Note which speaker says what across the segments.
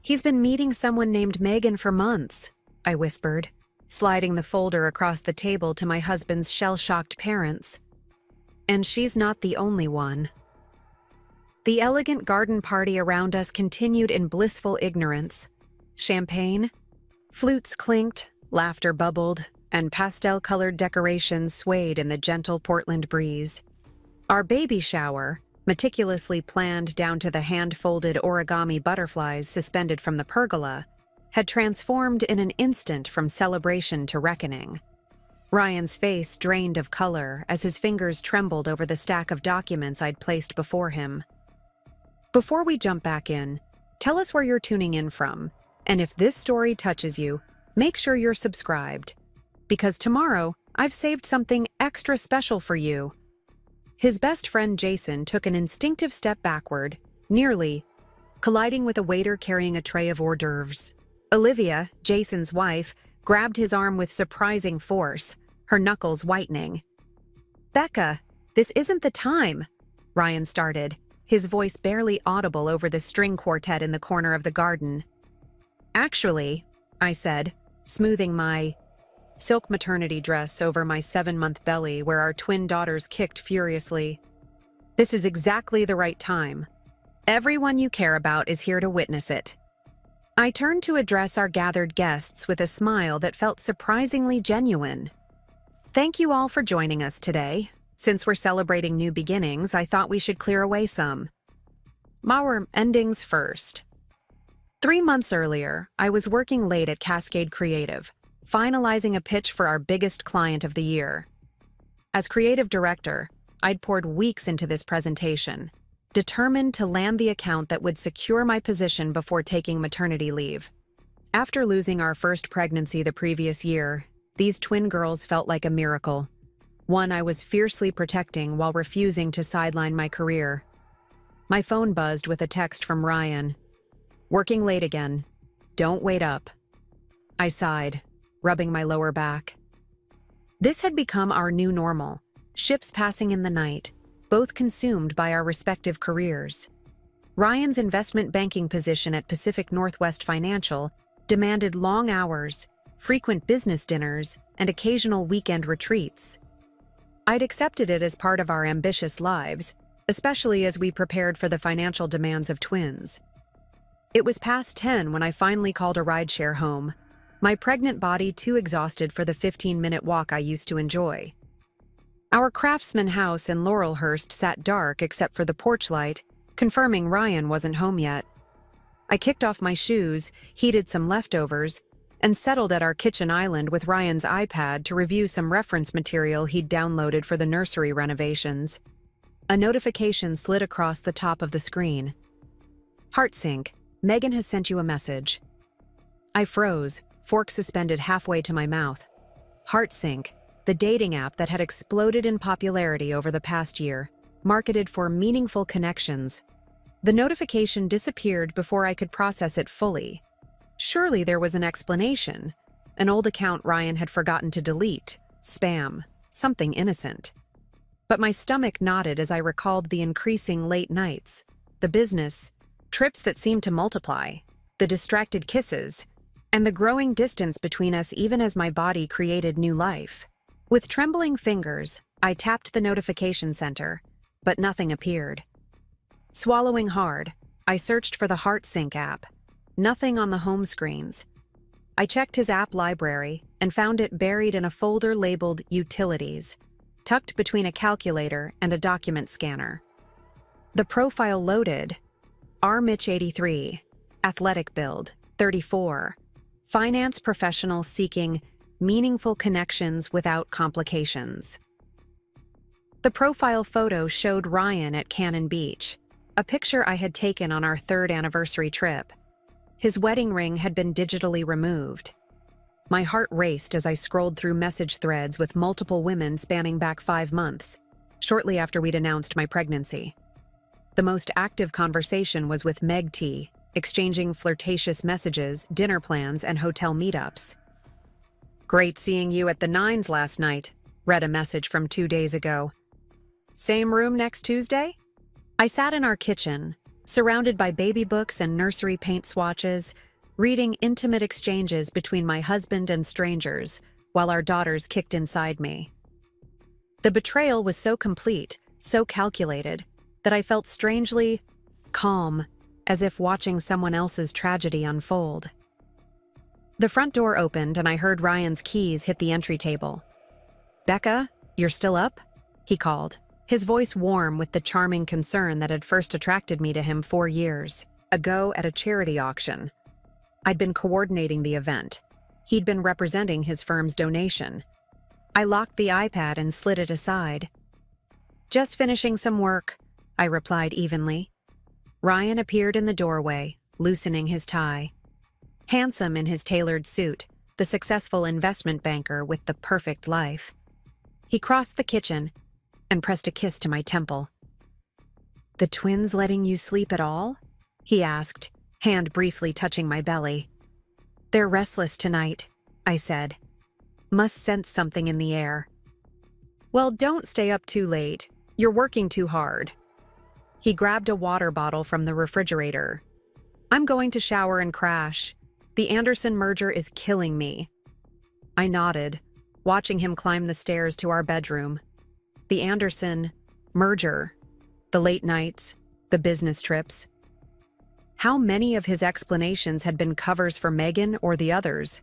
Speaker 1: He's been meeting someone named Megan for months, I whispered, sliding the folder across the table to my husband's shell-shocked parents. And she's not the only one. The elegant garden party around us continued in blissful ignorance. Champagne, flutes clinked, laughter bubbled, and pastel-colored decorations swayed in the gentle Portland breeze. Our baby shower, meticulously planned down to the hand-folded origami butterflies suspended from the pergola, had transformed in an instant from celebration to reckoning. Ryan's face drained of color as his fingers trembled over the stack of documents I'd placed before him. Before we jump back in, tell us where you're tuning in from, and if this story touches you, make sure you're subscribed. Because tomorrow, I've saved something extra special for you. His best friend Jason took an instinctive step backward, nearly colliding with a waiter carrying a tray of hors d'oeuvres. Olivia, Jason's wife, grabbed his arm with surprising force, her knuckles whitening. "Becca, this isn't the time," Ryan started, his voice barely audible over the string quartet in the corner of the garden. "Actually," I said, smoothing my silk maternity dress over my 7-month belly where our twin daughters kicked furiously, "this is exactly the right time. Everyone you care about is here to witness it." I turned to address our gathered guests with a smile that felt surprisingly genuine. "Thank you all for joining us today. Since we're celebrating new beginnings, I thought we should clear away some. Our endings first. 3 months earlier, I was working late at Cascade Creative, finalizing a pitch for our biggest client of the year. As creative director, I'd poured weeks into this presentation, determined to land the account that would secure my position before taking maternity leave. After losing our first pregnancy the previous year, these twin girls felt like a miracle, one I was fiercely protecting while refusing to sideline my career. My phone buzzed with a text from Ryan. "Working late again. Don't wait up." I sighed, rubbing my lower back. This had become our new normal, ships passing in the night, both consumed by our respective careers. Ryan's investment banking position at Pacific Northwest Financial demanded long hours, frequent business dinners, and occasional weekend retreats. I'd accepted it as part of our ambitious lives, especially as we prepared for the financial demands of twins. It was past 10 when I finally called a rideshare home, my pregnant body too exhausted for the 15-minute walk I used to enjoy. Our Craftsman house in Laurelhurst sat dark except for the porch light, confirming Ryan wasn't home yet. I kicked off my shoes, heated some leftovers, and settled at our kitchen island with Ryan's iPad to review some reference material he'd downloaded for the nursery renovations. A notification slid across the top of the screen. "Heartsync, Megan has sent you a message." I froze, fork suspended halfway to my mouth. Heartsync, the dating app that had exploded in popularity over the past year, marketed for meaningful connections. The notification disappeared before I could process it fully. Surely there was an explanation. An old account Ryan had forgotten to delete, spam, something innocent. But my stomach knotted as I recalled the increasing late nights, the business, trips that seemed to multiply, the distracted kisses, and the growing distance between us even as my body created new life. With trembling fingers, I tapped the notification center, but nothing appeared. Swallowing hard, I searched for the Heartsync app. Nothing on the home screens. I checked his app library and found it buried in a folder labeled Utilities, tucked between a calculator and a document scanner. The profile loaded. R. Mitch 83, athletic build, 34, finance professional seeking meaningful connections without complications. The profile photo showed Ryan at Cannon Beach, a picture I had taken on our 3rd anniversary trip. His wedding ring had been digitally removed. My heart raced as I scrolled through message threads with multiple women spanning back 5 months, shortly after we'd announced my pregnancy. The most active conversation was with Meg T, exchanging flirtatious messages, dinner plans, and hotel meetups. "Great seeing you at the Nines last night," read a message from 2 days ago. "Same room next Tuesday?" I sat in our kitchen, surrounded by baby books and nursery paint swatches, reading intimate exchanges between my husband and strangers while our daughters kicked inside me. The betrayal was so complete, so calculated, that I felt strangely calm, as if watching someone else's tragedy unfold. The front door opened and I heard Ryan's keys hit the entry table. "Becca, you're still up?" he called, his voice warm with the charming concern that had first attracted me to him 4 years ago at a charity auction. I'd been coordinating the event. He'd been representing his firm's donation. I locked the iPad and slid it aside. "Just finishing some work," I replied evenly. Ryan appeared in the doorway, loosening his tie. Handsome in his tailored suit, the successful investment banker with the perfect life. He crossed the kitchen and pressed a kiss to my temple. "The twins letting you sleep at all?" he asked, hand briefly touching my belly. "They're restless tonight," I said. "Must sense something in the air." "Well, don't stay up too late. You're working too hard." He grabbed a water bottle from the refrigerator. "I'm going to shower and crash. The Anderson merger is killing me." I nodded, watching him climb the stairs to our bedroom. The Anderson merger, the late nights, the business trips. How many of his explanations had been covers for Megan or the others?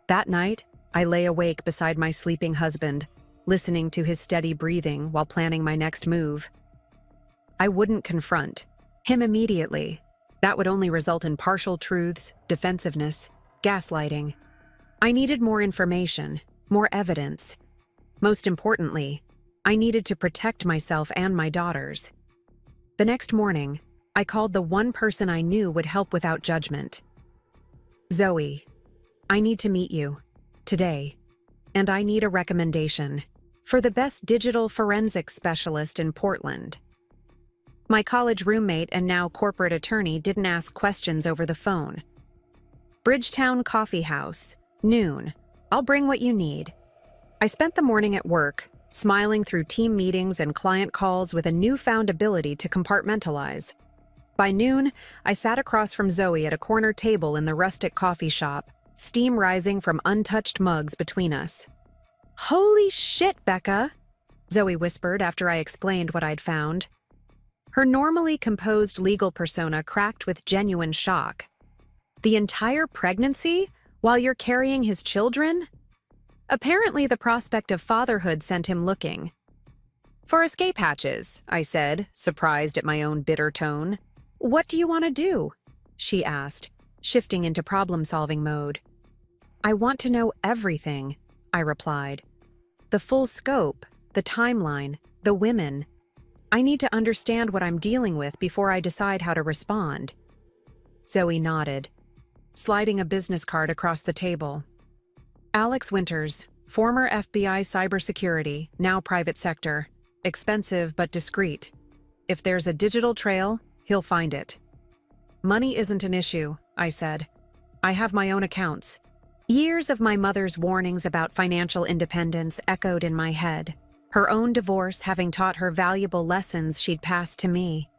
Speaker 1: That night, I lay awake beside my sleeping husband, listening to his steady breathing while planning my next move. I wouldn't confront him immediately. That would only result in partial truths, defensiveness, gaslighting. I needed more information, more evidence. Most importantly, I needed to protect myself and my daughters. The next morning, I called the one person I knew would help without judgment. "Zoe, I need to meet you. Today. And I need a recommendation for the best digital forensics specialist in Portland." My college roommate and now corporate attorney didn't ask questions over the phone. "Bridgetown Coffee House, noon. I'll bring what you need." I spent the morning at work, smiling through team meetings and client calls with a newfound ability to compartmentalize. By noon, I sat across from Zoe at a corner table in the rustic coffee shop, steam rising from untouched mugs between us. "Holy shit, Becca," Zoe whispered after I explained what I'd found. Her normally composed legal persona cracked with genuine shock. "The entire pregnancy, while you're carrying his children?" Apparently, the prospect of fatherhood sent him looking. "For escape hatches," I said, surprised at my own bitter tone. "What do you want to do?" she asked, shifting into problem-solving mode. "I want to know everything," I replied. "The full scope, the timeline, the women. I need to understand what I'm dealing with before I decide how to respond." Zoe nodded, sliding a business card across the table. "Alex Winters, former FBI cybersecurity, now private sector. Expensive but discreet. If there's a digital trail, he'll find it." "Money isn't an issue," I said. "I have my own accounts." Years of my mother's warnings about financial independence echoed in my head, her own divorce having taught her valuable lessons she'd passed to me.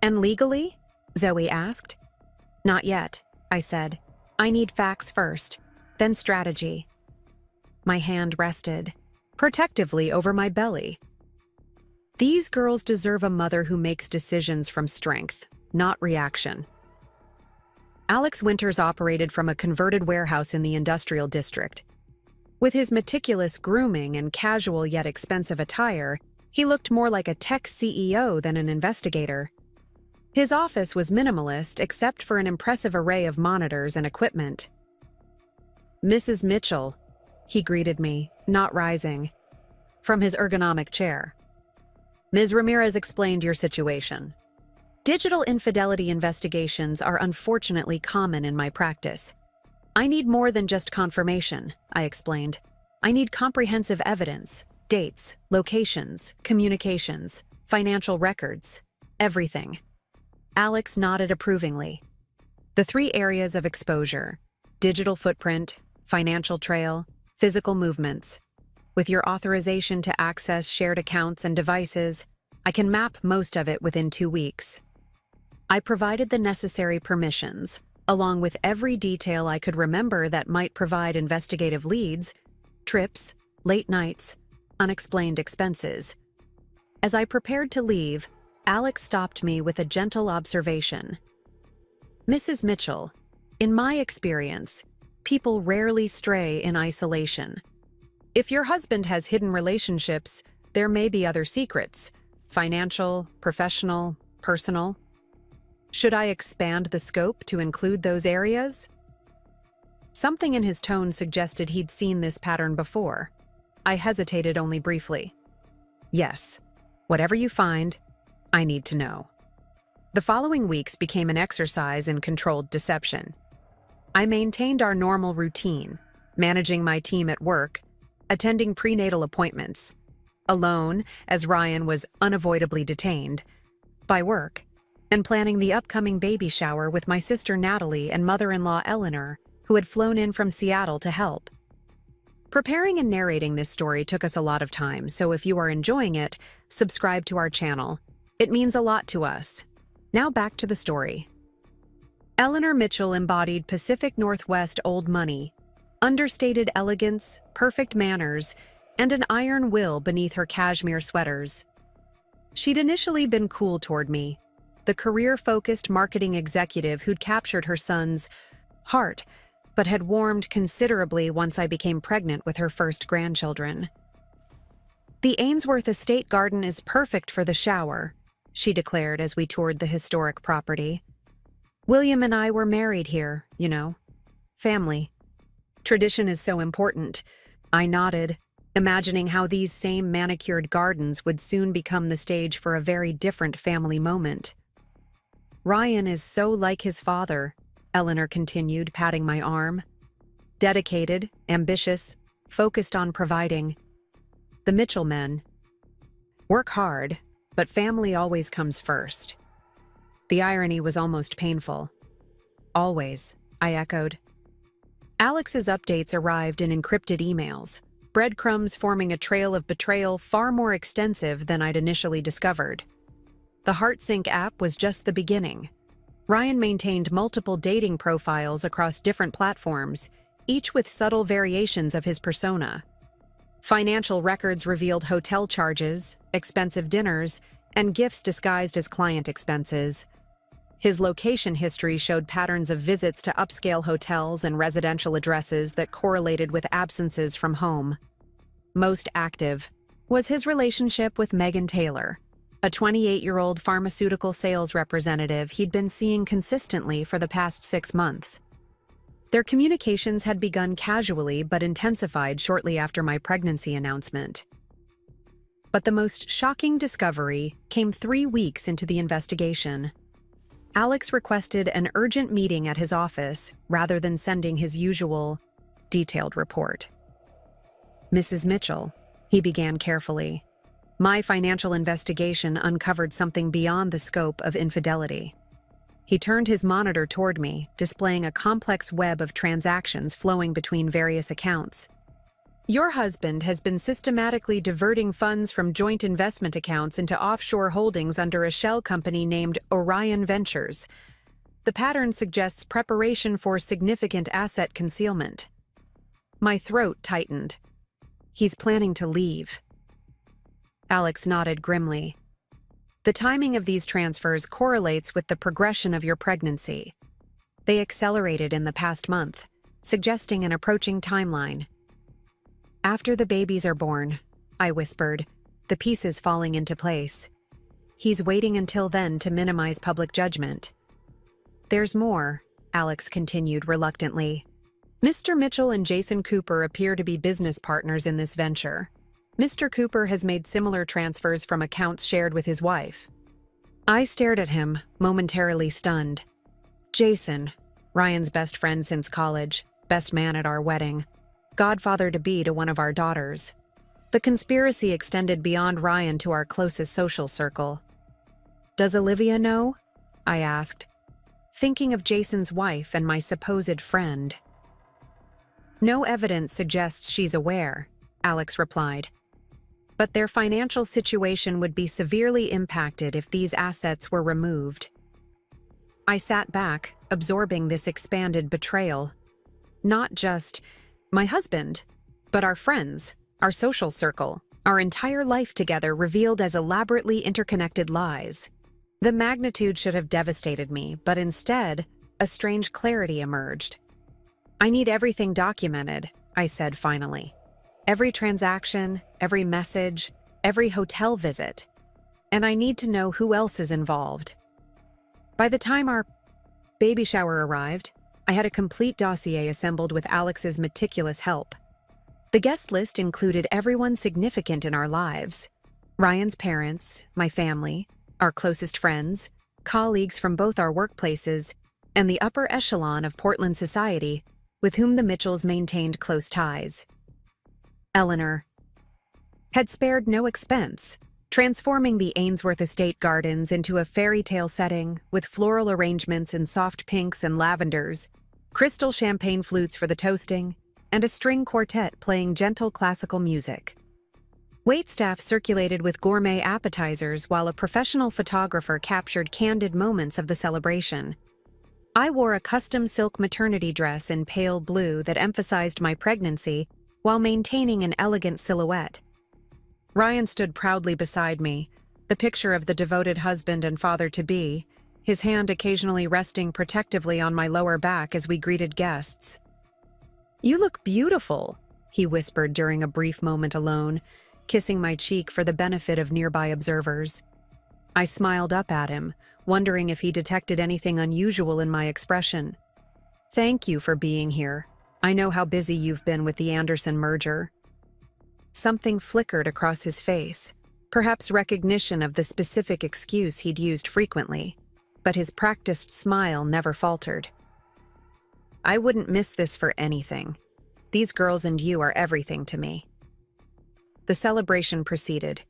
Speaker 1: "And legally?" Zoe asked. "Not yet," I said. "I need facts first, then strategy." My hand rested, protectively over my belly. These girls deserve a mother who makes decisions from strength, not reaction. Alex Winters operated from a converted warehouse in the industrial district. With his meticulous grooming and casual yet expensive attire, he looked more like a tech CEO than an investigator. His office was minimalist except for an impressive array of monitors and equipment. "Mrs. Mitchell," he greeted me, not rising, from his ergonomic chair. "Ms. Ramirez explained your situation. Digital infidelity investigations are unfortunately common in my practice. I need more than just confirmation," I explained. "I need comprehensive evidence, dates, locations, communications, financial records, everything." Alex nodded approvingly. The 3 areas of exposure: digital footprint, financial trail, physical movements. With your authorization to access shared accounts and devices, I can map most of it within 2 weeks. I provided the necessary permissions, along with every detail I could remember that might provide investigative leads, trips, late nights, unexplained expenses. As I prepared to leave, Alex stopped me with a gentle observation. "Mrs. Mitchell, in my experience, people rarely stray in isolation. If your husband has hidden relationships, there may be other secrets, financial, professional, personal. Should I expand the scope to include those areas?" Something in his tone suggested he'd seen this pattern before. I hesitated only briefly. "Yes, whatever you find, I need to know." The following weeks became an exercise in controlled deception. I maintained our normal routine, managing my team at work, attending prenatal appointments, alone as Ryan was unavoidably detained, by work, and planning the upcoming baby shower with my sister Natalie and mother-in-law Eleanor, who had flown in from Seattle to help. Preparing and narrating this story took us a lot of time, so if you are enjoying it, subscribe to our channel. It means a lot to us. Now back to the story. Eleanor Mitchell embodied Pacific Northwest old money, understated elegance, perfect manners, and an iron will beneath her cashmere sweaters. She'd initially been cool toward me, the career-focused marketing executive who'd captured her son's heart, but had warmed considerably once I became pregnant with her first grandchildren. "The Ainsworth Estate garden is perfect for the shower," she declared as we toured the historic property. "William and I were married here, you know. Family. Tradition is so important." I nodded, imagining how these same manicured gardens would soon become the stage for a very different family moment. "Ryan is so like his father," Eleanor continued, patting my arm. "Dedicated, ambitious, focused on providing. The Mitchell men work hard, but family always comes first." The irony was almost painful. "Always," I echoed. Alex's updates arrived in encrypted emails, breadcrumbs forming a trail of betrayal far more extensive than I'd initially discovered. The HeartSync app was just the beginning. Ryan maintained multiple dating profiles across different platforms, each with subtle variations of his persona. Financial records revealed hotel charges, expensive dinners, and gifts disguised as client expenses. His location history showed patterns of visits to upscale hotels and residential addresses that correlated with absences from home. Most active was his relationship with Megan Taylor, a 28-year-old pharmaceutical sales representative he'd been seeing consistently for the past 6 months. Their communications had begun casually but intensified shortly after my pregnancy announcement. But the most shocking discovery came 3 weeks into the investigation. Alex requested an urgent meeting at his office rather than sending his usual, detailed report. "Mrs. Mitchell," he began carefully, "my financial investigation uncovered something beyond the scope of infidelity." He turned his monitor toward me, displaying a complex web of transactions flowing between various accounts. "Your husband has been systematically diverting funds from joint investment accounts into offshore holdings under a shell company named Orion Ventures. The pattern suggests preparation for significant asset concealment." My throat tightened. "He's planning to leave." Alex nodded grimly. "The timing of these transfers correlates with the progression of your pregnancy. They accelerated in the past month, suggesting an approaching timeline." "After the babies are born," I whispered, the pieces falling into place. "He's waiting until then to minimize public judgment." "There's more," Alex continued reluctantly. "Mr. Mitchell and Jason Cooper appear to be business partners in this venture. Mr. Cooper has made similar transfers from accounts shared with his wife." I stared at him, momentarily stunned. Jason, Ryan's best friend since college, best man at our wedding, godfather-to-be to one of our daughters. The conspiracy extended beyond Ryan to our closest social circle. "Does Olivia know?" I asked, thinking of Jason's wife and my supposed friend. "No evidence suggests she's aware," Alex replied. "But their financial situation would be severely impacted if these assets were removed." I sat back, absorbing this expanded betrayal. Not just my husband, but our friends, our social circle, our entire life together revealed as elaborately interconnected lies. The magnitude should have devastated me, but instead, a strange clarity emerged. I need everything documented, I said finally. Every transaction, every message, every hotel visit. And I need to know who else is involved. By the time our baby shower arrived, I had a complete dossier assembled with Alex's meticulous help. The guest list included everyone significant in our lives. Ryan's parents, my family, our closest friends, colleagues from both our workplaces, and the upper echelon of Portland society with whom the Mitchells maintained close ties. Eleanor had spared no expense, transforming the Ainsworth Estate Gardens into a fairy tale setting with floral arrangements in soft pinks and lavenders, crystal champagne flutes for the toasting, and a string quartet playing gentle classical music. Waitstaff circulated with gourmet appetizers while a professional photographer captured candid moments of the celebration. I wore a custom silk maternity dress in pale blue that emphasized my pregnancy while maintaining an elegant silhouette. Ryan stood proudly beside me, the picture of the devoted husband and father-to-be, his hand occasionally resting protectively on my lower back as we greeted guests. "You look beautiful," he whispered during a brief moment alone, kissing my cheek for the benefit of nearby observers. I smiled up at him, wondering if he detected anything unusual in my expression. "Thank you for being here. I know how busy you've been with the Anderson merger." Something flickered across his face, perhaps recognition of the specific excuse he'd used frequently, but his practiced smile never faltered. "I wouldn't miss this for anything. These girls and you are everything to me." The celebration proceeded.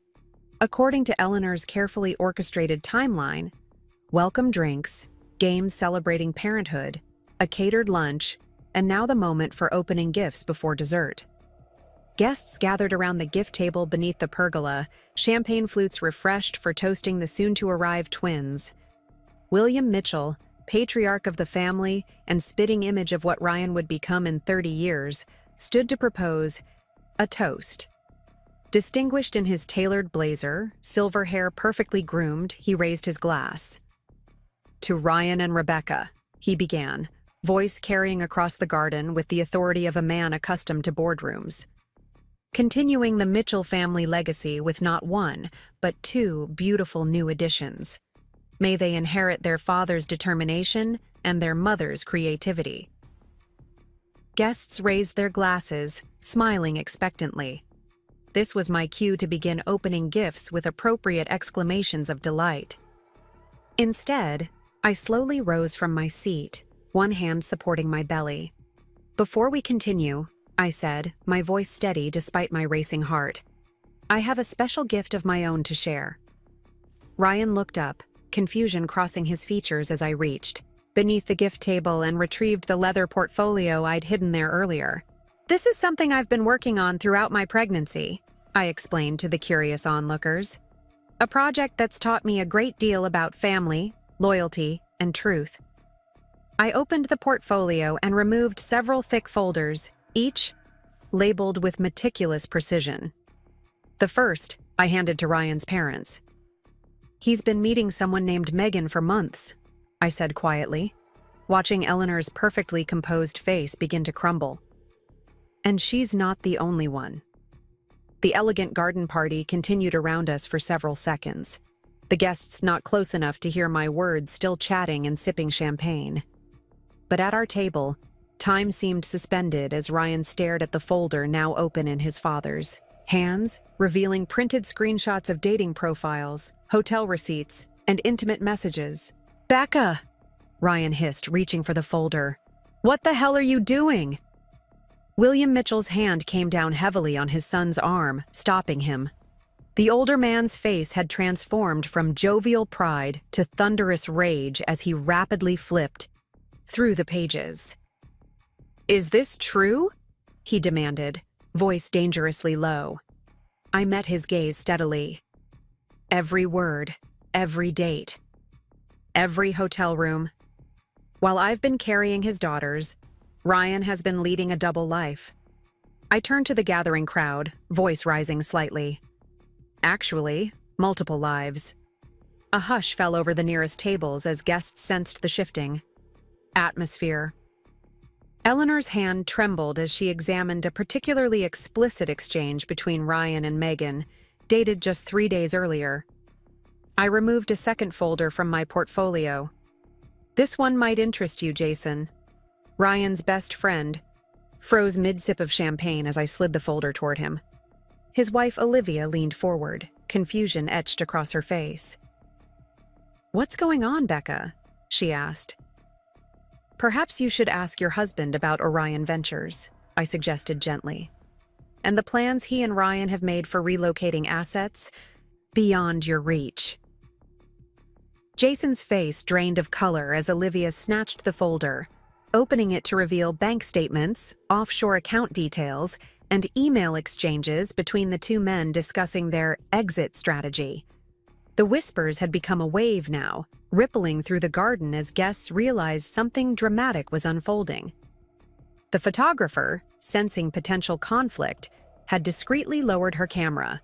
Speaker 1: According to Eleanor's carefully orchestrated timeline, welcome drinks, games celebrating parenthood, a catered lunch, and now the moment for opening gifts before dessert. Guests gathered around the gift table beneath the pergola, champagne flutes refreshed for toasting the soon-to-arrive twins. William Mitchell, patriarch of the family and spitting image of what Ryan would become in 30 years, stood to propose a toast. Distinguished in his tailored blazer, silver hair perfectly groomed, he raised his glass. "To Ryan and Rebecca," he began, voice carrying across the garden with the authority of a man accustomed to boardrooms. Continuing the Mitchell family legacy with not one, but two beautiful new additions. May they inherit their father's determination and their mother's creativity. Guests raised their glasses, smiling expectantly. This was my cue to begin opening gifts with appropriate exclamations of delight. Instead, I slowly rose from my seat, one hand supporting my belly. "Before we continue," I said, my voice steady despite my racing heart, "I have a special gift of my own to share." Ryan looked up, confusion crossing his features as I reached beneath the gift table and retrieved the leather portfolio I'd hidden there earlier. "This is something I've been working on throughout my pregnancy," I explained to the curious onlookers. "A project that's taught me a great deal about family, loyalty, and truth." I opened the portfolio and removed several thick folders, each labeled with meticulous precision. The first I handed to Ryan's parents. "He's been meeting someone named Megan for months," I said quietly, watching Eleanor's perfectly composed face begin to crumble. "And she's not the only one." The elegant garden party continued around us for several seconds, the guests not close enough to hear my words still chatting and sipping champagne. But at our table, time seemed suspended as Ryan stared at the folder now open in his father's hands, revealing printed screenshots of dating profiles, hotel receipts, and intimate messages. "Becca!" Ryan hissed, reaching for the folder. "What the hell are you doing?" William Mitchell's hand came down heavily on his son's arm, stopping him. The older man's face had transformed from jovial pride to thunderous rage as he rapidly flipped through the pages. "Is this true?" he demanded, voice dangerously low. I met his gaze steadily. Every word, every date, every hotel room, While I've been carrying his daughters, Ryan has been leading a double life. I turned to the gathering crowd, voice rising slightly. Actually, multiple lives. A hush fell over the nearest tables as guests sensed the shifting atmosphere. Eleanor's hand trembled as she examined a particularly explicit exchange between Ryan and Megan, dated just 3 days earlier. I removed a second folder from my portfolio. This one might interest you, Jason. Ryan's best friend froze mid-sip of champagne as I slid the folder toward him. His wife Olivia leaned forward, confusion etched across her face. "What's going on, Becca?" she asked. "Perhaps you should ask your husband about Orion Ventures," I suggested gently. "And the plans he and Ryan have made for relocating assets beyond your reach." Jason's face drained of color as Olivia snatched the folder, opening it to reveal bank statements, offshore account details, and email exchanges between the two men discussing their exit strategy. The whispers had become a wave now, rippling through the garden as guests realized something dramatic was unfolding. The photographer, sensing potential conflict, had discreetly lowered her camera.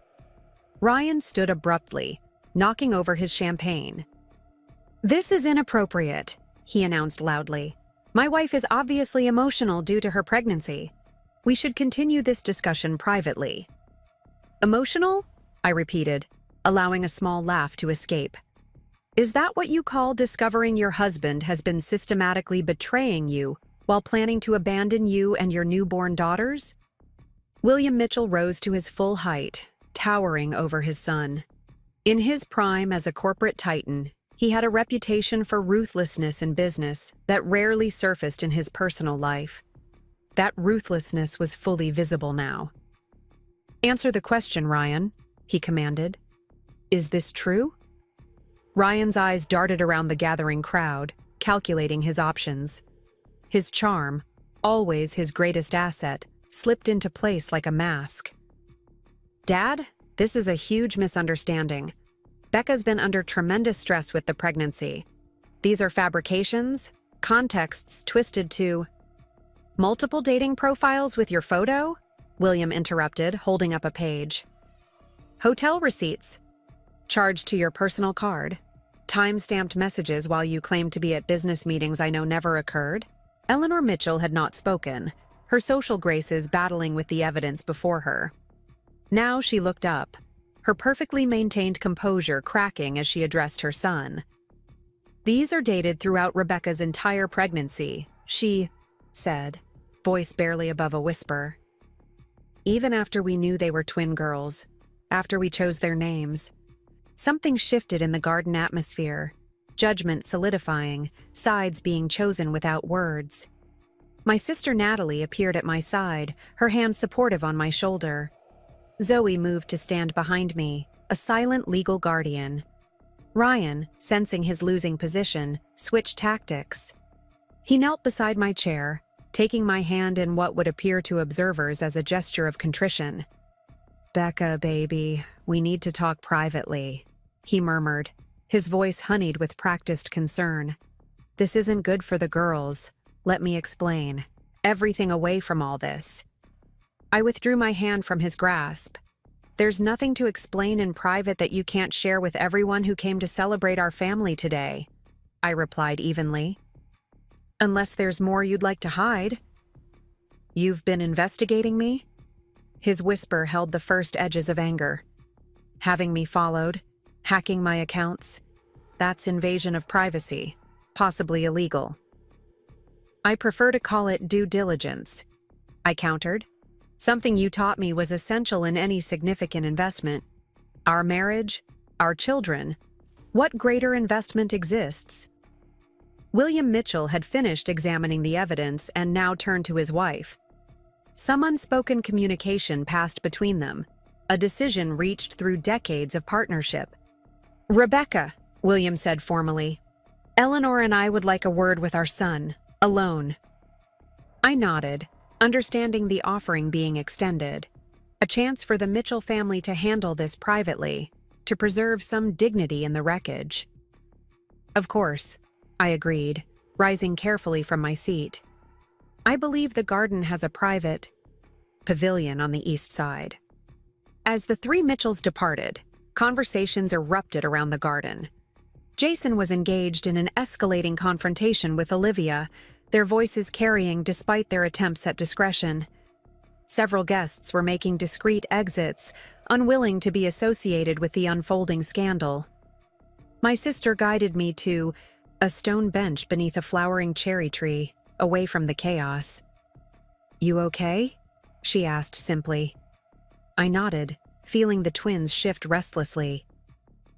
Speaker 1: Ryan stood abruptly, knocking over his champagne. "This is inappropriate," he announced loudly. "My wife is obviously emotional due to her pregnancy. We should continue this discussion privately." "Emotional?" I repeated, allowing a small laugh to escape. "Is that what you call discovering your husband has been systematically betraying you while planning to abandon you and your newborn daughters?" William Mitchell rose to his full height, towering over his son. In his prime as a corporate titan, he had a reputation for ruthlessness in business that rarely surfaced in his personal life. That ruthlessness was fully visible now. "Answer the question, Ryan," he commanded. "Is this true?" Ryan's eyes darted around the gathering crowd, calculating his options. His charm, always his greatest asset, slipped into place like a mask. "Dad, this is a huge misunderstanding. Becca's been under tremendous stress with the pregnancy. These are fabrications, contexts twisted to—" "Multiple dating profiles with your photo?" William interrupted, holding up a page. "Hotel receipts. Charged to your personal card. Time-stamped messages while you claim to be at business meetings I know never occurred." Eleanor Mitchell had not spoken, her social graces battling with the evidence before her. Now she looked up, her perfectly maintained composure cracking as she addressed her son. "These are dated throughout Rebecca's entire pregnancy," she said, voice barely above a whisper. "Even after we knew they were twin girls, after we chose their names." Something shifted in the garden atmosphere, judgment solidifying, sides being chosen without words. My sister Natalie appeared at my side, her hand supportive on my shoulder. Zoe moved to stand behind me, a silent legal guardian. Ryan, sensing his losing position, switched tactics. He knelt beside my chair, taking my hand in what would appear to observers as a gesture of contrition. "Becca, baby, we need to talk privately," he murmured, his voice honeyed with practiced concern. "This isn't good for the girls. Let me explain. Everything away from all this." I withdrew my hand from his grasp. "There's nothing to explain in private that you can't share with everyone who came to celebrate our family today," I replied evenly. "Unless there's more you'd like to hide." "You've been investigating me?" His whisper held the first edges of anger. "Having me followed, hacking my accounts, that's invasion of privacy, possibly illegal." "I prefer to call it due diligence," I countered. "Something you taught me was essential in any significant investment. Our marriage, our children. What greater investment exists?" William Mitchell had finished examining the evidence and now turned to his wife. Some unspoken communication passed between them, a decision reached through decades of partnership. "Rebecca," William said formally, "Eleanor and I would like a word with our son, alone." I nodded, understanding the offering being extended. A chance for the Mitchell family to handle this privately, to preserve some dignity in the wreckage. "Of course," I agreed, rising carefully from my seat. I believe the garden has a private pavilion on the east side. As the three Mitchells departed, conversations erupted around the garden. Jason was engaged in an escalating confrontation with Olivia, their voices carrying despite their attempts at discretion. Several guests were making discreet exits, unwilling to be associated with the unfolding scandal. My sister guided me to a stone bench beneath a flowering cherry tree, away from the chaos. "You okay?" she asked simply. I nodded, feeling the twins shift restlessly.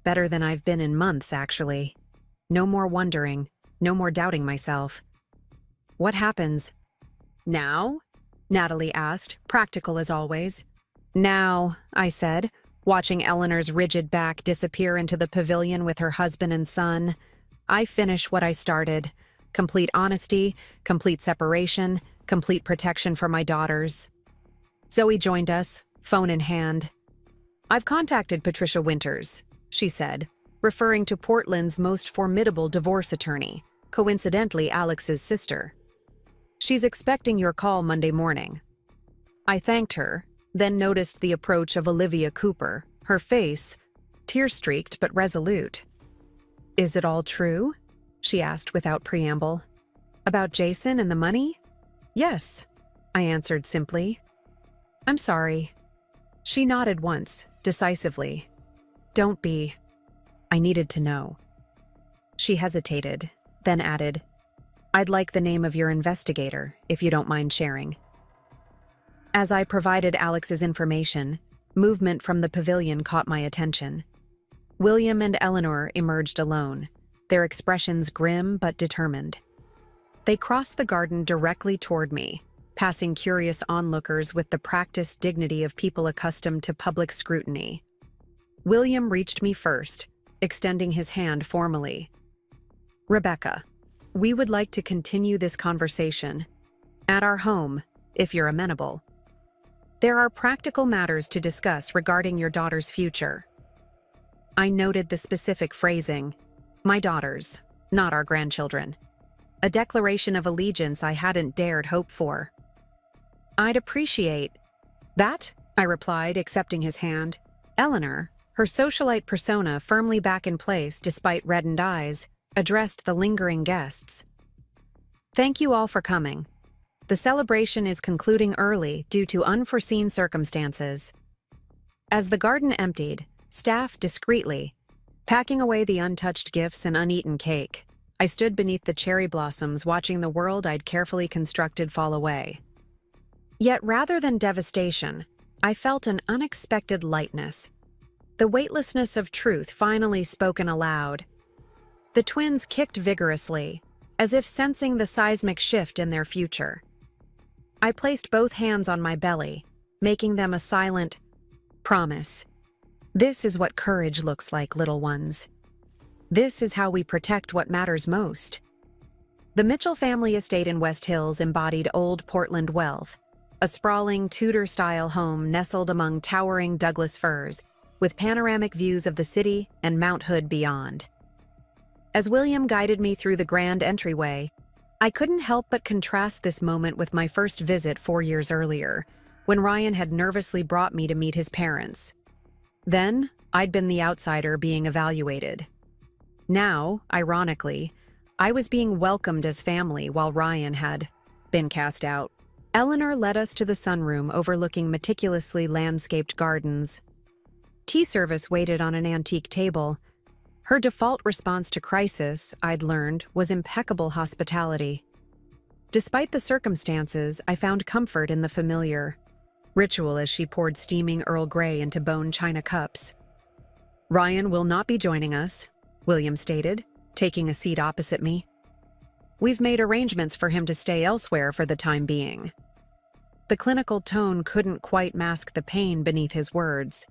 Speaker 1: Better than I've been in months, actually. No more wondering, no more doubting myself. "What happens now?" Natalie asked, practical as always. "Now," I said, watching Eleanor's rigid back disappear into the pavilion with her husband and son. "I finish what I started. Complete honesty, complete separation, complete protection for my daughters." Zoe joined us, phone in hand. "I've contacted Patricia Winters," she said, referring to Portland's most formidable divorce attorney, coincidentally Alex's sister. "She's expecting your call Monday morning." I thanked her, then noticed the approach of Olivia Cooper, her face tear-streaked but resolute. "Is it all true?" she asked without preamble. "About Jason and the money?" "Yes," I answered simply. "I'm sorry." She nodded once, decisively. "Don't be. I needed to know." She hesitated, then added, "I'd like the name of your investigator, if you don't mind sharing." As I provided Alex's information, movement from the pavilion caught my attention. William and Eleanor emerged alone, their expressions grim but determined. They crossed the garden directly toward me, passing curious onlookers with the practiced dignity of people accustomed to public scrutiny. William reached me first, extending his hand formally. "Rebecca, we would like to continue this conversation at our home, if you're amenable. There are practical matters to discuss regarding your daughter's future." I noted the specific phrasing, "my daughters, not our grandchildren." A declaration of allegiance I hadn't dared hope for. "I'd appreciate that," I replied, accepting his hand. Eleanor, her socialite persona firmly back in place despite reddened eyes, addressed the lingering guests. "Thank you all for coming. The celebration is concluding early due to unforeseen circumstances." As the garden emptied, staff discreetly, packing away the untouched gifts and uneaten cake, I stood beneath the cherry blossoms watching the world I'd carefully constructed fall away. Yet rather than devastation, I felt an unexpected lightness. The weightlessness of truth finally spoken aloud. The twins kicked vigorously, as if sensing the seismic shift in their future. I placed both hands on my belly, making them a silent promise. "This is what courage looks like, little ones. This is how we protect what matters most." The Mitchell family estate in West Hills embodied old Portland wealth, a sprawling Tudor-style home nestled among towering Douglas firs, with panoramic views of the city and Mount Hood beyond. As William guided me through the grand entryway, I couldn't help but contrast this moment with my first visit 4 years earlier, when Ryan had nervously brought me to meet his parents. Then, I'd been the outsider being evaluated. Now, ironically, I was being welcomed as family while Ryan had been cast out. Eleanor led us to the sunroom overlooking meticulously landscaped gardens. Tea service waited on an antique table. Her default response to crisis, I'd learned, was impeccable hospitality. Despite the circumstances, I found comfort in the familiar ritual as she poured steaming Earl Grey into bone china cups. "Ryan will not be joining us," William stated, taking a seat opposite me. "We've made arrangements for him to stay elsewhere for the time being." The clinical tone couldn't quite mask the pain beneath his words.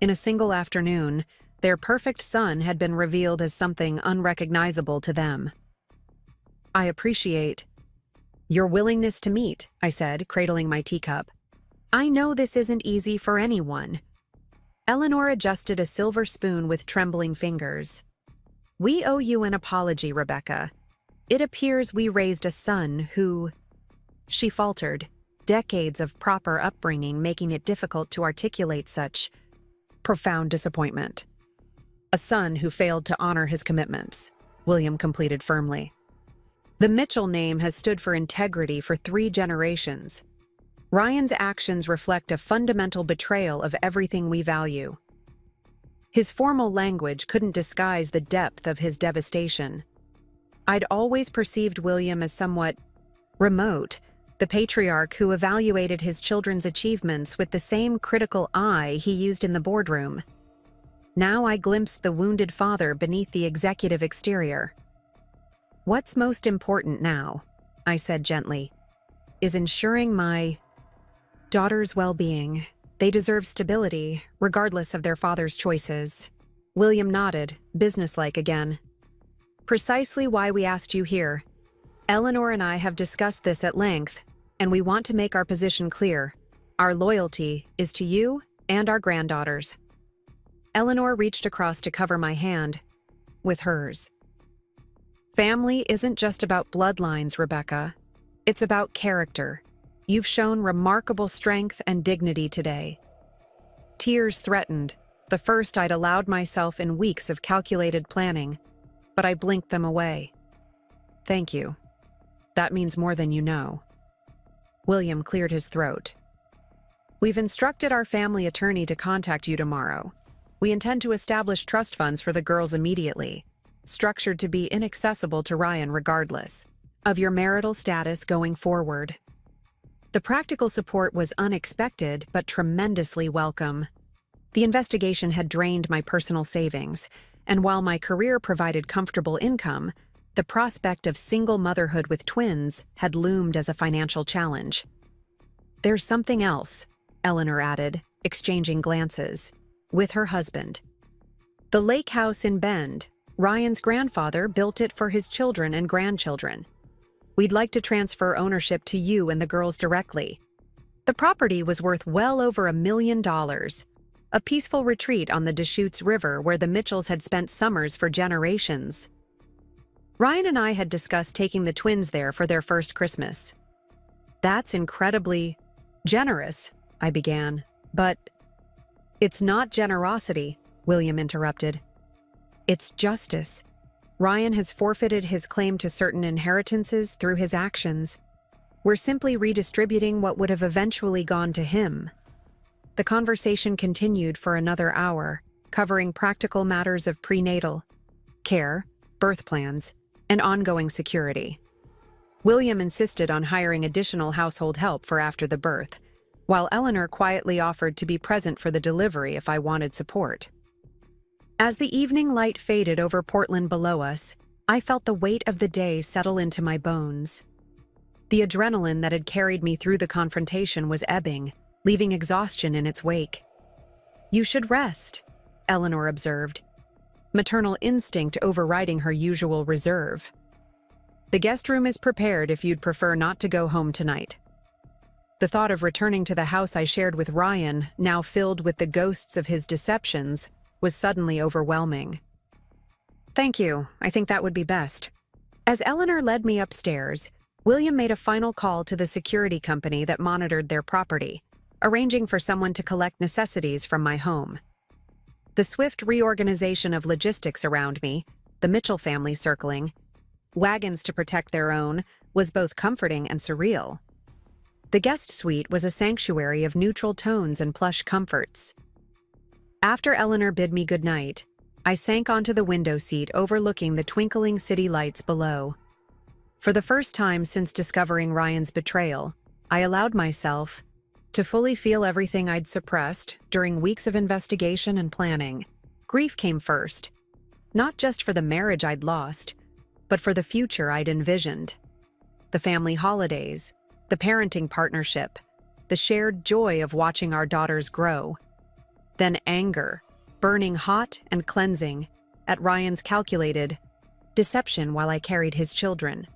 Speaker 1: In a single afternoon, their perfect son had been revealed as something unrecognizable to them. "I appreciate your willingness to meet," I said, cradling my teacup. "I know this isn't easy for anyone." Eleanor adjusted a silver spoon with trembling fingers. "We owe you an apology, Rebecca. It appears we raised a son who, she faltered, decades of proper upbringing making it difficult to articulate such profound disappointment. A son who failed to honor his commitments, William completed firmly. The Mitchell name has stood for integrity for 3 generations. Ryan's actions reflect a fundamental betrayal of everything we value. His formal language couldn't disguise the depth of his devastation. I'd always perceived William as somewhat remote, the patriarch who evaluated his children's achievements with the same critical eye he used in the boardroom. Now I glimpsed the wounded father beneath the executive exterior. "What's most important now," I said gently, "is ensuring my daughter's well-being. They deserve stability, regardless of their father's choices." William nodded, businesslike again. "Precisely why we asked you here. Eleanor and I have discussed this at length, and we want to make our position clear. Our loyalty is to you and our granddaughters." Eleanor reached across to cover my hand with hers. "Family isn't just about bloodlines, Rebecca. It's about character. You've shown remarkable strength and dignity today." Tears threatened, the first I'd allowed myself in weeks of calculated planning, but I blinked them away. "Thank you. That means more than you know." William cleared his throat. "We've instructed our family attorney to contact you tomorrow. We intend to establish trust funds for the girls immediately, structured to be inaccessible to Ryan regardless of your marital status going forward." The practical support was unexpected but tremendously welcome. The investigation had drained my personal savings, and while my career provided comfortable income, the prospect of single motherhood with twins had loomed as a financial challenge. "There's something else," Eleanor added, exchanging glances, with her husband. "The lake house in Bend, Ryan's grandfather built it for his children and grandchildren. We'd like to transfer ownership to you and the girls directly. The property was worth well over $1 million, a peaceful retreat on the Deschutes River where the Mitchells had spent summers for generations. Ryan and I had discussed taking the twins there for their first Christmas." "That's incredibly generous," I began, but "It's not generosity," William interrupted. "It's justice. Ryan has forfeited his claim to certain inheritances through his actions. We're simply redistributing what would have eventually gone to him." The conversation continued for another hour, covering practical matters of prenatal care, birth plans, and ongoing security. William insisted on hiring additional household help for after the birth, while Eleanor quietly offered to be present for the delivery if I wanted support. As the evening light faded over Portland below us, I felt the weight of the day settle into my bones. The adrenaline that had carried me through the confrontation was ebbing, leaving exhaustion in its wake. "You should rest," Eleanor observed, maternal instinct overriding her usual reserve. "The guest room is prepared if you'd prefer not to go home tonight." The thought of returning to the house I shared with Ryan, now filled with the ghosts of his deceptions, was suddenly overwhelming. "Thank you, I think that would be best." As Eleanor led me upstairs, William made a final call to the security company that monitored their property, arranging for someone to collect necessities from my home. The swift reorganization of logistics around me, the Mitchell family circling, wagons to protect their own, was both comforting and surreal. The guest suite was a sanctuary of neutral tones and plush comforts. After Eleanor bid me goodnight, I sank onto the window seat overlooking the twinkling city lights below. For the first time since discovering Ryan's betrayal, I allowed myself to fully feel everything I'd suppressed during weeks of investigation and planning. Grief came first, not just for the marriage I'd lost, but for the future I'd envisioned. The family holidays, the parenting partnership, the shared joy of watching our daughters grow. Then anger, burning hot and cleansing, at Ryan's calculated deception while I carried his children.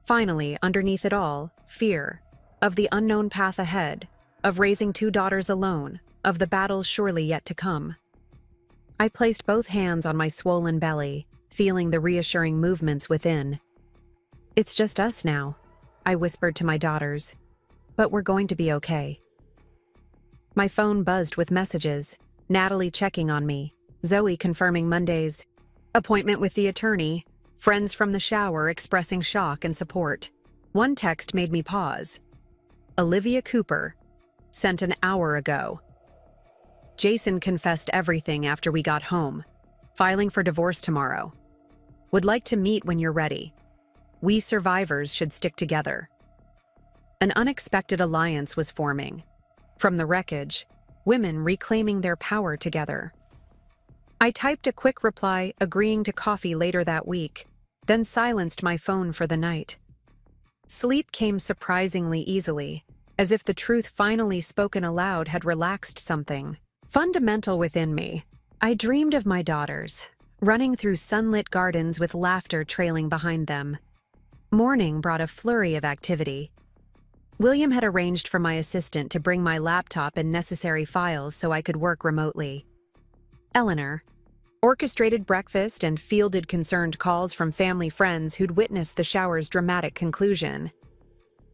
Speaker 1: Finally, underneath it all, fear of the unknown path ahead, of raising 2 daughters alone, of the battles surely yet to come. I placed both hands on my swollen belly, feeling the reassuring movements within. It's just us now, I whispered to my daughters. But we're going to be okay. My phone buzzed with messages, Natalie checking on me, Zoe confirming Monday's appointment with the attorney, friends from the shower expressing shock and support. One text made me pause. Olivia Cooper, sent an hour ago. Jason confessed everything after we got home. Filing for divorce tomorrow. Would like to meet when you're ready. We survivors should stick together. An unexpected alliance was forming. From the wreckage, women reclaiming their power together. I typed a quick reply agreeing to coffee later that week, then silenced my phone for the night. Sleep came surprisingly easily, as if the truth finally spoken aloud had relaxed something fundamental within me. I dreamed of my daughters, running through sunlit gardens with laughter trailing behind them. Morning brought a flurry of activity. William had arranged for my assistant to bring my laptop and necessary files so I could work remotely. Eleanor orchestrated breakfast and fielded concerned calls from family friends who'd witnessed the shower's dramatic conclusion.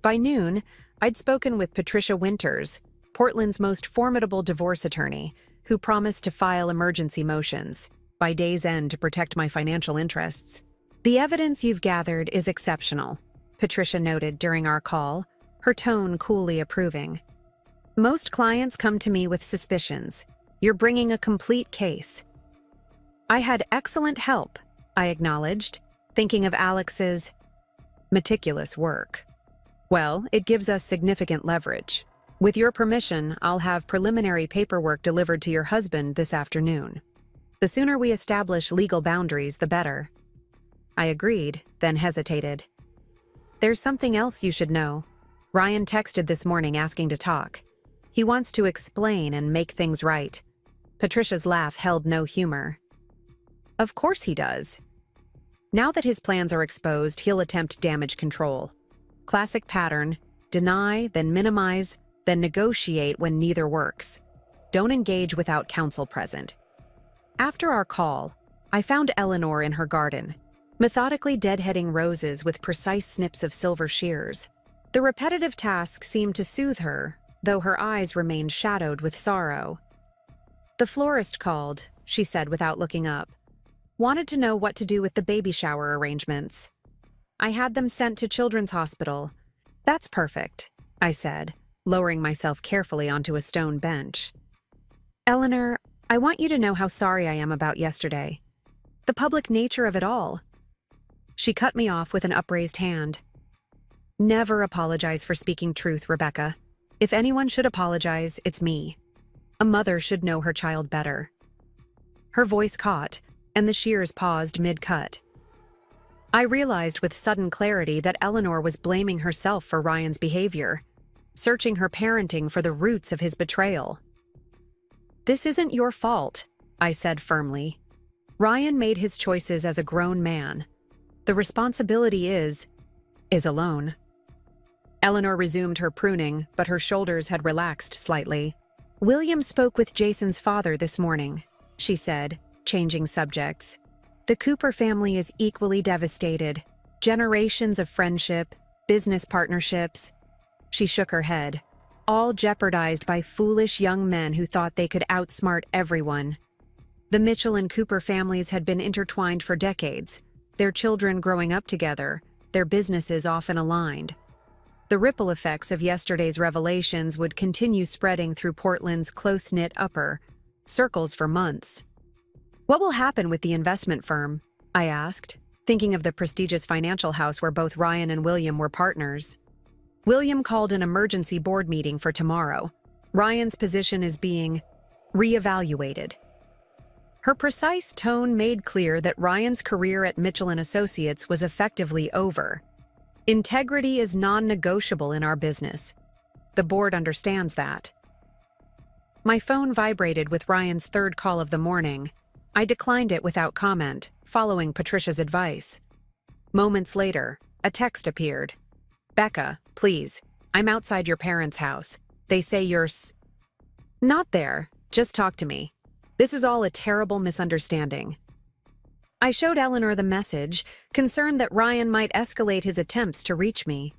Speaker 1: By noon, I'd spoken with Patricia Winters, Portland's most formidable divorce attorney, who promised to file emergency motions by day's end to protect my financial interests. The evidence you've gathered is exceptional, Patricia noted during our call, her tone coolly approving. Most clients come to me with suspicions. You're bringing a complete case. I had excellent help, I acknowledged, thinking of Alex's meticulous work. Well, it gives us significant leverage. With your permission, I'll have preliminary paperwork delivered to your husband this afternoon. The sooner we establish legal boundaries, the better. I agreed, then hesitated. There's something else you should know. Ryan texted this morning asking to talk. He wants to explain and make things right. Patricia's laugh held no humor. Of course he does. Now that his plans are exposed, he'll attempt damage control. Classic pattern: deny, then minimize, then negotiate when neither works. Don't engage without counsel present. After our call, I found Eleanor in her garden, methodically deadheading roses with precise snips of silver shears. The repetitive task seemed to soothe her, though her eyes remained shadowed with sorrow. The florist called, she said without looking up. Wanted to know what to do with the baby shower arrangements. I had them sent to Children's Hospital. That's perfect, I said, lowering myself carefully onto a stone bench. Eleanor, I want you to know how sorry I am about yesterday. The public nature of it all. She cut me off with an upraised hand. Never apologize for speaking truth, Rebecca. If anyone should apologize, it's me. A mother should know her child better. Her voice caught, and the shears paused mid-cut. I realized with sudden clarity that Eleanor was blaming herself for Ryan's behavior, searching her parenting for the roots of his betrayal. This isn't your fault, I said firmly. Ryan made his choices as a grown man. The responsibility is alone. Eleanor resumed her pruning, but her shoulders had relaxed slightly. William spoke with Jason's father this morning, she said, changing subjects. The Cooper family is equally devastated. Generations of friendship, business partnerships. She shook her head, all jeopardized by foolish young men who thought they could outsmart everyone. The Mitchell and Cooper families had been intertwined for decades, their children growing up together, their businesses often aligned. The ripple effects of yesterday's revelations would continue spreading through Portland's close-knit upper circles for months. What will happen with the investment firm? I asked, thinking of the prestigious financial house where both Ryan and William were partners. William called an emergency board meeting for tomorrow. Ryan's position is being reevaluated. Her precise tone made clear that Ryan's career at Mitchell & Associates was effectively over. Integrity is non-negotiable in our business. The board understands that. My phone vibrated with Ryan's third call of the morning. I declined it without comment, following Patricia's advice. Moments later, a text appeared. Becca, please, I'm outside your parents' house. They say you're not there. Just talk to me. This is all a terrible misunderstanding. I showed Eleanor the message, concerned that Ryan might escalate his attempts to reach me.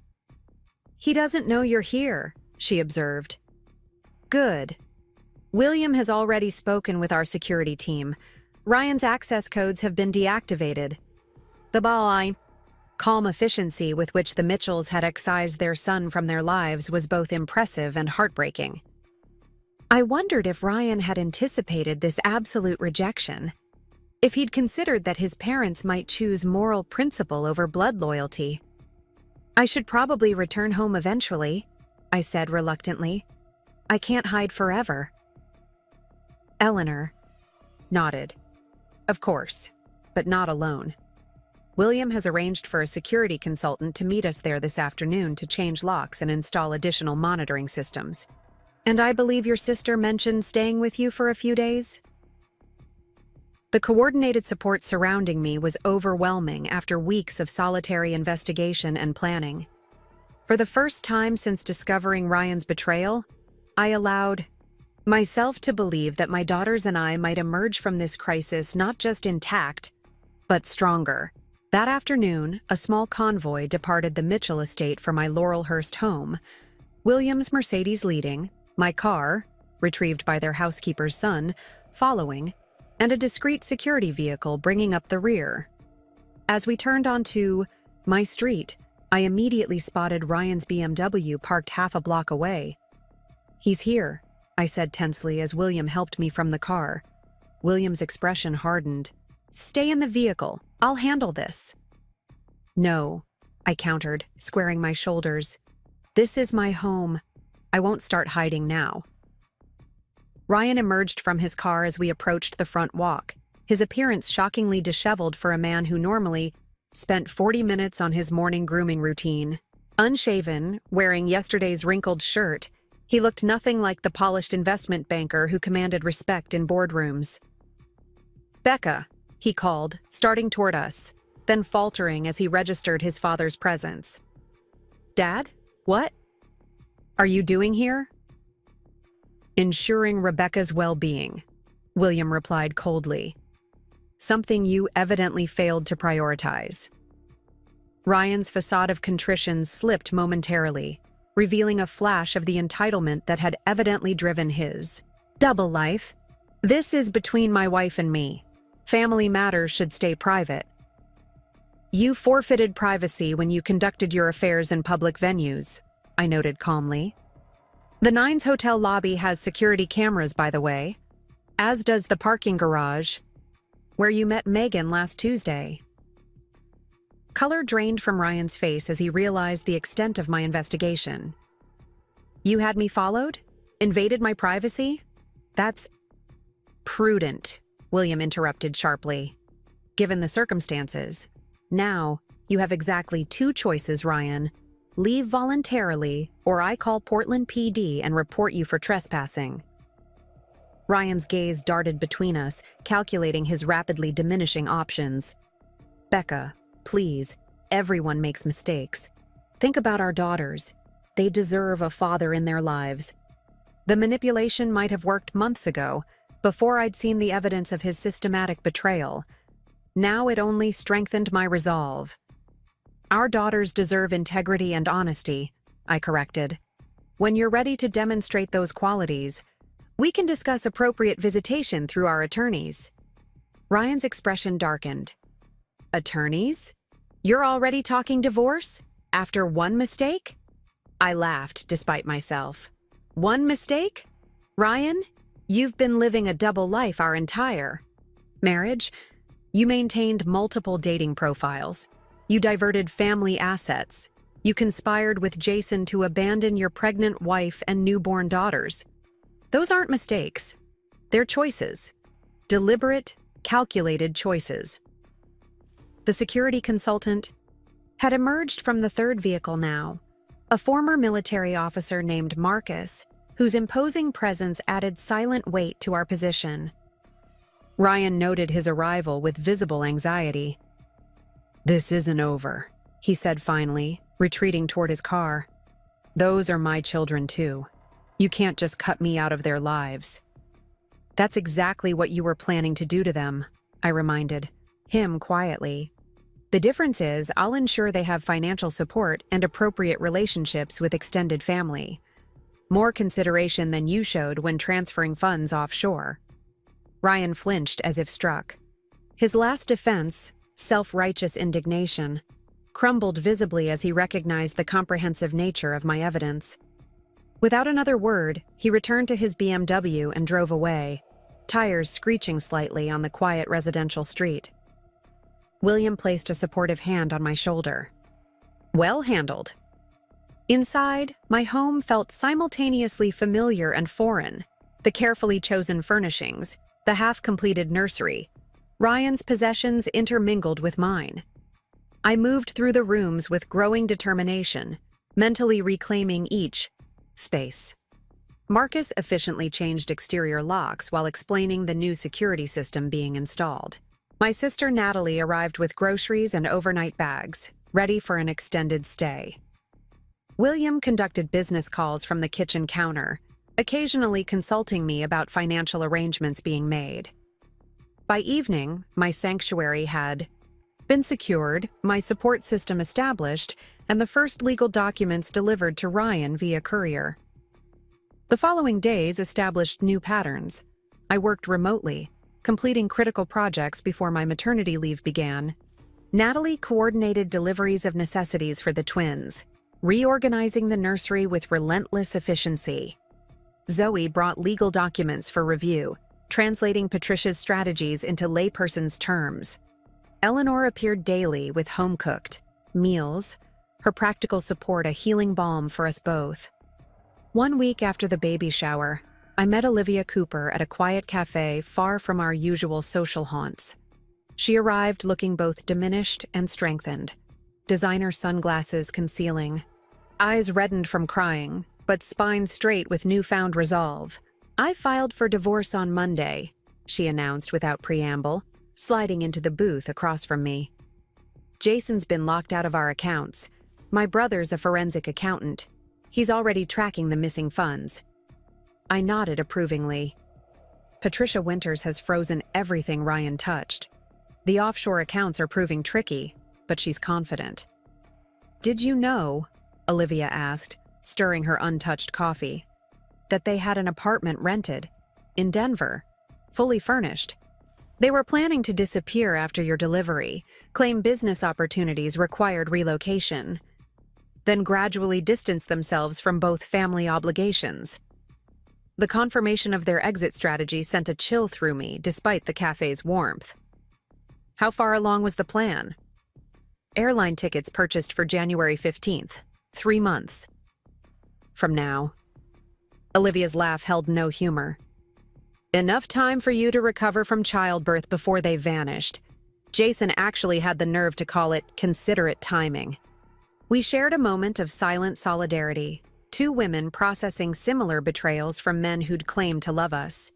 Speaker 1: "He doesn't know you're here," she observed. "Good. William has already spoken with our security team. Ryan's access codes have been deactivated. The calm efficiency with which the Mitchells had excised their son from their lives was both impressive and heartbreaking. I wondered if Ryan had anticipated this absolute rejection, if he'd considered that his parents might choose moral principle over blood loyalty. "I should probably return home eventually," I said reluctantly. "I can't hide forever." Eleanor nodded. "Of course, but not alone. William has arranged for a security consultant to meet us there this afternoon to change locks and install additional monitoring systems. And I believe your sister mentioned staying with you for a few days?" The coordinated support surrounding me was overwhelming after weeks of solitary investigation and planning. For the first time since discovering Ryan's betrayal, I allowed myself to believe that my daughters and I might emerge from this crisis not just intact, but stronger. That afternoon, a small convoy departed the Mitchell estate for my Laurelhurst home, William's Mercedes leading, my car, retrieved by their housekeeper's son, following, and a discreet security vehicle bringing up the rear. As we turned onto my street, I immediately spotted Ryan's BMW parked half a block away. "He's here," I said tensely as William helped me from the car. William's expression hardened. "Stay in the vehicle. I'll handle this." "No," I countered, squaring my shoulders. "This is my home. I won't start hiding now." Ryan emerged from his car as we approached the front walk, his appearance shockingly disheveled for a man who normally spent 40 minutes on his morning grooming routine. Unshaven, wearing yesterday's wrinkled shirt, he looked nothing like the polished investment banker who commanded respect in boardrooms. "Becca," he called, starting toward us, then faltering as he registered his father's presence. "Dad? What are you doing here?" "Ensuring Rebecca's well-being," William replied coldly. "Something you evidently failed to prioritize." Ryan's facade of contrition slipped momentarily, revealing a flash of the entitlement that had evidently driven his double life. "This is between my wife and me. Family matters should stay private." "You forfeited privacy when you conducted your affairs in public venues," I noted calmly. "The Nines Hotel lobby has security cameras, by the way, as does the parking garage, where you met Megan last Tuesday." Color drained from Ryan's face as he realized the extent of my investigation. "You had me followed? Invaded my privacy? That's prudent," William interrupted sharply. "Given the circumstances. Now, you have exactly two choices, Ryan. Leave voluntarily, or I call Portland PD and report you for trespassing." Ryan's gaze darted between us, calculating his rapidly diminishing options. "Becca, please, everyone makes mistakes. Think about our daughters. They deserve a father in their lives. The manipulation might have worked months ago, before I'd seen the evidence of his systematic betrayal. Now it only strengthened my resolve. Our daughters deserve integrity and honesty," I corrected. "When you're ready to demonstrate those qualities, we can discuss appropriate visitation through our attorneys." Ryan's expression darkened. "Attorneys? You're already talking divorce? After one mistake?" I laughed, despite myself. "One mistake? Ryan, you've been living a double life our entire marriage. You maintained multiple dating profiles. You diverted family assets. You conspired with Jason to abandon your pregnant wife and newborn daughters. Those aren't mistakes. They're choices. Deliberate, calculated choices." The security consultant had emerged from the third vehicle now, a former military officer named Marcus, whose imposing presence added silent weight to our position. Ryan noted his arrival with visible anxiety. "This isn't over," he said finally, retreating toward his car. "Those are my children too. You can't just cut me out of their lives." "That's exactly what you were planning to do to them," I reminded. Him quietly. The difference is I'll ensure they have financial support and appropriate relationships with extended family. More consideration than you showed when transferring funds offshore. Ryan flinched as if struck. His last defense, self-righteous indignation, crumbled visibly as he recognized the comprehensive nature of my evidence. Without another word, he returned to his BMW and drove away, tires screeching slightly on the quiet residential street. William placed a supportive hand on my shoulder. Well handled. Inside, my home felt simultaneously familiar and foreign. The carefully chosen furnishings, the half-completed nursery, Ryan's possessions intermingled with mine. I moved through the rooms with growing determination, mentally reclaiming each space. Marcus efficiently changed exterior locks while explaining the new security system being installed. My sister Natalie arrived with groceries and overnight bags, ready for an extended stay. William conducted business calls from the kitchen counter, occasionally consulting me about financial arrangements being made. By evening, my sanctuary had been secured, my support system established, and the first legal documents delivered to Ryan via courier. The following days established new patterns. I worked remotely, completing critical projects before my maternity leave began. Natalie coordinated deliveries of necessities for the twins, reorganizing the nursery with relentless efficiency. Zoe brought legal documents for review, translating Patricia's strategies into layperson's terms. Eleanor appeared daily with home-cooked meals, her practical support a healing balm for us both. 1 week after the baby shower, I met Olivia Cooper at a quiet cafe far from our usual social haunts. She arrived looking both diminished and strengthened, designer sunglasses concealing, eyes reddened from crying, but spine straight with newfound resolve. "I filed for divorce on Monday," she announced without preamble, sliding into the booth across from me. "Jason's been locked out of our accounts. My brother's a forensic accountant. He's already tracking the missing funds." I nodded approvingly. Patricia Winters has frozen everything Ryan touched. The offshore accounts are proving tricky, but she's confident. "Did you know," Olivia asked, stirring her untouched coffee, "that they had an apartment rented in Denver, fully furnished? They were planning to disappear after your delivery, claim business opportunities required relocation, then gradually distance themselves from both family obligations." The confirmation of their exit strategy sent a chill through me despite the cafe's warmth. "How far along was the plan?" "Airline tickets purchased for January 15th, 3 months from now." Olivia's laugh held no humor. "Enough time for you to recover from childbirth before they vanished. Jason actually had the nerve to call it considerate timing." We shared a moment of silent solidarity, 2 women processing similar betrayals from men who'd claimed to love us.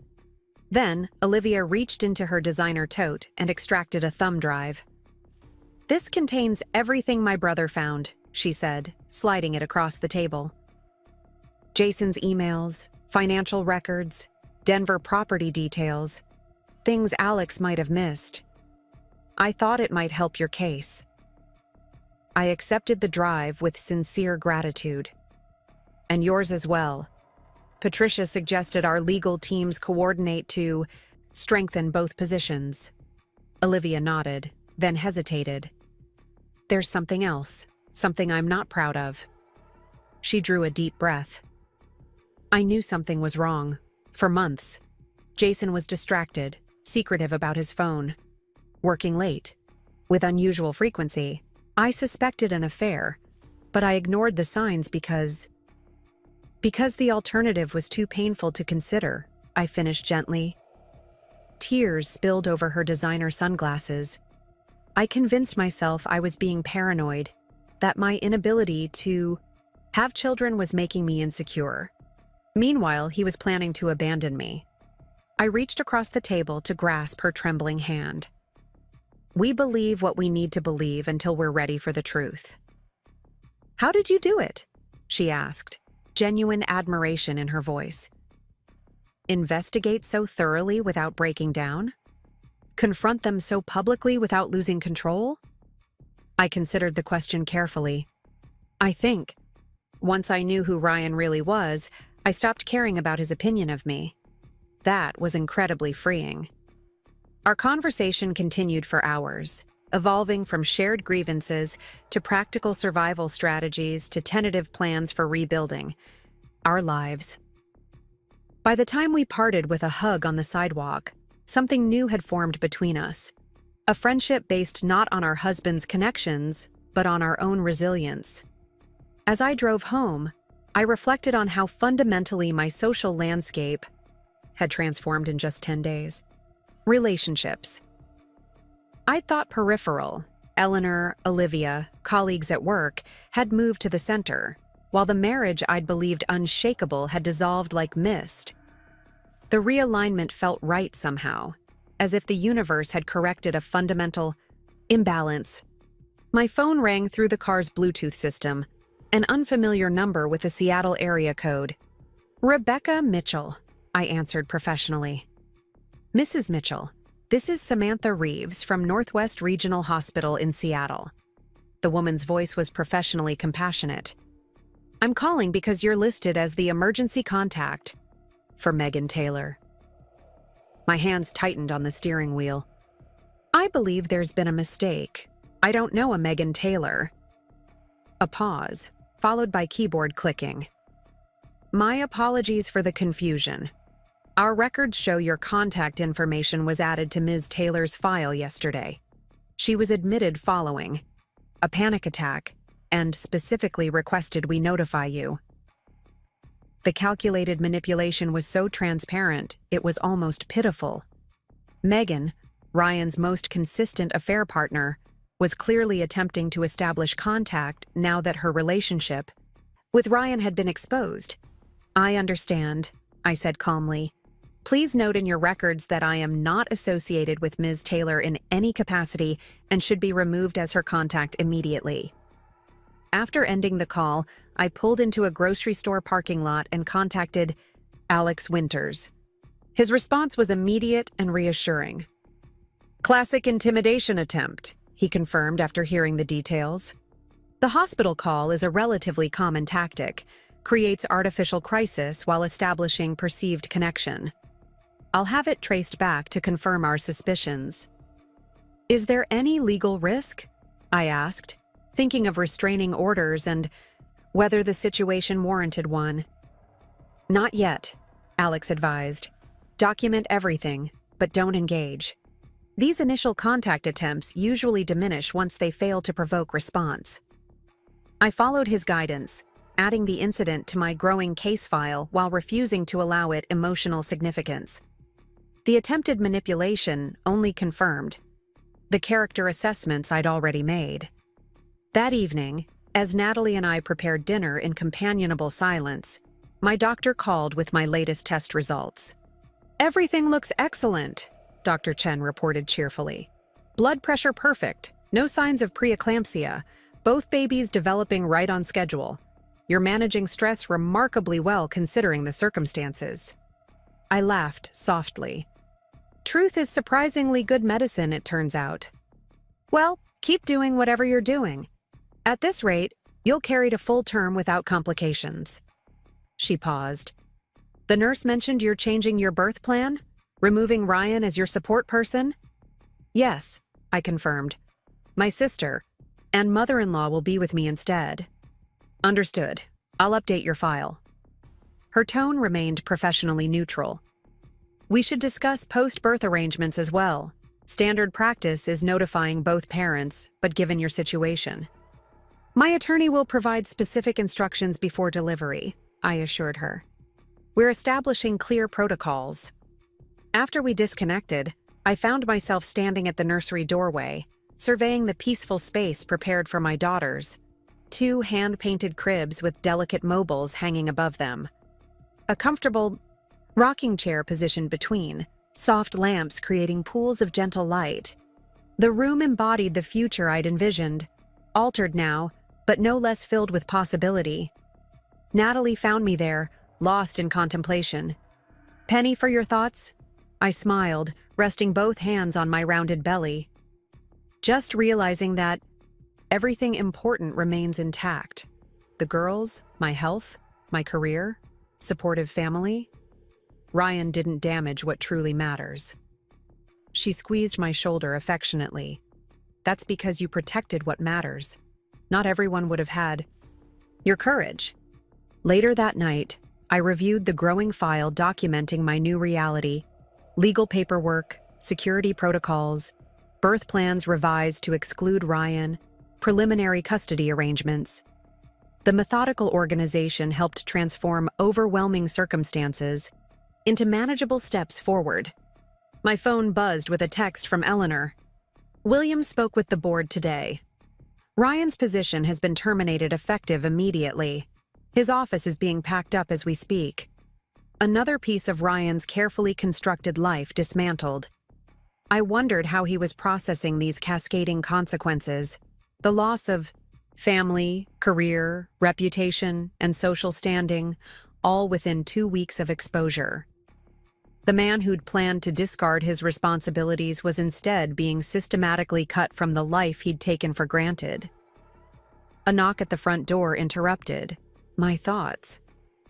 Speaker 1: Then, Olivia reached into her designer tote and extracted a thumb drive. "This contains everything my brother found," she said, sliding it across the table. "Jason's emails, financial records, Denver property details, things Alex might have missed. I thought it might help your case." I accepted the drive with sincere gratitude. "And yours as well. Patricia suggested our legal teams coordinate to strengthen both positions." Olivia nodded, then hesitated. "There's something else, something I'm not proud of." She drew a deep breath. "I knew something was wrong. For months. Jason was distracted, secretive about his phone, working late, with unusual frequency. I suspected an affair, but I ignored the signs because the alternative was too painful to consider," I finished gently. Tears spilled over her designer sunglasses. I convinced myself I was being paranoid, that my inability to have children was making me insecure. Meanwhile, he was planning to abandon me. I reached across the table to grasp her trembling hand. "We believe what we need to believe until we're ready for the truth." "How did you do it?" she asked, genuine admiration in her voice. "Investigate so thoroughly without breaking down?" Confront them so publicly without losing control? I considered the question carefully. I think, once I knew who Ryan really was, I stopped caring about his opinion of me. That was incredibly freeing. Our conversation continued for hours, evolving from shared grievances to practical survival strategies to tentative plans for rebuilding our lives. By the time we parted with a hug on the sidewalk, something new had formed between us. A friendship based not on our husbands' connections, but on our own resilience. As I drove home, I reflected on how fundamentally my social landscape had transformed in just 10 days. Relationships. I'd thought peripheral. Eleanor, Olivia, colleagues at work, had moved to the center, while the marriage I'd believed unshakable had dissolved like mist. The realignment felt right somehow, as if the universe had corrected a fundamental imbalance. My phone rang through the car's Bluetooth system, an unfamiliar number with a Seattle area code. Rebecca Mitchell, I answered professionally. Mrs. Mitchell, this is Samantha Reeves from Northwest Regional Hospital in Seattle. The woman's voice was professionally compassionate. I'm calling because you're listed as the emergency contact for Megan Taylor. My hands tightened on the steering wheel. I believe there's been a mistake. I don't know a Megan Taylor. A pause, followed by keyboard clicking. My apologies for the confusion. Our records show your contact information was added to Ms. Taylor's file yesterday. She was admitted following a panic attack and specifically requested we notify you. The calculated manipulation was so transparent, it was almost pitiful. Megan, Ryan's most consistent affair partner, was clearly attempting to establish contact now that her relationship with Ryan had been exposed. I understand, I said calmly. Please note in your records that I am not associated with Ms. Taylor in any capacity and should be removed as her contact immediately. After ending the call, I pulled into a grocery store parking lot and contacted Alex Winters. His response was immediate and reassuring. Classic intimidation attempt, he confirmed after hearing the details. The hospital call is a relatively common tactic, creates artificial crisis while establishing perceived connection. I'll have it traced back to confirm our suspicions. Is there any legal risk? I asked, thinking of restraining orders and whether the situation warranted one. Not yet, Alex advised. Document everything, but don't engage. These initial contact attempts usually diminish once they fail to provoke response. I followed his guidance, adding the incident to my growing case file while refusing to allow it emotional significance. The attempted manipulation only confirmed the character assessments I'd already made. That evening, as Natalie and I prepared dinner in companionable silence, my doctor called with my latest test results. Everything looks excellent, Dr. Chen reported cheerfully. Blood pressure perfect, no signs of preeclampsia, both babies developing right on schedule. You're managing stress remarkably well considering the circumstances. I laughed softly. Truth is surprisingly good medicine, it turns out. Well, keep doing whatever you're doing. At this rate, you'll carry to full term without complications. She paused. The nurse mentioned you're changing your birth plan? Removing Ryan as your support person? Yes, I confirmed. My sister and mother-in-law will be with me instead. Understood. I'll update your file. Her tone remained professionally neutral. We should discuss post-birth arrangements as well. Standard practice is notifying both parents, but given your situation. My attorney will provide specific instructions before delivery, I assured her. We're establishing clear protocols. After we disconnected, I found myself standing at the nursery doorway, surveying the peaceful space prepared for my daughters. 2 hand-painted cribs with delicate mobiles hanging above them. A comfortable rocking chair positioned between, soft lamps creating pools of gentle light. The room embodied the future I'd envisioned, altered now, but no less filled with possibility. Natalie found me there, lost in contemplation. Penny for your thoughts? I smiled, resting both hands on my rounded belly, just realizing that everything important remains intact. The girls, my health, my career, supportive family. Ryan didn't damage what truly matters. She squeezed my shoulder affectionately. That's because you protected what matters. Not everyone would have had your courage. Later that night, I reviewed the growing file documenting my new reality: legal paperwork, security protocols, birth plans revised to exclude Ryan, preliminary custody arrangements. The methodical organization helped transform overwhelming circumstances into manageable steps forward. My phone buzzed with a text from Eleanor. William spoke with the board today. Ryan's position has been terminated effective immediately. His office is being packed up as we speak. Another piece of Ryan's carefully constructed life dismantled. I wondered how he was processing these cascading consequences: the loss of family, career, reputation, and social standing, all within 2 weeks of exposure. The man who'd planned to discard his responsibilities was instead being systematically cut from the life he'd taken for granted. A knock at the front door interrupted my thoughts.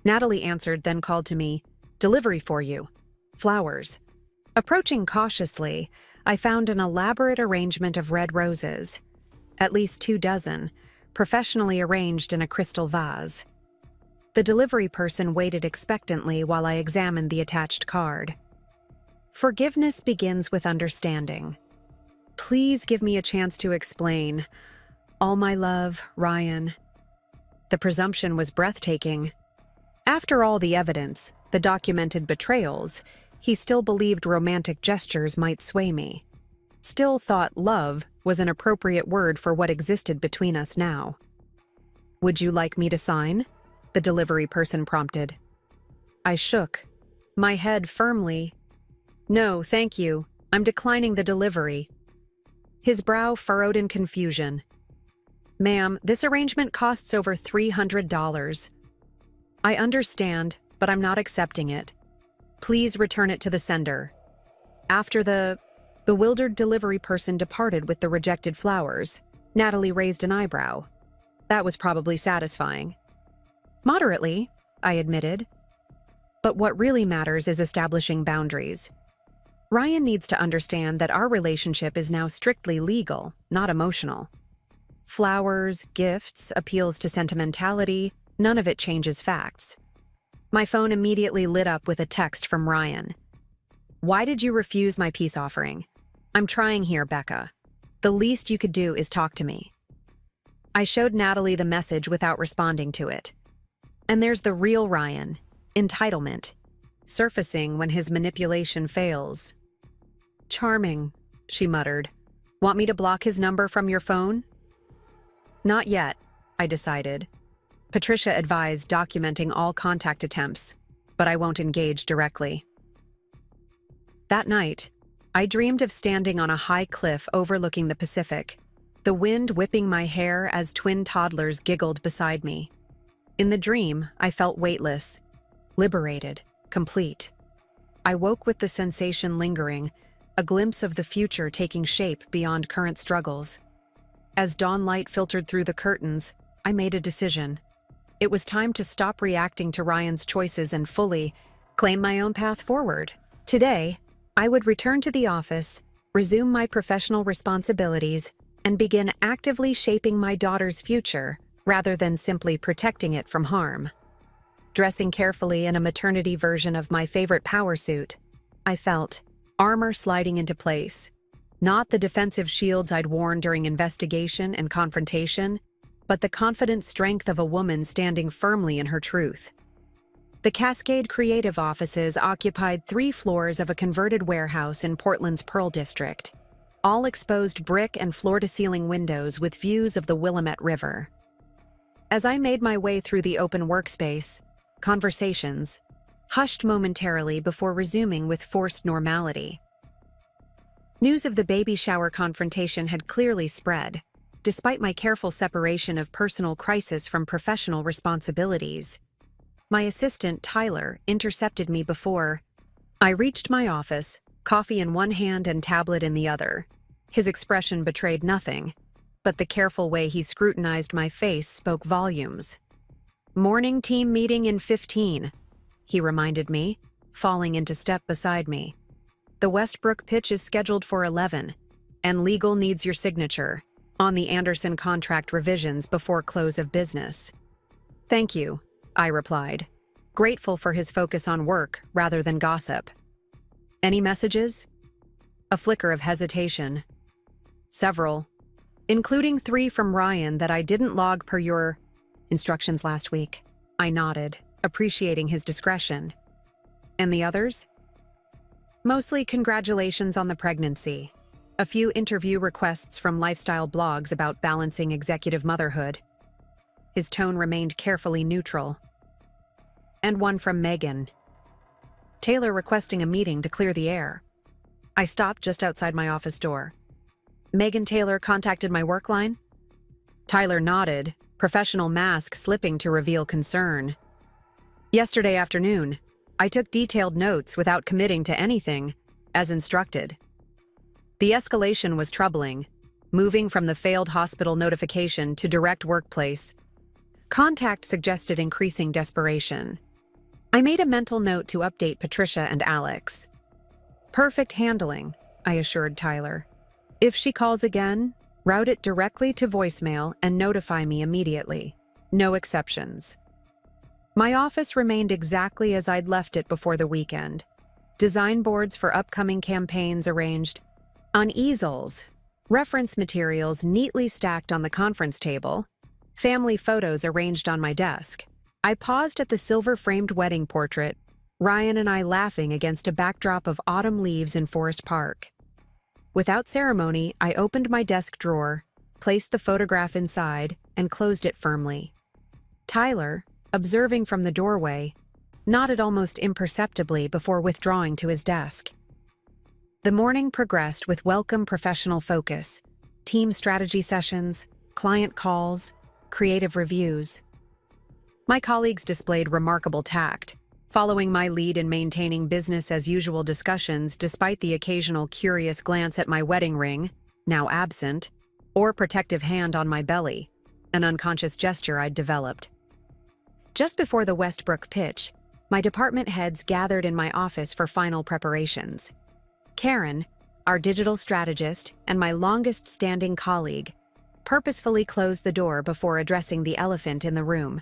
Speaker 1: Natalie answered, then called to me, "Delivery for you. Flowers." Approaching cautiously, I found an elaborate arrangement of red roses, at least 2 dozen, professionally arranged in a crystal vase. The delivery person waited expectantly while I examined the attached card. Forgiveness begins with understanding. Please give me a chance to explain. All my love, Ryan. The presumption was breathtaking. After all the evidence, the documented betrayals, he still believed romantic gestures might sway me. Still thought love was an appropriate word for what existed between us now. "Would you like me to sign?" the delivery person prompted. I shook, my head firmly. "No, thank you. I'm declining the delivery." His brow furrowed in confusion. "Ma'am, this arrangement costs over $300. I understand, but I'm not accepting it. Please return it to the sender." After the bewildered delivery person departed with the rejected flowers, Natalie raised an eyebrow. That was probably satisfying. "Moderately," I admitted. "But what really matters is establishing boundaries. Ryan needs to understand that our relationship is now strictly legal, not emotional. Flowers, gifts, appeals to sentimentality, none of it changes facts." My phone immediately lit up with a text from Ryan. "Why did you refuse my peace offering? I'm trying here, Becca. The least you could do is talk to me." I showed Natalie the message without responding to it. And there's the real Ryan, entitlement, surfacing when his manipulation fails. "Charming," she muttered. "Want me to block his number from your phone?" "Not yet," I decided. Patricia advised documenting all contact attempts, but I won't engage directly. That night, I dreamed of standing on a high cliff overlooking the Pacific, the wind whipping my hair as twin toddlers giggled beside me. In the dream, I felt weightless, liberated, complete. I woke with the sensation lingering, a glimpse of the future taking shape beyond current struggles. As dawn light filtered through the curtains, I made a decision. It was time to stop reacting to Ryan's choices and fully claim my own path forward. Today, I would return to the office, resume my professional responsibilities, and begin actively shaping my daughter's future rather than simply protecting it from harm. Dressing carefully in a maternity version of my favorite power suit, I felt armor sliding into place. Not the defensive shields I'd worn during investigation and confrontation, but the confident strength of a woman standing firmly in her truth. The Cascade Creative offices occupied 3 floors of a converted warehouse in Portland's Pearl District, all exposed brick and floor-to-ceiling windows with views of the Willamette River. As I made my way through the open workspace, conversations hushed momentarily before resuming with forced normality. News of the baby shower confrontation had clearly spread, despite my careful separation of personal crisis from professional responsibilities. My assistant, Tyler, intercepted me before I reached my office, coffee in one hand and tablet in the other. His expression betrayed nothing, but the careful way he scrutinized my face spoke volumes. "Morning team meeting in 15, he reminded me, falling into step beside me. "The Westbrook pitch is scheduled for 11, and legal needs your signature on the Anderson contract revisions before close of business." "Thank you," I replied, grateful for his focus on work rather than gossip. "Any messages?" A flicker of hesitation. "Several, including 3 from Ryan that I didn't log per your instructions last week." I nodded, appreciating his discretion. "And the others?" "Mostly congratulations on the pregnancy. A few interview requests from lifestyle blogs about balancing executive motherhood." His tone remained carefully neutral. "And one from Megan. Taylor requesting a meeting to clear the air." I stopped just outside my office door. "Megan Taylor contacted my work line?" Tyler nodded, professional mask slipping to reveal concern. "Yesterday afternoon, I took detailed notes without committing to anything, as instructed. The escalation was troubling, moving from the failed hospital notification to direct workplace. Contact suggested increasing desperation. I made a mental note to update Patricia and Alex." "Perfect handling," I assured Tyler. "If she calls again, route it directly to voicemail and notify me immediately. No exceptions." My office remained exactly as I'd left it before the weekend. Design boards for upcoming campaigns arranged on easels, reference materials neatly stacked on the conference table, family photos arranged on my desk. I paused at the silver-framed wedding portrait, Ryan and I laughing against a backdrop of autumn leaves in Forest Park. Without ceremony, I opened my desk drawer, placed the photograph inside, and closed it firmly. Tyler, observing from the doorway, nodded almost imperceptibly before withdrawing to his desk. The morning progressed with welcome professional focus, team strategy sessions, client calls, creative reviews. My colleagues displayed remarkable tact, following my lead in maintaining business-as-usual discussions despite the occasional curious glance at my wedding ring, now absent, or protective hand on my belly, an unconscious gesture I'd developed. Just before the Westbrook pitch, my department heads gathered in my office for final preparations. Karen, our digital strategist and my longest-standing colleague, purposefully closed the door before addressing the elephant in the room.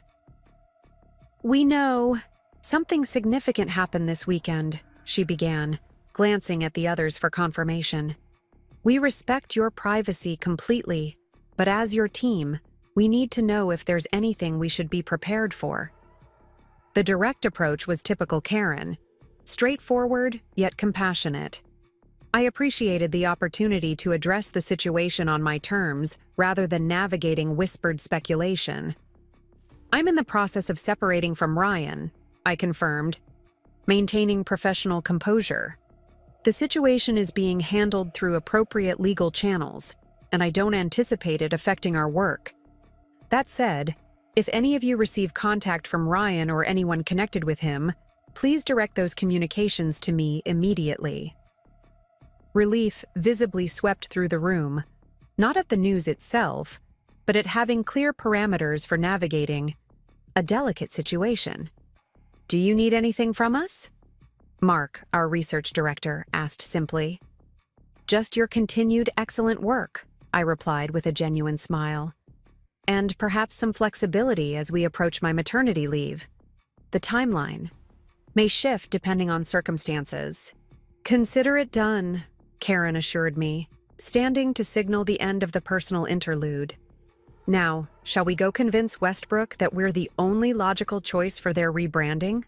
Speaker 1: "We know something significant happened this weekend," she began, glancing at the others for confirmation. "We respect your privacy completely, but as your team, we need to know if there's anything we should be prepared for." The direct approach was typical Karen, straightforward yet compassionate. I appreciated the opportunity to address the situation on my terms rather than navigating whispered speculation. "I'm in the process of separating from Ryan," I confirmed, maintaining professional composure. "The situation is being handled through appropriate legal channels, and I don't anticipate it affecting our work. That said, if any of you receive contact from Ryan or anyone connected with him, please direct those communications to me immediately." Relief visibly swept through the room, not at the news itself, but at having clear parameters for navigating a delicate situation. "Do you need anything from us?" Mark, our research director, asked simply. "Just your continued excellent work," I replied with a genuine smile. "And perhaps some flexibility as we approach my maternity leave. The timeline may shift depending on circumstances." "Consider it done," Karen assured me, standing to signal the end of the personal interlude. "Now, shall we go convince Westbrook that we're the only logical choice for their rebranding?"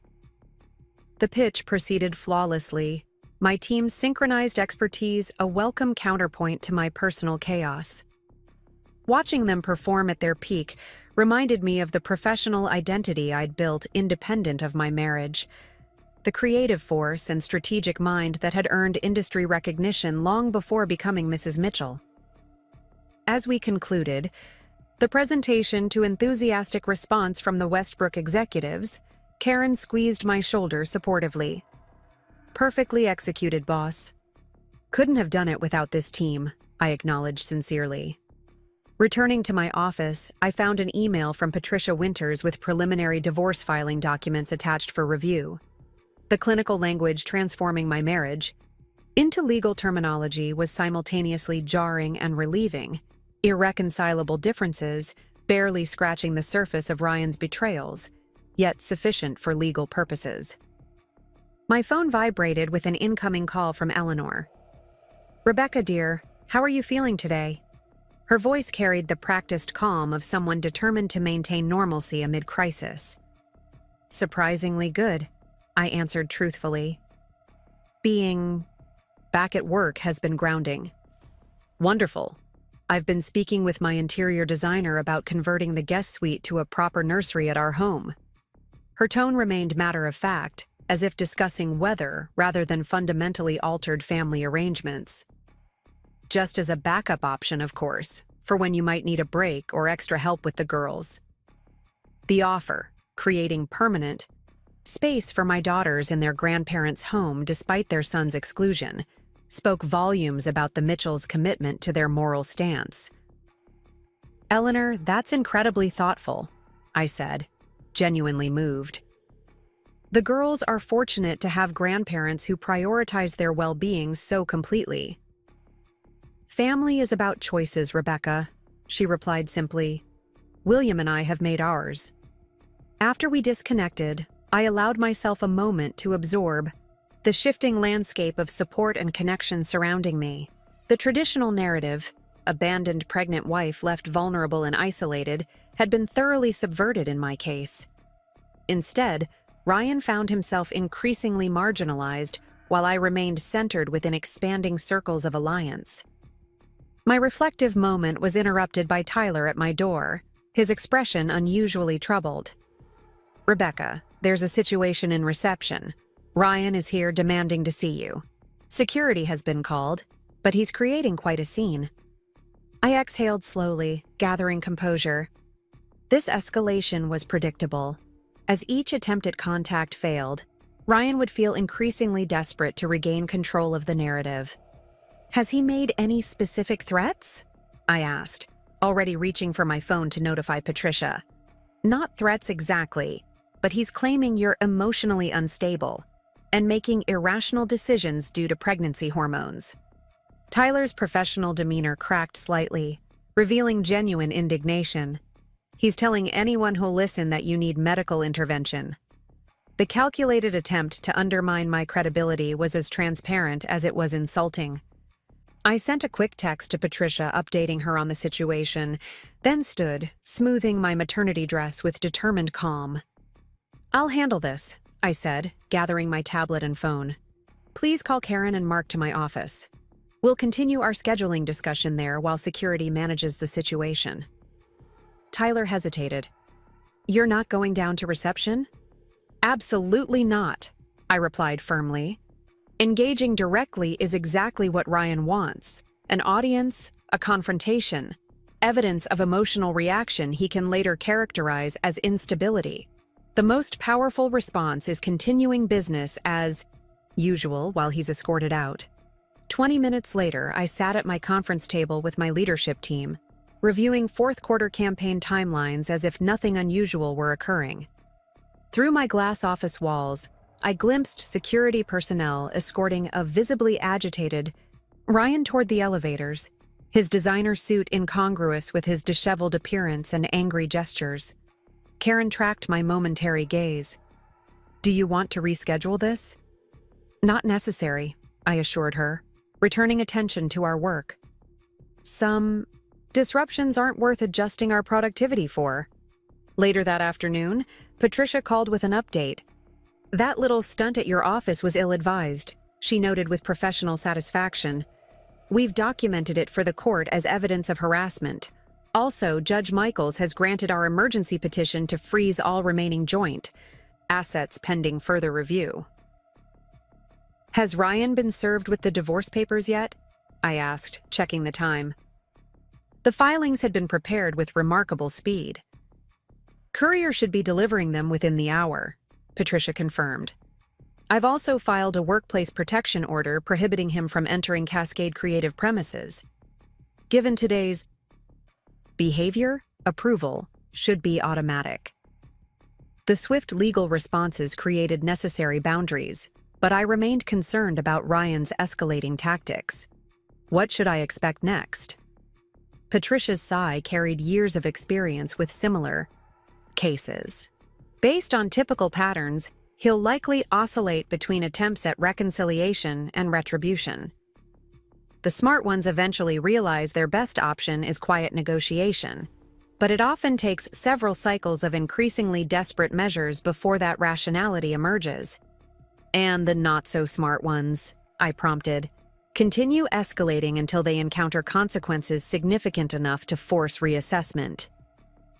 Speaker 1: The pitch proceeded flawlessly, my team's synchronized expertise a welcome counterpoint to my personal chaos. Watching them perform at their peak reminded me of the professional identity I'd built independent of my marriage, the creative force and strategic mind that had earned industry recognition long before becoming Mrs. Mitchell. As we concluded, the presentation to enthusiastic response from the Westbrook executives, Karen squeezed my shoulder supportively. "Perfectly executed, boss. Couldn't have done it without this team, I acknowledged sincerely. Returning to my office, I found an email from Patricia Winters with preliminary divorce filing documents attached for review. The clinical language transforming my marriage into legal terminology was simultaneously jarring and relieving, irreconcilable differences barely scratching the surface of Ryan's betrayals, yet sufficient for legal purposes. My phone vibrated with an incoming call from Eleanor. "Rebecca, dear, how are you feeling today?" Her voice carried the practiced calm of someone determined to maintain normalcy amid crisis. "Surprisingly good," I answered truthfully. "Being back at work has been grounding." "Wonderful. I've been speaking with my interior designer about converting the guest suite to a proper nursery at our home." Her tone remained matter-of-fact, as if discussing weather rather than fundamentally altered family arrangements. "Just as a backup option, of course, for when you might need a break or extra help with the girls." The offer, creating permanent space for my daughters in their grandparents' home despite their son's exclusion, spoke volumes about the Mitchells' commitment to their moral stance. "Eleanor, that's incredibly thoughtful," I said, genuinely moved. "The girls are fortunate to have grandparents who prioritize their well-being so completely." "Family is about choices, Rebecca," she replied simply. "William and I have made ours." After we disconnected, I allowed myself a moment to absorb the shifting landscape of support and connection surrounding me. The traditional narrative, abandoned pregnant wife left vulnerable and isolated, had been thoroughly subverted in my case. Instead, Ryan found himself increasingly marginalized while I remained centered within expanding circles of alliance. My reflective moment was interrupted by Tyler at my door, his expression unusually troubled. "Rebecca, there's a situation in reception. Ryan is here demanding to see you. Security has been called, but he's creating quite a scene." I exhaled slowly, gathering composure. This escalation was predictable. As each attempt at contact failed, Ryan would feel increasingly desperate to regain control of the narrative. "Has he made any specific threats?" I asked, already reaching for my phone to notify Patricia. "Not threats exactly, but he's claiming you're emotionally unstable and making irrational decisions due to pregnancy hormones." Tyler's professional demeanor cracked slightly, revealing genuine indignation. "He's telling anyone who'll listen that you need medical intervention." The calculated attempt to undermine my credibility was as transparent as it was insulting. I sent a quick text to Patricia updating her on the situation, then stood, smoothing my maternity dress with determined calm. "I'll handle this," I said, gathering my tablet and phone. "Please call Karen and Mark to my office. We'll continue our scheduling discussion there while security manages the situation." Tyler hesitated. "You're not going down to reception?" "Absolutely not," I replied firmly. "Engaging directly is exactly what Ryan wants. An audience, a confrontation, evidence of emotional reaction he can later characterize as instability. The most powerful response is continuing business as usual while he's escorted out." 20 minutes later, I sat at my conference table with my leadership team, reviewing fourth-quarter campaign timelines as if nothing unusual were occurring. Through my glass office walls, I glimpsed security personnel escorting a visibly agitated Ryan toward the elevators, his designer suit incongruous with his disheveled appearance and angry gestures. Karen tracked my momentary gaze. "Do you want to reschedule this?" "Not necessary," I assured her, returning attention to our work. "Some disruptions aren't worth adjusting our productivity for." Later that afternoon, Patricia called with an update. "That little stunt at your office was ill-advised," she noted with professional satisfaction. "We've documented it for the court as evidence of harassment. Also, Judge Michaels has granted our emergency petition to freeze all remaining joint assets pending further review." "Has Ryan been served with the divorce papers yet?" I asked, checking the time. The filings had been prepared with remarkable speed. "Courier should be delivering them within the hour," Patricia confirmed. I've also filed a workplace protection order prohibiting him from entering Cascade Creative premises. Given today's behavior, approval should be automatic. The swift legal responses created necessary boundaries, but I remained concerned about Ryan's escalating tactics. What should I expect next? Patricia's sigh carried years of experience with similar cases. Based on typical patterns, he'll likely oscillate between attempts at reconciliation and retribution. The smart ones eventually realize their best option is quiet negotiation, but it often takes several cycles of increasingly desperate measures before that rationality emerges. And the not-so-smart ones, I prompted, continue escalating until they encounter consequences significant enough to force reassessment.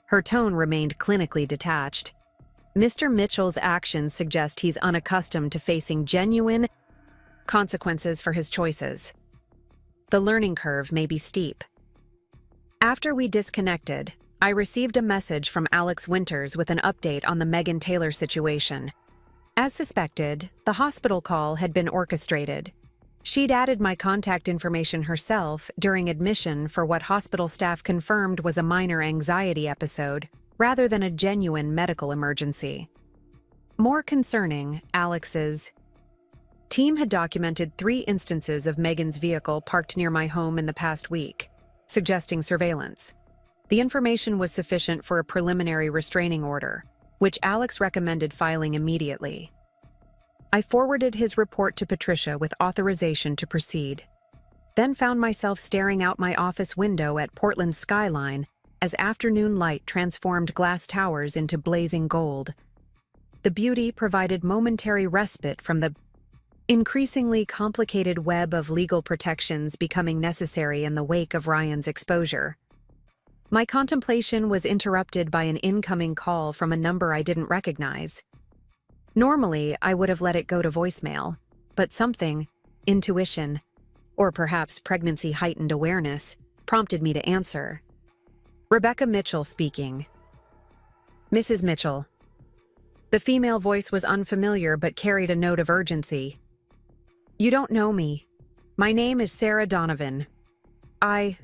Speaker 1: Her tone remained clinically detached. Mr. Mitchell's actions suggest he's unaccustomed to facing genuine consequences for his choices. The learning curve may be steep. After we disconnected, I received a message from Alex Winters with an update on the Megan Taylor situation. As suspected, the hospital call had been orchestrated. She'd added my contact information herself during admission for what hospital staff confirmed was a minor anxiety episode, rather than a genuine medical emergency. More concerning, Alex's team had documented 3 instances of Megan's vehicle parked near my home in the past week, suggesting surveillance. The information was sufficient for a preliminary restraining order, which Alex recommended filing immediately. I forwarded his report to Patricia with authorization to proceed, then found myself staring out my office window at Portland's skyline as afternoon light transformed glass towers into blazing gold. The beauty provided momentary respite from the increasingly complicated web of legal protections becoming necessary in the wake of Ryan's exposure. My contemplation was interrupted by an incoming call from a number I didn't recognize. Normally, I would have let it go to voicemail, but something, intuition, or perhaps pregnancy-heightened awareness, prompted me to answer. Rebecca Mitchell speaking. Mrs. Mitchell. The female voice was unfamiliar but carried a note of urgency. You don't know me. My name is Sarah Donovan. I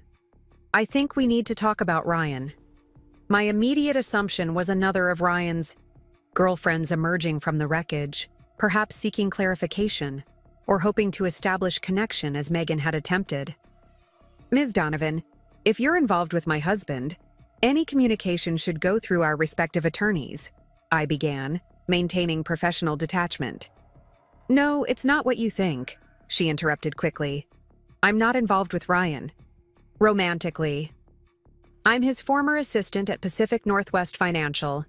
Speaker 1: think we need to talk about Ryan. My immediate assumption was another of Ryan's girlfriends emerging from the wreckage, perhaps seeking clarification, or hoping to establish connection as Megan had attempted. Ms. Donovan, if you're involved with my husband, any communication should go through our respective attorneys, I began, maintaining professional detachment. No, it's not what you think, she interrupted quickly. I'm not involved with Ryan. Romantically. I'm his former assistant at Pacific Northwest Financial.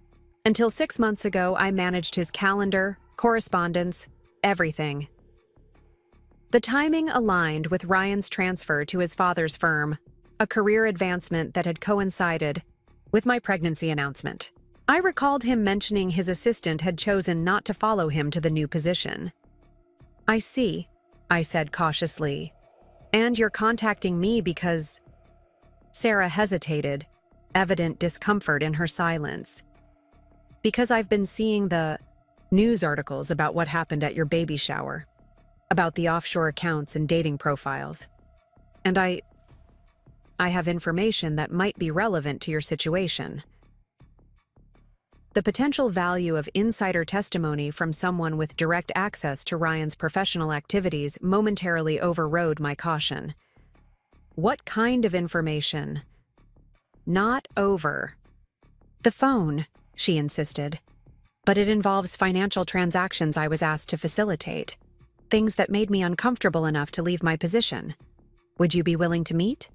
Speaker 1: Until 6 months ago, I managed his calendar, correspondence, everything. The timing aligned with Ryan's transfer to his father's firm, a career advancement that had coincided with my pregnancy announcement. I recalled him mentioning his assistant had chosen not to follow him to the new position. I see, I said cautiously. And you're contacting me because… Sarah hesitated, evident discomfort in her silence. Because I've been seeing the news articles about what happened at your baby shower, about the offshore accounts and dating profiles. And I have information that might be relevant to your situation. The potential value of insider testimony from someone with direct access to Ryan's professional activities momentarily overrode my caution. What kind of information? Not over. The phone, she insisted. But it involves financial transactions I was asked to facilitate. Things that made me uncomfortable enough to leave my position. Would you be willing to meet?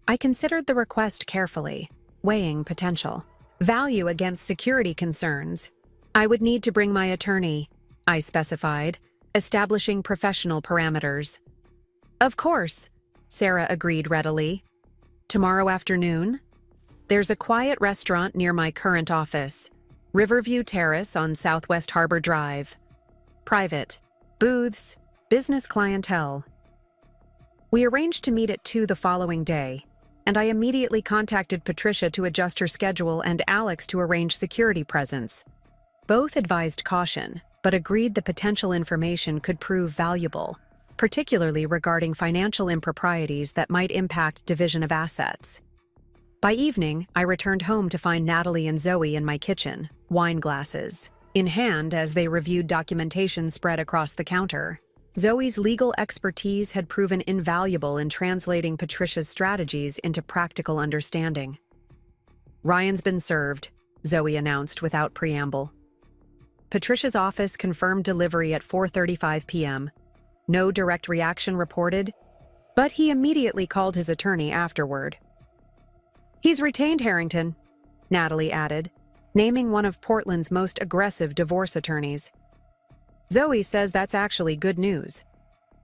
Speaker 1: I considered the request carefully, weighing potential value against security concerns. I would need to bring my attorney, I specified, establishing professional parameters. Of course, Sarah agreed readily. Tomorrow afternoon? There's a quiet restaurant near my current office, Riverview Terrace on Southwest Harbor Drive. Private, booths, business clientele. We arranged to meet at 2 the following day, and I immediately contacted Patricia to adjust her schedule and Alex to arrange security presence. Both advised caution, but agreed the potential information could prove valuable, particularly regarding financial improprieties that might impact division of assets. By evening, I returned home to find Natalie and Zoe in my kitchen, wine glasses in hand as they reviewed documentation spread across the counter. Zoe's legal expertise had proven invaluable in translating Patricia's strategies into practical understanding. "Ryan's been served," Zoe announced without preamble. Patricia's office confirmed delivery at 4:35 p.m. No direct reaction reported, but he immediately called his attorney afterward. "He's retained Harrington," Natalie added, naming one of Portland's most aggressive divorce attorneys. "Zoe says that's actually good news."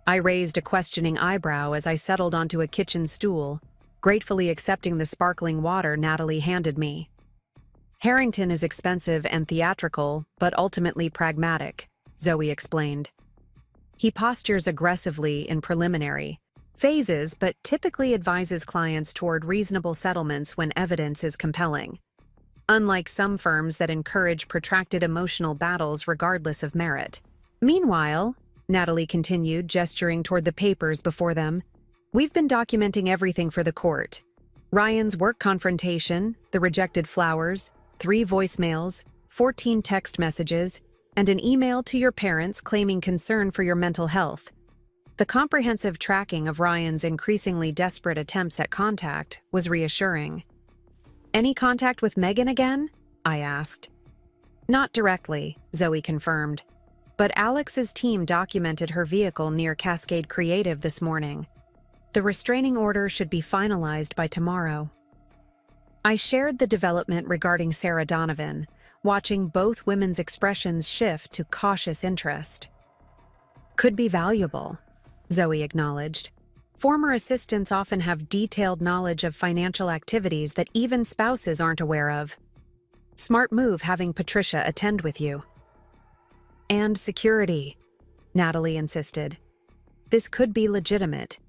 Speaker 1: I raised a questioning eyebrow as I settled onto a kitchen stool, gratefully accepting the sparkling water Natalie handed me. "Harrington is expensive and theatrical, but ultimately pragmatic," Zoe explained. "He postures aggressively in preliminary phases, but typically advises clients toward reasonable settlements when evidence is compelling. Unlike some firms that encourage protracted emotional battles regardless of merit. Meanwhile," Natalie continued, gesturing toward the papers before them, "we've been documenting everything for the court. Ryan's work confrontation, the rejected flowers, 3 voicemails, 14 text messages, and an email to your parents claiming concern for your mental health. The comprehensive tracking of Ryan's increasingly desperate attempts at contact was reassuring." "Any contact with Megan again?" I asked. "Not directly," Zoe confirmed, "but Alex's team documented her vehicle near Cascade Creative this morning. The restraining order should be finalized by tomorrow." I shared the development regarding Sarah Donovan, watching both women's expressions shift to cautious interest. "Could be valuable," Zoe acknowledged. "Former assistants often have detailed knowledge of financial activities that even spouses aren't aware of. Smart move having Patricia attend with you." "And security," Natalie insisted. "This could be legitimate,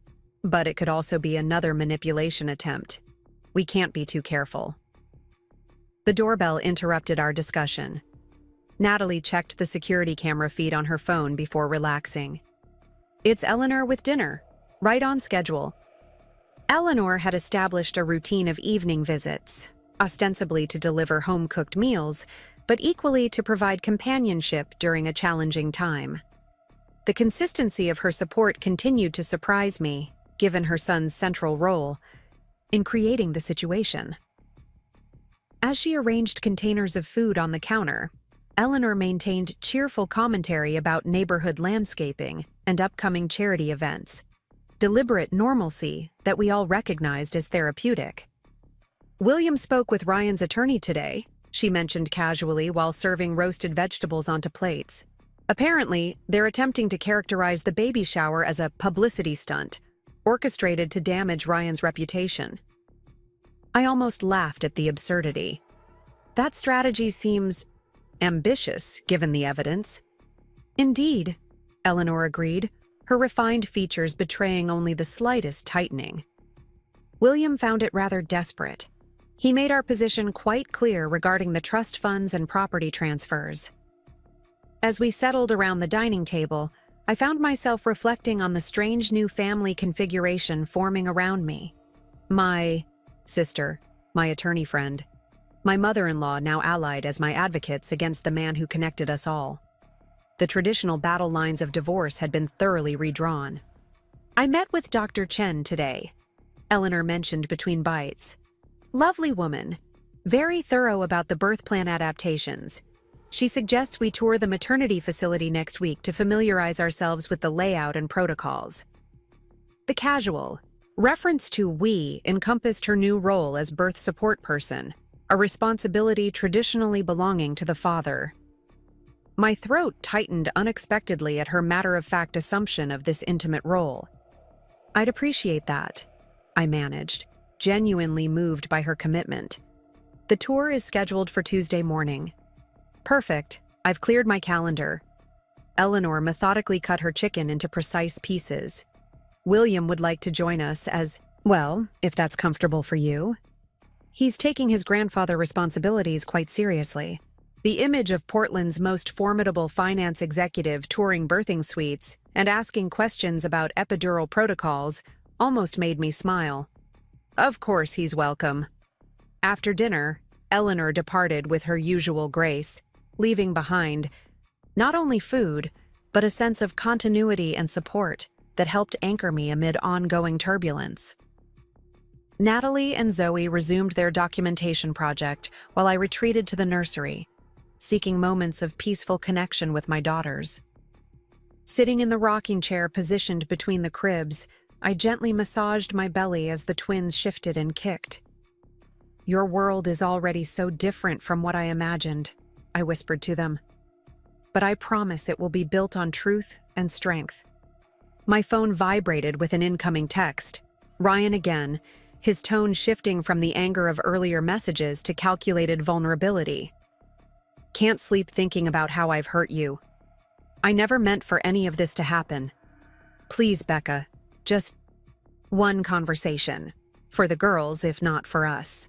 Speaker 1: but it could also be another manipulation attempt. We can't be too careful." The doorbell interrupted our discussion. Natalie checked the security camera feed on her phone before relaxing. "It's Eleanor with dinner, right on schedule." Eleanor had established a routine of evening visits, ostensibly to deliver home-cooked meals, but equally to provide companionship during a challenging time. The consistency of her support continued to surprise me, given her son's central role in creating the situation. As she arranged containers of food on the counter, Eleanor maintained cheerful commentary about neighborhood landscaping and upcoming charity events, deliberate normalcy that we all recognized as therapeutic. "William spoke with Ryan's attorney today," she mentioned casually while serving roasted vegetables onto plates. "Apparently, they're attempting to characterize the baby shower as a publicity stunt, orchestrated to damage Ryan's reputation." I almost laughed at the absurdity. That strategy seems ambitious, given the evidence. "Indeed," Eleanor agreed, her refined features betraying only the slightest tightening. "William found it rather desperate. He made our position quite clear regarding the trust funds and property transfers." As we settled around the dining table, I found myself reflecting on the strange new family configuration forming around me. My sister, my attorney friend, my mother-in-law now allied as my advocates against the man who connected us all. The traditional battle lines of divorce had been thoroughly redrawn. "I met with Dr. Chen today," Eleanor mentioned between bites. "Lovely woman, very thorough about the birth plan adaptations. She suggests we tour the maternity facility next week to familiarize ourselves with the layout and protocols." The casual reference to "we" encompassed her new role as birth support person, a responsibility traditionally belonging to the father. My throat tightened unexpectedly at her matter-of-fact assumption of this intimate role. "I'd appreciate that," I managed, genuinely moved by her commitment. "The tour is scheduled for Tuesday morning." "Perfect. I've cleared my calendar." Eleanor methodically cut her chicken into precise pieces. "William would like to join us as, well, if that's comfortable for you. He's taking his grandfather responsibilities quite seriously." The image of Portland's most formidable finance executive touring birthing suites and asking questions about epidural protocols almost made me smile. Of course he's welcome. After dinner, Eleanor departed with her usual grace, leaving behind not only food, but a sense of continuity and support that helped anchor me amid ongoing turbulence. Natalie and Zoe resumed their documentation project while I retreated to the nursery, seeking moments of peaceful connection with my daughters. Sitting in the rocking chair positioned between the cribs, I gently massaged my belly as the twins shifted and kicked. "Your world is already so different from what I imagined," I whispered to them. "But I promise it will be built on truth and strength." My phone vibrated with an incoming text. Ryan again, his tone shifting from the anger of earlier messages to calculated vulnerability. "Can't sleep thinking about how I've hurt you. I never meant for any of this to happen. Please, Becca, just one conversation. For the girls, if not for us."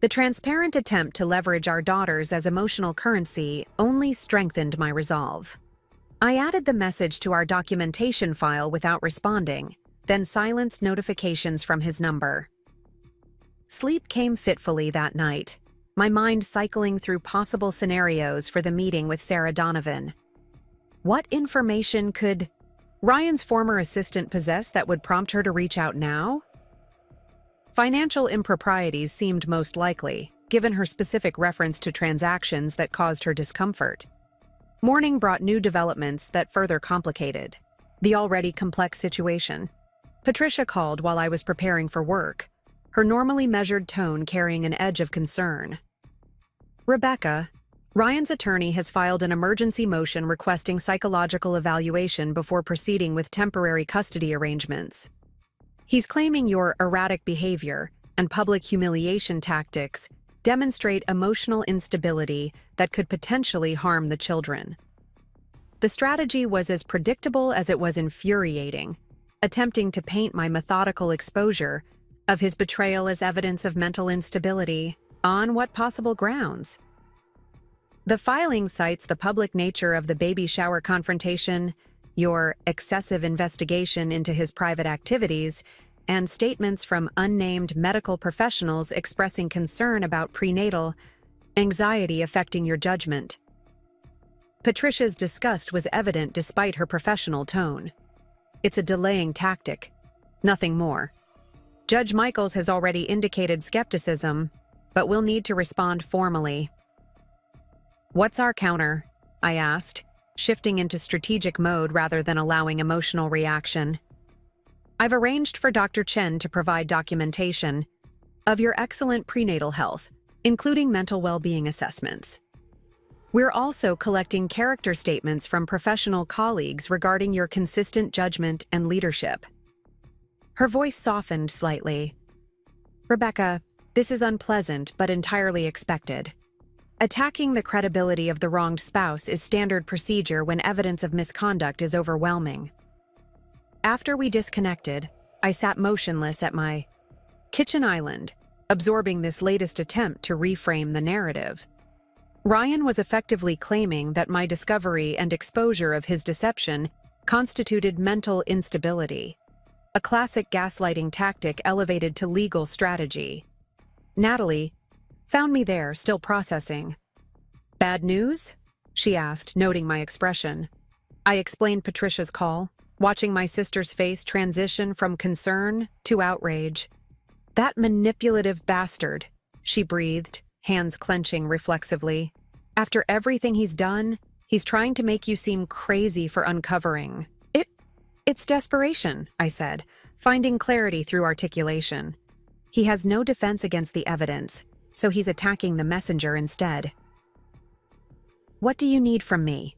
Speaker 1: The transparent attempt to leverage our daughters as emotional currency only strengthened my resolve. I added the message to our documentation file without responding, then silenced notifications from his number. Sleep came fitfully that night, my mind cycling through possible scenarios for the meeting with Sarah Donovan. What information could Ryan's former assistant possess that would prompt her to reach out now? Financial improprieties seemed most likely, given her specific reference to transactions that caused her discomfort. Morning brought new developments that further complicated the already complex situation. Patricia called while I was preparing for work, her normally measured tone carrying an edge of concern. "Rebecca, Ryan's attorney has filed an emergency motion requesting psychological evaluation before proceeding with temporary custody arrangements. He's claiming your erratic behavior and public humiliation tactics demonstrate emotional instability that could potentially harm the children." The strategy was as predictable as it was infuriating, attempting to paint my methodical exposure of his betrayal as evidence of mental instability. On what possible grounds? The filing cites the public nature of the baby shower confrontation, your excessive investigation into his private activities, and statements from unnamed medical professionals expressing concern about prenatal anxiety affecting your judgment. Patricia's disgust was evident despite her professional tone. "It's a delaying tactic, nothing more. Judge Michaels has already indicated skepticism, but we'll need to respond formally." "What's our counter?" I asked, shifting into strategic mode rather than allowing emotional reaction. "I've arranged for Dr. Chen to provide documentation of your excellent prenatal health, including mental well-being assessments. We're also collecting character statements from professional colleagues regarding your consistent judgment and leadership." Her voice softened slightly. "Rebecca, this is unpleasant but entirely expected. Attacking the credibility of the wronged spouse is standard procedure when evidence of misconduct is overwhelming." After we disconnected, I sat motionless at my kitchen island, absorbing this latest attempt to reframe the narrative. Ryan was effectively claiming that my discovery and exposure of his deception constituted mental instability, a classic gaslighting tactic elevated to legal strategy. Natalie found me there, still processing. "Bad news?" she asked, noting my expression. I explained Patricia's call, watching my sister's face transition from concern to outrage. "That manipulative bastard," she breathed, hands clenching reflexively. "After everything he's done, he's trying to make you seem crazy for uncovering." It's desperation," I said, finding clarity through articulation. "He has no defense against the evidence, so he's attacking the messenger instead." "What do you need from me?"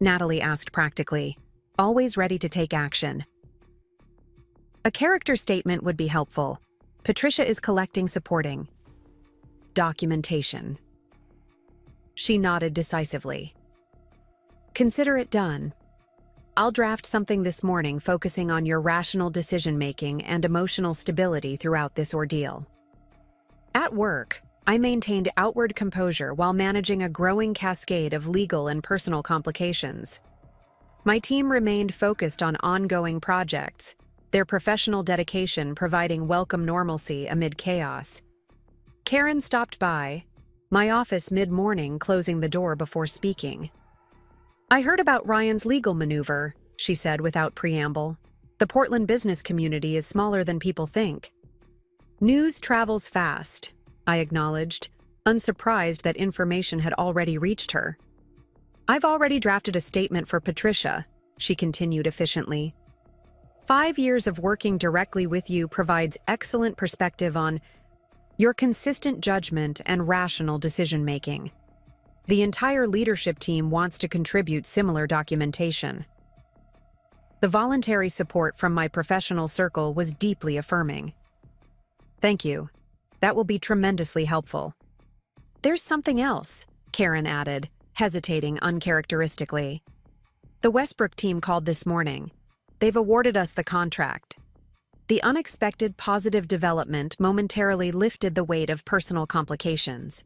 Speaker 1: Natalie asked practically, always ready to take action. "A character statement would be helpful. Patricia is collecting supporting documentation." She nodded decisively. "Consider it done. I'll draft something this morning focusing on your rational decision-making and emotional stability throughout this ordeal." At work, I maintained outward composure while managing a growing cascade of legal and personal complications. My team remained focused on ongoing projects, their professional dedication providing welcome normalcy amid chaos. Karen stopped by, my office mid-morning, closing the door before speaking. "I heard about Ryan's legal maneuver," she said without preamble. "The Portland business community is smaller than people think." "News travels fast," I acknowledged, unsurprised that information had already reached her. "I've already drafted a statement for Patricia," she continued efficiently. "5 years of working directly with you provides excellent perspective on your consistent judgment and rational decision-making. The entire leadership team wants to contribute similar documentation." The voluntary support from my professional circle was deeply affirming. "Thank you. That will be tremendously helpful." "There's something else," Karen added, hesitating uncharacteristically. "The Westbrook team called this morning. They've awarded us the contract." The unexpected positive development momentarily lifted the weight of personal complications.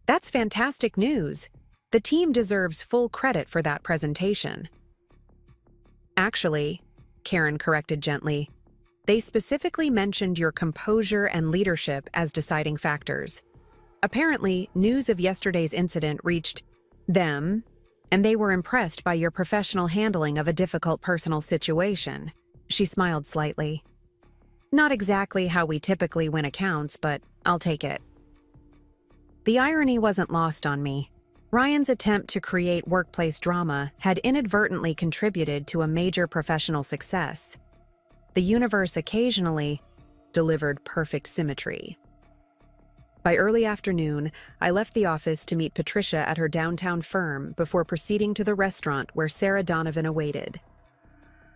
Speaker 1: "That's fantastic news. The team deserves full credit for that presentation." "Actually," Karen corrected gently, "they specifically mentioned your composure and leadership as deciding factors. Apparently, news of yesterday's incident reached them, and they were impressed by your professional handling of a difficult personal situation." She smiled slightly. "Not exactly how we typically win accounts, but I'll take it." The irony wasn't lost on me. Ryan's attempt to create workplace drama had inadvertently contributed to a major professional success. The universe occasionally delivered perfect symmetry. By early afternoon, I left the office to meet Patricia at her downtown firm before proceeding to the restaurant where Sarah Donovan awaited.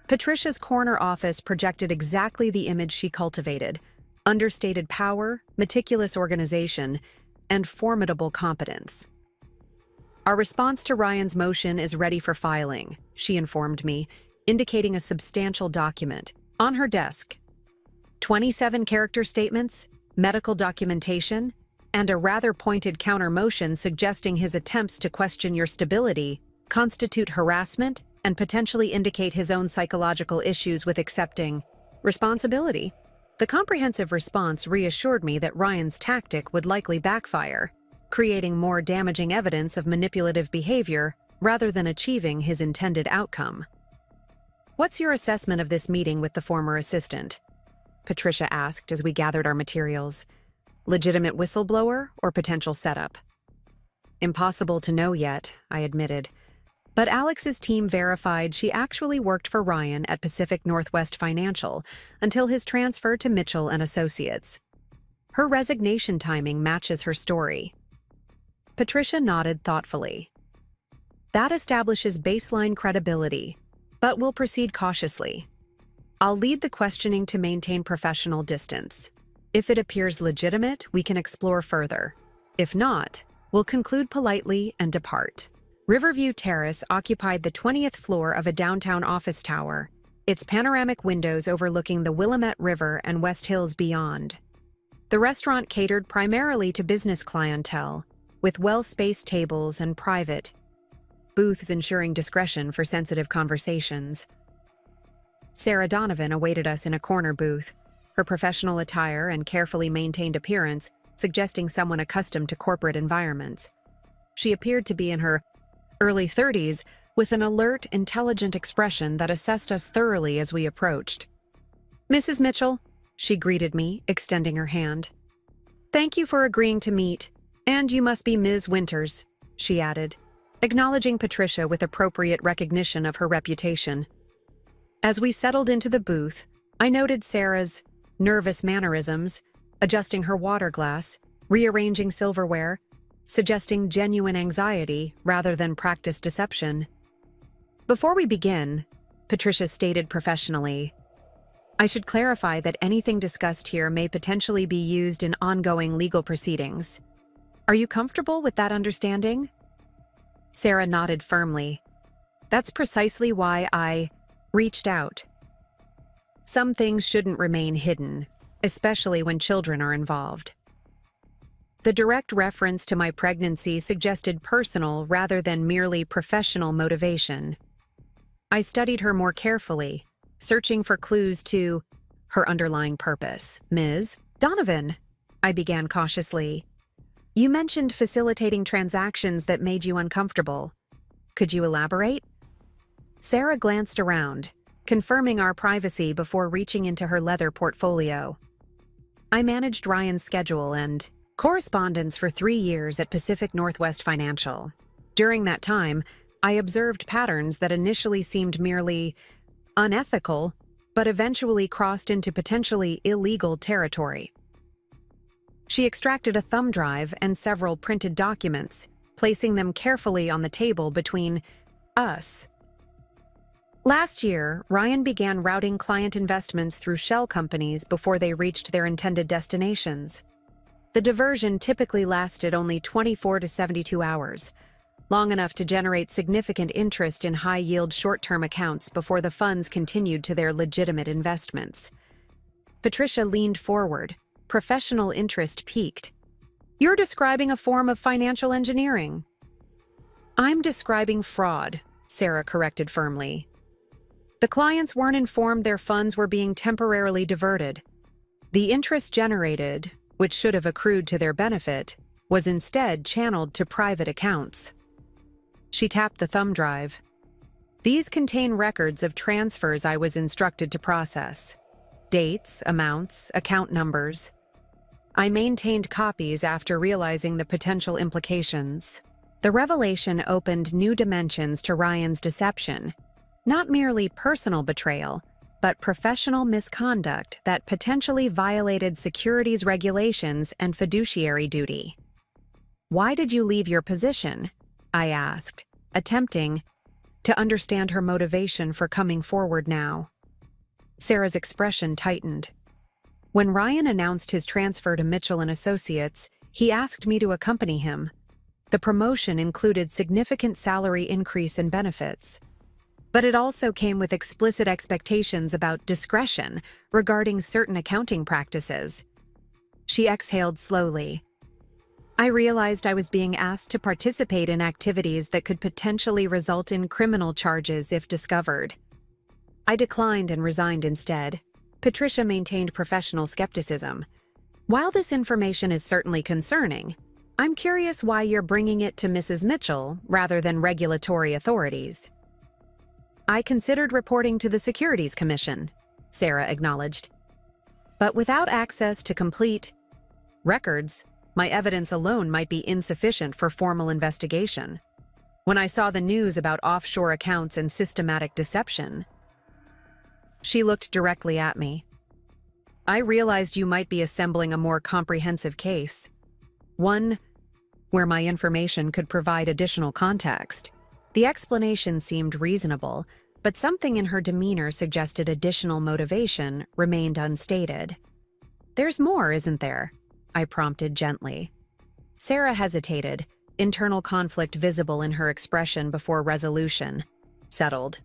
Speaker 1: Patricia's corner office projected exactly the image she cultivated: understated power, meticulous organization, and formidable competence. "Our response to Ryan's motion is ready for filing," she informed me, indicating a substantial document. On her desk, 27 character statements, medical documentation, and a rather pointed counter-motion suggesting his attempts to question your stability constitute harassment and potentially indicate his own psychological issues with accepting responsibility. The comprehensive response reassured me that Ryan's tactic would likely backfire, creating more damaging evidence of manipulative behavior rather than achieving his intended outcome. "What's your assessment of this meeting with the former assistant?" Patricia asked as we gathered our materials. "Legitimate whistleblower or potential setup?" "Impossible to know yet," I admitted. But Alex's team verified she actually worked for Ryan at Pacific Northwest Financial until his transfer to Mitchell and Associates. Her resignation timing matches her story. Patricia nodded thoughtfully. "That establishes baseline credibility, but we'll proceed cautiously. I'll lead the questioning to maintain professional distance. If it appears legitimate, we can explore further. If not, we'll conclude politely and depart." Riverview Terrace occupied the 20th floor of a downtown office tower, its panoramic windows overlooking the Willamette River and West Hills beyond. The restaurant catered primarily to business clientele, with well-spaced tables and private booths ensuring discretion for sensitive conversations. Sarah Donovan awaited us in a corner booth, her professional attire and carefully maintained appearance suggesting someone accustomed to corporate environments. She appeared to be in her early 30s, with an alert, intelligent expression that assessed us thoroughly as we approached. "Mrs. Mitchell," she greeted me, extending her hand. "Thank you for agreeing to meet, and you must be Ms. Winters," she added, acknowledging Patricia with appropriate recognition of her reputation. As we settled into the booth, I noted Sarah's nervous mannerisms, adjusting her water glass, rearranging silverware, suggesting genuine anxiety rather than practiced deception. "Before we begin," Patricia stated professionally, "I should clarify that anything discussed here may potentially be used in ongoing legal proceedings. Are you comfortable with that understanding?" Sarah nodded firmly. "That's precisely why I reached out. Some things shouldn't remain hidden, especially when children are involved." The direct reference to my pregnancy suggested personal rather than merely professional motivation. I studied her more carefully, searching for clues to her underlying purpose. "Ms. Donovan," I began cautiously, "you mentioned facilitating transactions that made you uncomfortable. Could you elaborate?" Sarah glanced around, confirming our privacy before reaching into her leather portfolio. "I managed Ryan's schedule and correspondence for 3 years at Pacific Northwest Financial. During that time, I observed patterns that initially seemed merely unethical, but eventually crossed into potentially illegal territory." She extracted a thumb drive and several printed documents, placing them carefully on the table between us. "Last year, Ryan began routing client investments through shell companies before they reached their intended destinations. The diversion typically lasted only 24 to 72 hours, long enough to generate significant interest in high-yield short-term accounts before the funds continued to their legitimate investments." Patricia leaned forward. Professional interest peaked. "You're describing a form of financial engineering." "I'm describing fraud," Sarah corrected firmly. "The clients weren't informed their funds were being temporarily diverted. The interest generated, which should have accrued to their benefit, was instead channeled to private accounts." She tapped the thumb drive. "These contain records of transfers I was instructed to process. Dates, amounts, account numbers. I maintained copies after realizing the potential implications." The revelation opened new dimensions to Ryan's deception. Not merely personal betrayal, but professional misconduct that potentially violated securities regulations and fiduciary duty. "Why did you leave your position?" I asked, attempting to understand her motivation for coming forward now. Sarah's expression tightened. "When Ryan announced his transfer to Mitchell & Associates, he asked me to accompany him. The promotion included significant salary increase and benefits. But it also came with explicit expectations about discretion regarding certain accounting practices." She exhaled slowly. "I realized I was being asked to participate in activities that could potentially result in criminal charges if discovered. I declined and resigned instead." Patricia maintained professional skepticism. "While this information is certainly concerning, I'm curious why you're bringing it to Mrs. Mitchell rather than regulatory authorities." "I considered reporting to the Securities Commission," Sarah acknowledged. "But without access to complete records, my evidence alone might be insufficient for formal investigation. When I saw the news about offshore accounts and systematic deception..." She looked directly at me. "I realized you might be assembling a more comprehensive case. One where my information could provide additional context." The explanation seemed reasonable, but something in her demeanor suggested additional motivation remained unstated. "There's more, isn't there?" I prompted gently. Sarah hesitated, internal conflict visible in her expression before resolution settled.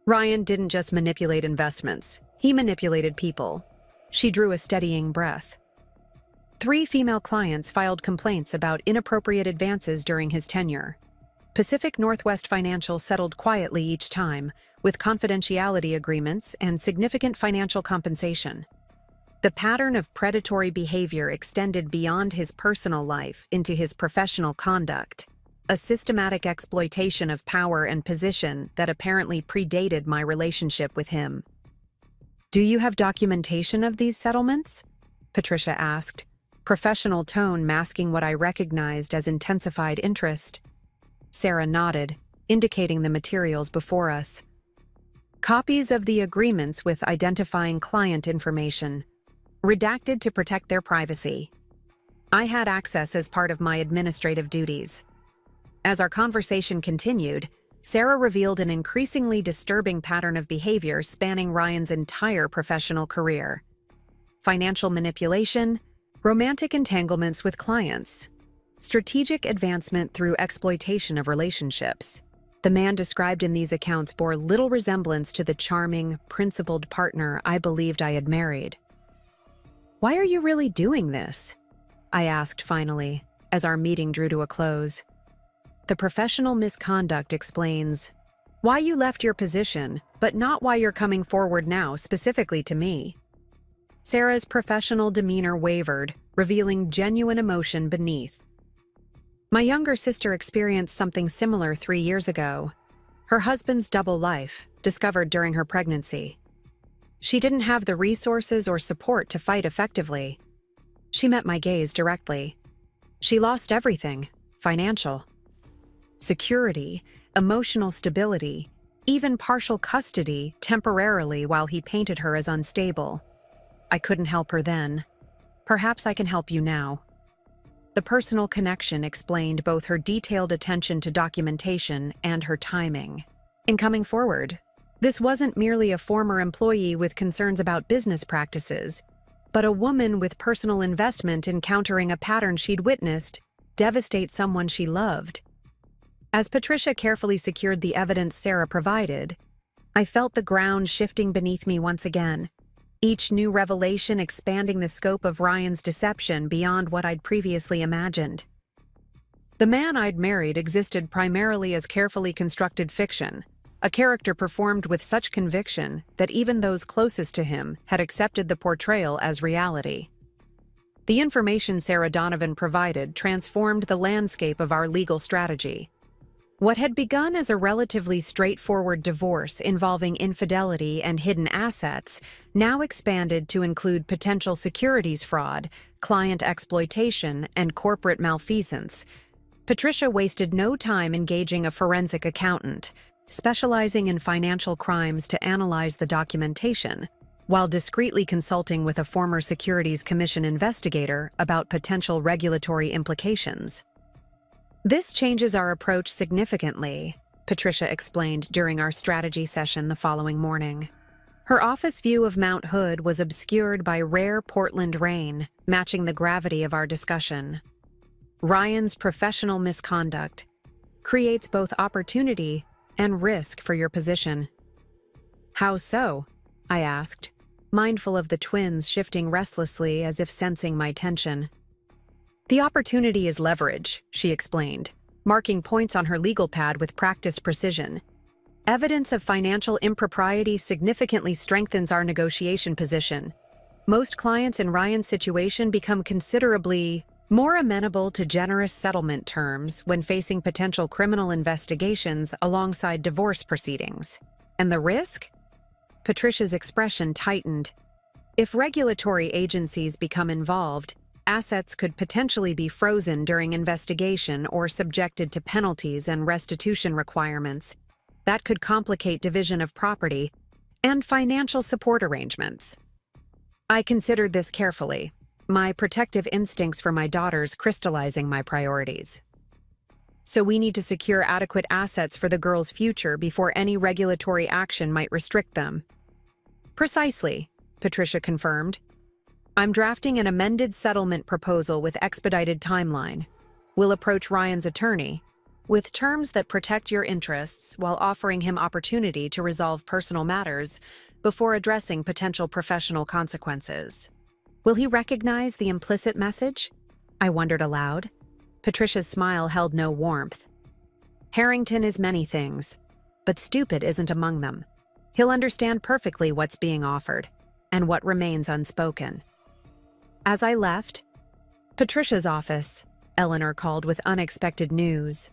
Speaker 1: "Ryan didn't just manipulate investments, he manipulated people." She drew a steadying breath. 3 female clients filed complaints about inappropriate advances during his tenure. Pacific Northwest Financial settled quietly each time, with confidentiality agreements and significant financial compensation. The pattern of predatory behavior extended beyond his personal life into his professional conduct, a systematic exploitation of power and position that apparently predated my relationship with him. "Do you have documentation of these settlements?" Patricia asked, professional tone masking what I recognized as intensified interest. Sarah nodded, indicating the materials before us. "Copies of the agreements with identifying client information, redacted to protect their privacy. I had access as part of my administrative duties." As our conversation continued, Sarah revealed an increasingly disturbing pattern of behavior spanning Ryan's entire professional career. Financial manipulation, romantic entanglements with clients, strategic advancement through exploitation of relationships. The man described in these accounts bore little resemblance to the charming, principled partner I believed I had married. "Why are you really doing this?" I asked finally, as our meeting drew to a close. The professional misconduct explains why you left your position, but not why you're coming forward now specifically to me. Sarah's professional demeanor wavered, revealing genuine emotion beneath. My younger sister experienced something similar 3 years ago. Her husband's double life, discovered during her pregnancy. She didn't have the resources or support to fight effectively. She met my gaze directly. She lost everything: financial, security, emotional stability, even partial custody temporarily while he painted her as unstable. I couldn't help her then. Perhaps I can help you now. The personal connection explained both her detailed attention to documentation and her timing. In coming forward, this wasn't merely a former employee with concerns about business practices, but a woman with personal investment encountering a pattern she'd witnessed devastate someone she loved. As Patricia carefully secured the evidence Sarah provided, I felt the ground shifting beneath me once again, each new revelation expanding the scope of Ryan's deception beyond what I'd previously imagined. The man I'd married existed primarily as carefully constructed fiction, a character performed with such conviction that even those closest to him had accepted the portrayal as reality. The information Sarah Donovan provided transformed the landscape of our legal strategy. What had begun as a relatively straightforward divorce involving infidelity and hidden assets now expanded to include potential securities fraud, client exploitation, and corporate malfeasance. Patricia wasted no time engaging a forensic accountant, specializing in financial crimes, to analyze the documentation, while discreetly consulting with a former Securities Commission investigator about potential regulatory implications. This changes our approach significantly, Patricia explained during our strategy session the following morning. Her office view of Mount Hood was obscured by rare Portland rain, matching the gravity of our discussion. Ryan's professional misconduct creates both opportunity and risk for your position. How so? I asked, mindful of the twins shifting restlessly as if sensing my tension. The opportunity is leverage, she explained, marking points on her legal pad with practiced precision. Evidence of financial impropriety significantly strengthens our negotiation position. Most clients in Ryan's situation become considerably more amenable to generous settlement terms when facing potential criminal investigations alongside divorce proceedings. And the risk? Patricia's expression tightened. If regulatory agencies become involved, assets could potentially be frozen during investigation or subjected to penalties and restitution requirements. That could complicate division of property and financial support arrangements. I considered this carefully, my protective instincts for my daughters crystallizing my priorities. So we need to secure adequate assets for the girls' future before any regulatory action might restrict them. Precisely, Patricia confirmed. I'm drafting an amended settlement proposal with expedited timeline. We'll approach Ryan's attorney with terms that protect your interests while offering him opportunity to resolve personal matters before addressing potential professional consequences. Will he recognize the implicit message? I wondered aloud. Patricia's smile held no warmth. Harrington is many things, but stupid isn't among them. He'll understand perfectly what's being offered and what remains unspoken. As I left Patricia's office, Eleanor called with unexpected news.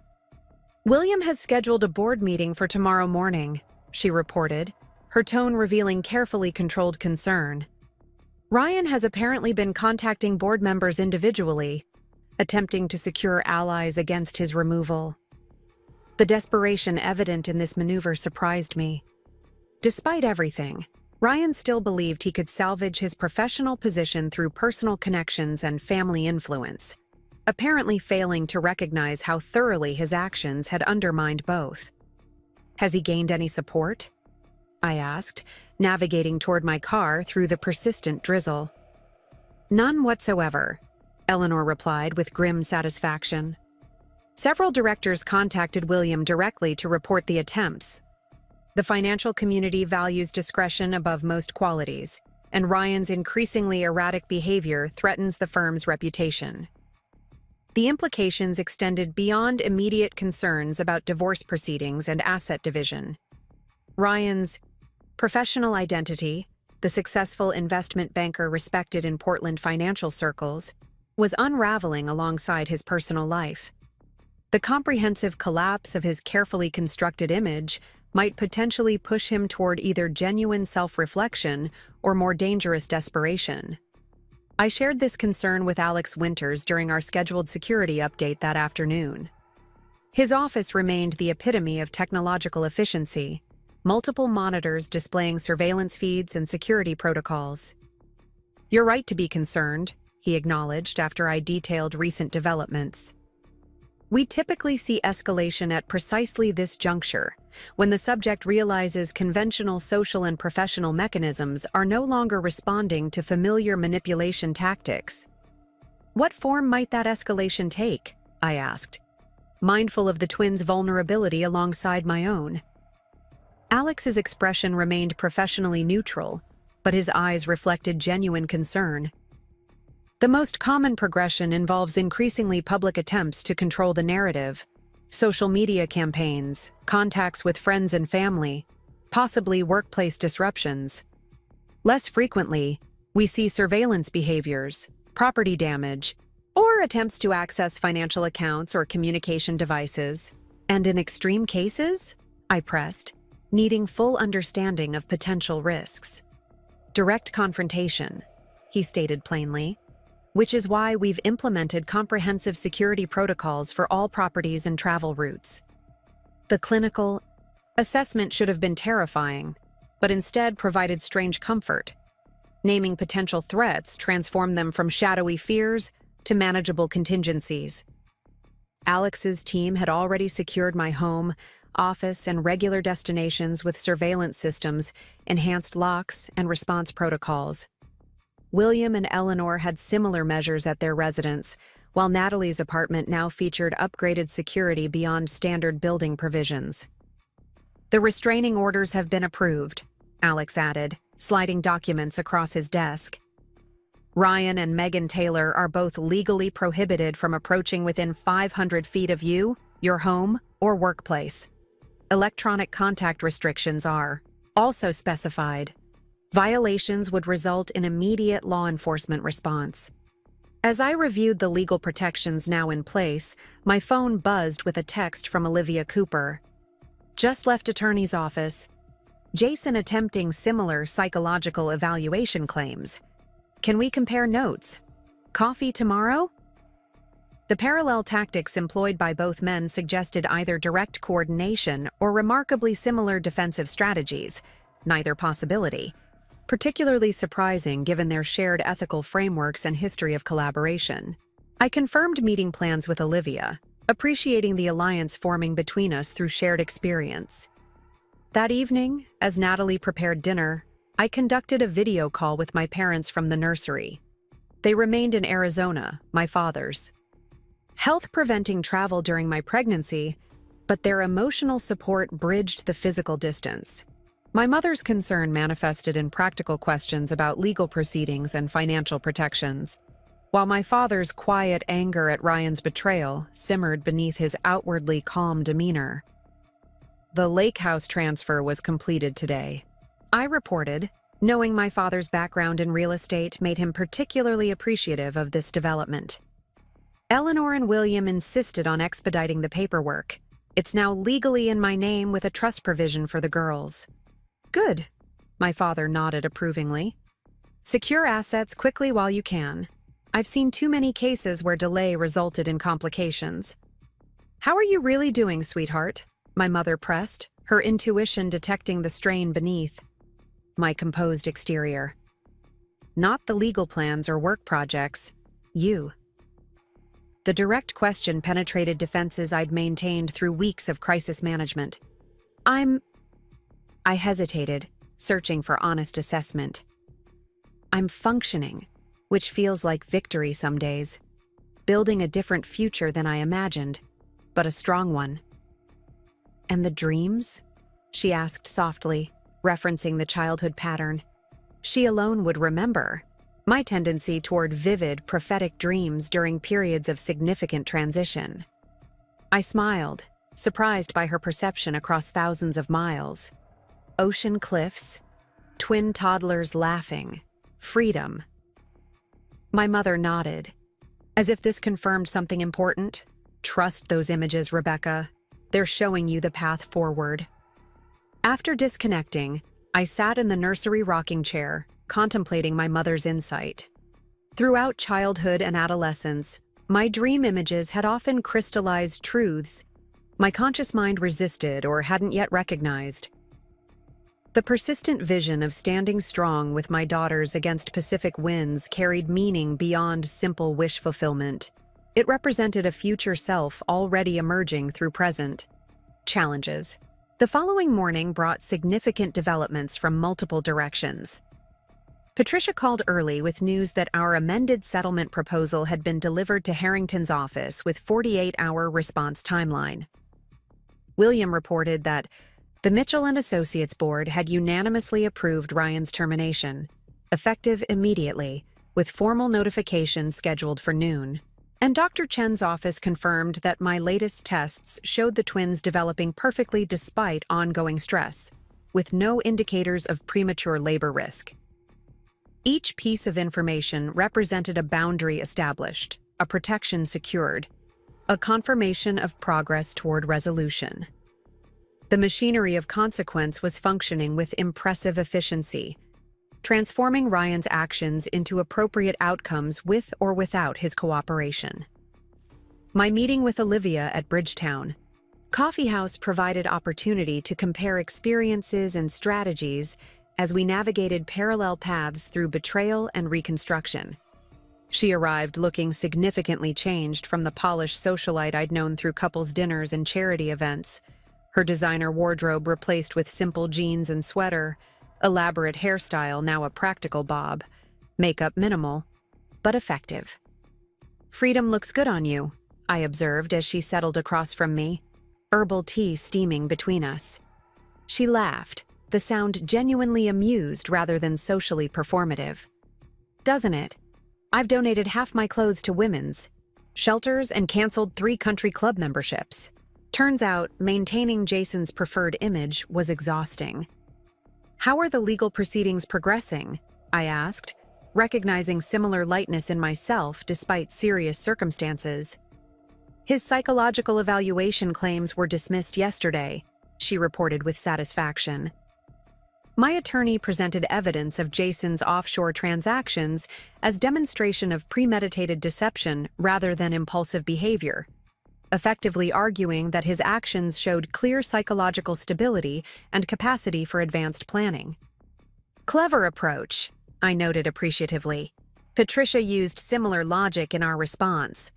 Speaker 1: William has scheduled a board meeting for tomorrow morning, she reported, her tone revealing carefully controlled concern. Ryan has apparently been contacting board members individually, attempting to secure allies against his removal. The desperation evident in this maneuver surprised me. Despite everything, Ryan still believed he could salvage his professional position through personal connections and family influence, apparently failing to recognize how thoroughly his actions had undermined both. Has he gained any support? I asked, navigating toward my car through the persistent drizzle. None whatsoever, Eleanor replied with grim satisfaction. Several directors contacted William directly to report the attempts. The financial community values discretion above most qualities, and Ryan's increasingly erratic behavior threatens the firm's reputation. The implications extended beyond immediate concerns about divorce proceedings and asset division. Ryan's professional identity, the successful investment banker respected in Portland financial circles, was unraveling alongside his personal life. The comprehensive collapse of his carefully constructed image might potentially push him toward either genuine self-reflection or more dangerous desperation. I shared this concern with Alex Winters during our scheduled security update that afternoon. His office remained the epitome of technological efficiency, multiple monitors displaying surveillance feeds and security protocols. "You're right to be concerned," he acknowledged after I detailed recent developments. "We typically see escalation at precisely this juncture, when the subject realizes conventional social and professional mechanisms are no longer responding to familiar manipulation tactics." "What form might that escalation take?" I asked, mindful of the twins' vulnerability alongside my own. Alex's expression remained professionally neutral, but his eyes reflected genuine concern. "The most common progression involves increasingly public attempts to control the narrative, social media campaigns, contacts with friends and family, possibly workplace disruptions. Less frequently, we see surveillance behaviors, property damage, or attempts to access financial accounts or communication devices. And in extreme cases," I pressed, needing full understanding of potential risks. "Direct confrontation," he stated plainly, "which is why we've implemented comprehensive security protocols for all properties and travel routes." The clinical assessment should have been terrifying, but instead provided strange comfort. Naming potential threats transformed them from shadowy fears to manageable contingencies. Alex's team had already secured my home, office, and regular destinations with surveillance systems, enhanced locks, and response protocols. William and Eleanor had similar measures at their residence, while Natalie's apartment now featured upgraded security beyond standard building provisions. "The restraining orders have been approved," Alex added, sliding documents across his desk. "Ryan and Megan Taylor are both legally prohibited from approaching within 500 feet of you, your home, or workplace. Electronic contact restrictions are also specified. Violations would result in immediate law enforcement response." As I reviewed the legal protections now in place, my phone buzzed with a text from Olivia Cooper. "Just left attorney's office. Jason attempting similar psychological evaluation claims. Can we compare notes? Coffee tomorrow?" The parallel tactics employed by both men suggested either direct coordination or remarkably similar defensive strategies, neither possibility. Particularly surprising given their shared ethical frameworks and history of collaboration. I confirmed meeting plans with Olivia, appreciating the alliance forming between us through shared experience. That evening, as Natalie prepared dinner, I conducted a video call with my parents from the nursery. They remained in Arizona, my father's. Health preventing travel during my pregnancy, but their emotional support bridged the physical distance. My mother's concern manifested in practical questions about legal proceedings and financial protections, while my father's quiet anger at Ryan's betrayal simmered beneath his outwardly calm demeanor. "The lake house transfer was completed today," I reported, knowing my father's background in real estate made him particularly appreciative of this development. Eleanor and William insisted on expediting the paperwork. "It's now legally in my name with a trust provision for the girls." "Good," my father nodded approvingly. "Secure assets quickly while you can. I've seen too many cases where delay resulted in complications." "How are you really doing, sweetheart?" my mother pressed, her intuition detecting the strain beneath. My composed exterior. "Not the legal plans or work projects. You." The direct question penetrated defenses I'd maintained through weeks of crisis management. I hesitated, searching for honest assessment. "I'm functioning, which feels like victory some days. Building a different future than I imagined, but a strong one." "And the dreams?" she asked softly, referencing the childhood pattern. She alone would remember. My tendency toward vivid, prophetic dreams during periods of significant transition. I smiled, surprised by her perception across thousands of miles. Ocean cliffs, twin toddlers laughing, freedom. My mother nodded, as if this confirmed something important. Trust those images, Rebecca. They're showing you the path forward. After disconnecting, I sat in the nursery rocking chair, contemplating my mother's insight. Throughout childhood and adolescence, my dream images had often crystallized truths my conscious mind resisted or hadn't yet recognized. The persistent vision of standing strong with my daughters against Pacific winds carried meaning beyond simple wish fulfillment. It represented a future self already emerging through present challenges. The following morning brought significant developments from multiple directions. Patricia called early with news that our amended settlement proposal had been delivered to Harrington's office with 48-hour response timeline. William reported that the Mitchell and Associates Board had unanimously approved Ryan's termination, effective immediately, with formal notification scheduled for noon. And Dr. Chen's office confirmed that my latest tests showed the twins developing perfectly despite ongoing stress, with no indicators of premature labor risk. Each piece of information represented a boundary established, a protection secured, a confirmation of progress toward resolution. The machinery of consequence was functioning with impressive efficiency, transforming Ryan's actions into appropriate outcomes with or without his cooperation. My meeting with Olivia at Bridgetown Coffee House provided opportunity to compare experiences and strategies as we navigated parallel paths through betrayal and reconstruction. She arrived looking significantly changed from the polished socialite I'd known through couples' dinners and charity events, her designer wardrobe replaced with simple jeans and sweater, elaborate hairstyle now a practical bob, makeup minimal, but effective. "Freedom looks good on you," I observed as she settled across from me, herbal tea steaming between us. She laughed, the sound genuinely amused rather than socially performative. "Doesn't it? I've donated half my clothes to women's shelters and canceled 3 country club memberships. Turns out, maintaining Jason's preferred image was exhausting." "How are the legal proceedings progressing?" I asked, recognizing similar lightness in myself despite serious circumstances. "His psychological evaluation claims were dismissed yesterday," she reported with satisfaction. My attorney presented evidence of Jason's offshore transactions as demonstration of premeditated deception rather than impulsive behavior, effectively arguing that his actions showed clear psychological stability and capacity for advanced planning. "Clever approach," I noted appreciatively. Patricia used similar logic in our response.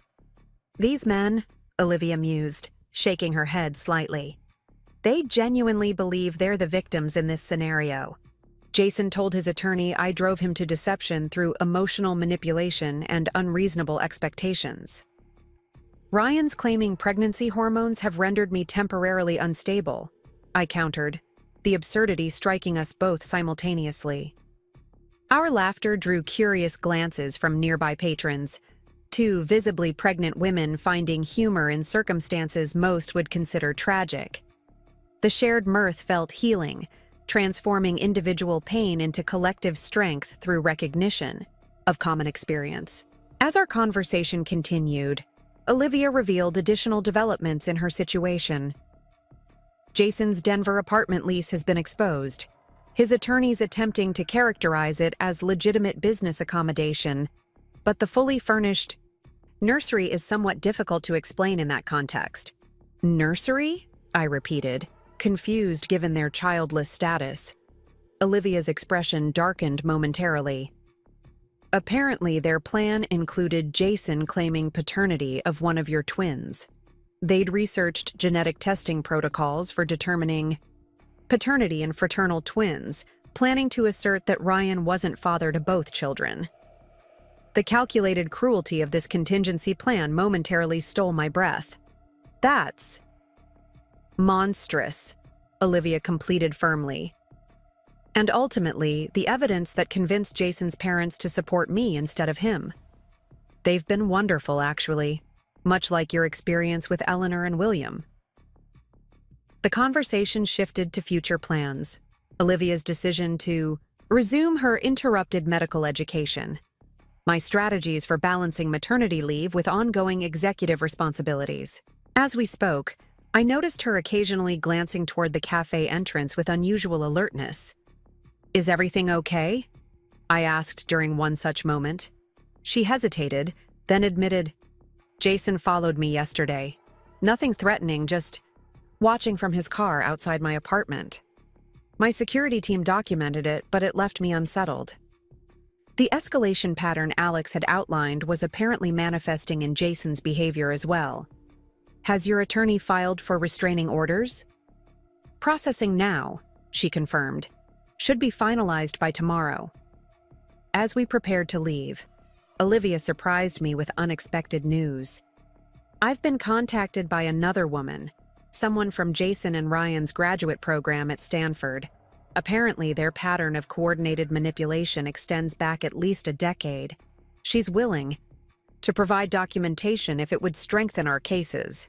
Speaker 1: "These men," Olivia mused, shaking her head slightly. "They genuinely believe they're the victims in this scenario. Jason told his attorney I drove him to deception through emotional manipulation and unreasonable expectations. Ryan's claiming pregnancy hormones have rendered me temporarily unstable," I countered, the absurdity striking us both simultaneously. Our laughter drew curious glances from nearby patrons, 2 visibly pregnant women finding humor in circumstances most would consider tragic. The shared mirth felt healing, transforming individual pain into collective strength through recognition of common experience. As our conversation continued, Olivia revealed additional developments in her situation. Jason's Denver apartment lease has been exposed, his attorneys attempting to characterize it as legitimate business accommodation, but the fully furnished nursery is somewhat difficult to explain in that context. "Nursery?" I repeated, confused given their childless status. Olivia's expression darkened momentarily. "Apparently, their plan included Jason claiming paternity of one of your twins. They'd researched genetic testing protocols for determining paternity in fraternal twins, planning to assert that Ryan wasn't father to both children. The calculated cruelty of this contingency plan momentarily stole my breath. That's monstrous," Olivia completed firmly. and ultimately, the evidence that convinced Jason's parents to support me instead of him. They've been wonderful, actually, much like your experience with Eleanor and William. The conversation shifted to future plans, Olivia's decision to resume her interrupted medical education, my strategies for balancing maternity leave with ongoing executive responsibilities. As we spoke, I noticed her occasionally glancing toward the cafe entrance with unusual alertness. "Is everything okay?" I asked during one such moment. She hesitated, then admitted, "Jason followed me yesterday. Nothing threatening, just watching from his car outside my apartment. My security team documented it, but it left me unsettled." The escalation pattern Alex had outlined was apparently manifesting in Jason's behavior as well. "Has your attorney filed for restraining orders?" "Processing now," she confirmed. "Should be finalized by tomorrow." As we prepared to leave, Olivia surprised me with unexpected news. "I've been contacted by another woman, someone from Jason and Ryan's graduate program at Stanford. Apparently, their pattern of coordinated manipulation extends back at least a decade. She's willing to provide documentation if it would strengthen our cases."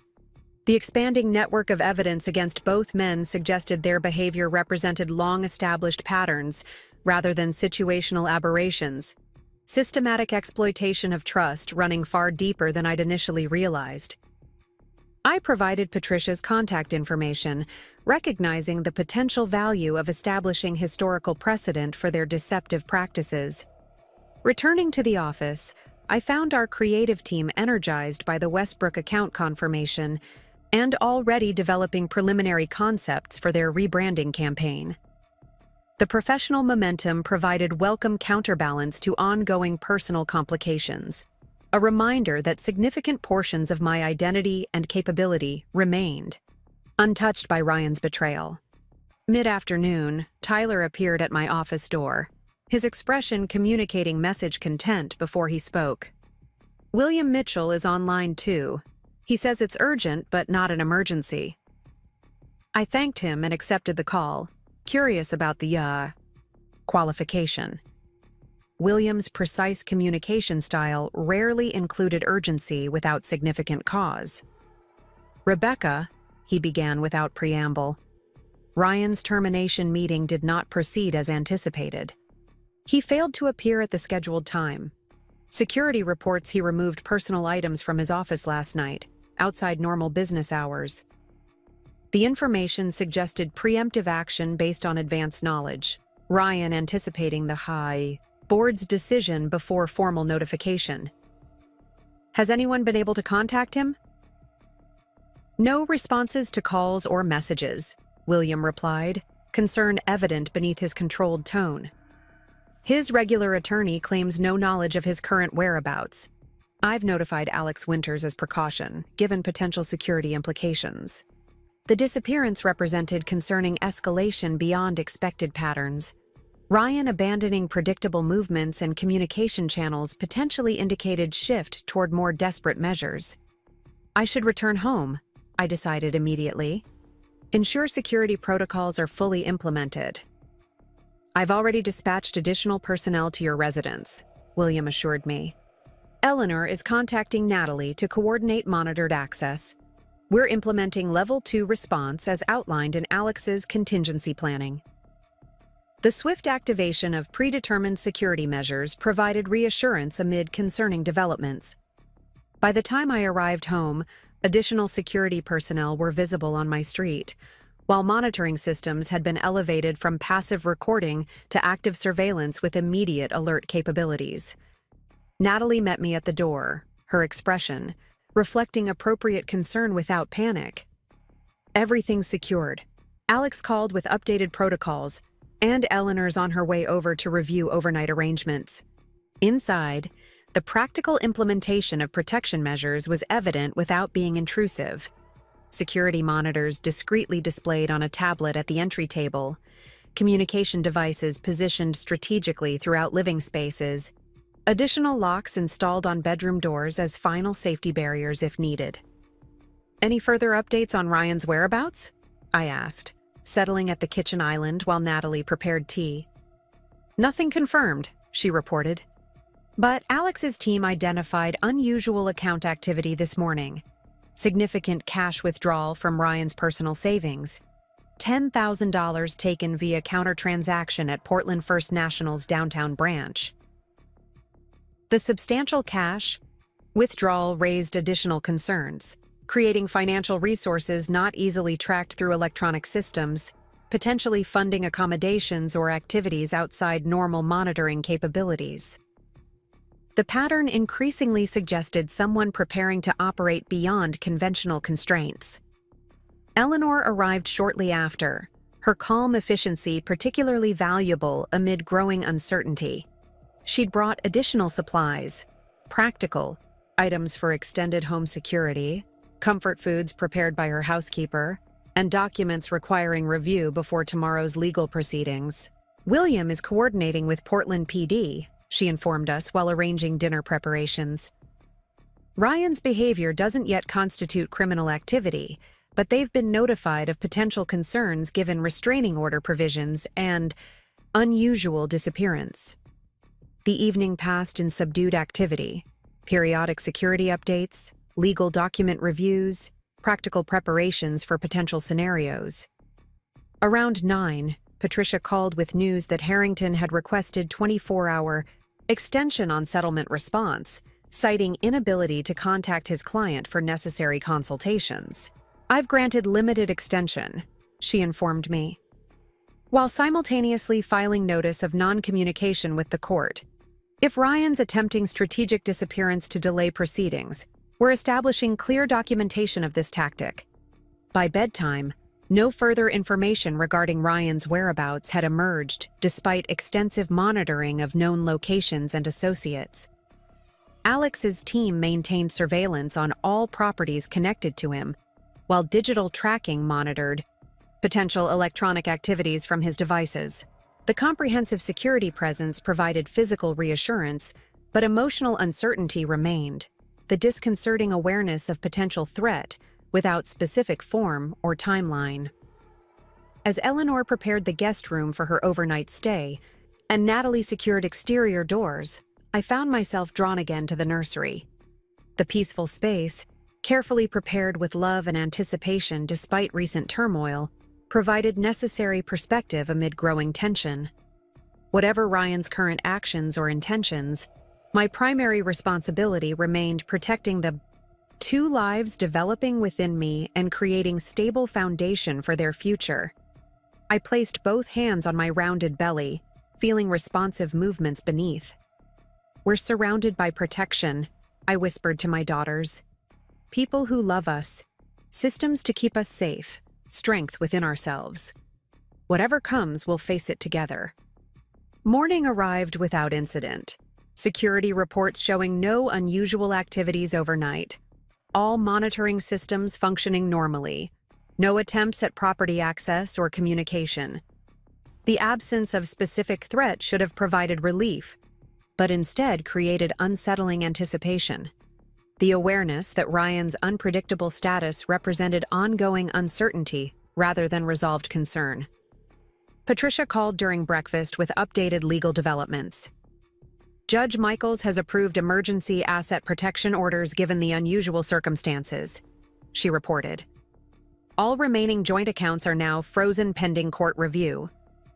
Speaker 1: The expanding network of evidence against both men suggested their behavior represented long-established patterns rather than situational aberrations. Systematic exploitation of trust running far deeper than I'd initially realized. I provided Patricia's contact information, recognizing the potential value of establishing historical precedent for their deceptive practices. Returning to the office, I found our creative team energized by the Westbrook account confirmation and already developing preliminary concepts for their rebranding campaign. The professional momentum provided welcome counterbalance to ongoing personal complications, a reminder that significant portions of my identity and capability remained untouched by Ryan's betrayal. Mid-afternoon, Tyler appeared at my office door, his expression communicating message content before he spoke. "William Mitchell is online too. He says it's urgent but not an emergency." I thanked him and accepted the call, curious about the qualification. William's precise communication style rarely included urgency without significant cause. "Rebecca," he began without preamble. Ryan's termination meeting did not proceed as anticipated. He failed to appear at the scheduled time. Security reports he removed personal items from his office last night, outside normal business hours. The information suggested preemptive action based on advanced knowledge, Ryan anticipating the high board's decision before formal notification. "Has anyone been able to contact him?" "No responses to calls or messages," William replied, concern evident beneath his controlled tone. "His regular attorney claims no knowledge of his current whereabouts. I've notified Alex Winters as precaution, given potential security implications." The disappearance represented concerning escalation beyond expected patterns. Ryan abandoning predictable movements and communication channels potentially indicated shift toward more desperate measures. I should return home, I decided immediately. Ensure security protocols are fully implemented. "I've already dispatched additional personnel to your residence," William assured me. "Eleanor is contacting Natalie to coordinate monitored access. We're implementing Level 2 response as outlined in Alex's contingency planning." The swift activation of predetermined security measures provided reassurance amid concerning developments. By the time I arrived home, additional security personnel were visible on my street, while monitoring systems had been elevated from passive recording to active surveillance with immediate alert capabilities. Natalie met me at the door, her expression reflecting appropriate concern without panic. "Everything's secured. Alex called with updated protocols, and Eleanor's on her way over to review overnight arrangements." Inside, the practical implementation of protection measures was evident without being intrusive. Security monitors discreetly displayed on a tablet at the entry table, communication devices positioned strategically throughout living spaces, additional locks installed on bedroom doors as final safety barriers if needed. "Any further updates on Ryan's whereabouts?" I asked. settling at the kitchen island while Natalie prepared tea. "Nothing confirmed," she reported. But Alex's team identified unusual account activity this morning. Significant cash withdrawal from Ryan's personal savings. $10,000 taken via counter-transaction at Portland First National's downtown branch. The substantial cash withdrawal raised additional concerns, creating financial resources not easily tracked through electronic systems, potentially funding accommodations or activities outside normal monitoring capabilities. The pattern increasingly suggested someone preparing to operate beyond conventional constraints. Eleanor arrived shortly after, her calm efficiency particularly valuable amid growing uncertainty. She'd brought additional supplies, practical items for extended home security, comfort foods prepared by her housekeeper, and documents requiring review before tomorrow's legal proceedings. "William is coordinating with Portland PD," she informed us while arranging dinner preparations. "Ryan's behavior doesn't yet constitute criminal activity, but they've been notified of potential concerns given restraining order provisions and unusual disappearance." The evening passed in subdued activity, periodic security updates, legal document reviews, practical preparations for potential scenarios. Around 9, Patricia called with news that Harrington had requested 24-hour extension on settlement response, citing inability to contact his client for necessary consultations. "I've granted limited extension," she informed me, while simultaneously filing notice of non-communication with the court. "If Ryan's attempting strategic disappearance to delay proceedings, we're establishing clear documentation of this tactic." By bedtime, no further information regarding Ryan's whereabouts had emerged despite extensive monitoring of known locations and associates. Alex's team maintained surveillance on all properties connected to him, while digital tracking monitored potential electronic activities from his devices. The comprehensive security presence provided physical reassurance, but emotional uncertainty remained, the disconcerting awareness of potential threat without specific form or timeline. As Eleanor prepared the guest room for her overnight stay, and Natalie secured exterior doors, I found myself drawn again to the nursery. The peaceful space, carefully prepared with love and anticipation despite recent turmoil, provided necessary perspective amid growing tension. Whatever Ryan's current actions or intentions, my primary responsibility remained protecting the two lives developing within me and creating stable foundation for their future. I placed both hands on my rounded belly, feeling responsive movements beneath. "We're surrounded by protection," I whispered to my daughters. "People who love us, systems to keep us safe, strength within ourselves. Whatever comes, we'll face it together." Morning arrived without incident. Security reports showing no unusual activities overnight. All monitoring systems functioning normally. No attempts at property access or communication. The absence of specific threat should have provided relief, but instead created unsettling anticipation. The awareness that Ryan's unpredictable status represented ongoing uncertainty rather than resolved concern. Patricia called during breakfast with updated legal developments. "Judge Michaels has approved emergency asset protection orders given the unusual circumstances," she reported. "All remaining joint accounts are now frozen pending court review,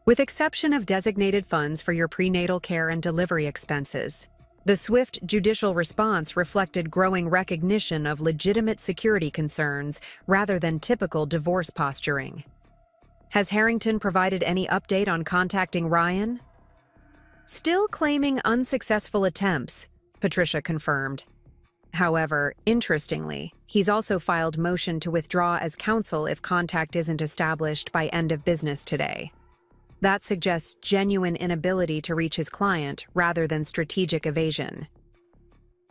Speaker 1: with exception of designated funds for your prenatal care and delivery expenses." The swift judicial response reflected growing recognition of legitimate security concerns rather than typical divorce posturing. "Has Harrington provided any update on contacting Ryan?" "Still claiming unsuccessful attempts," Patricia confirmed. However, interestingly, he's also filed motion to withdraw as counsel if contact isn't established by end of business today. That suggests genuine inability to reach his client rather than strategic evasion.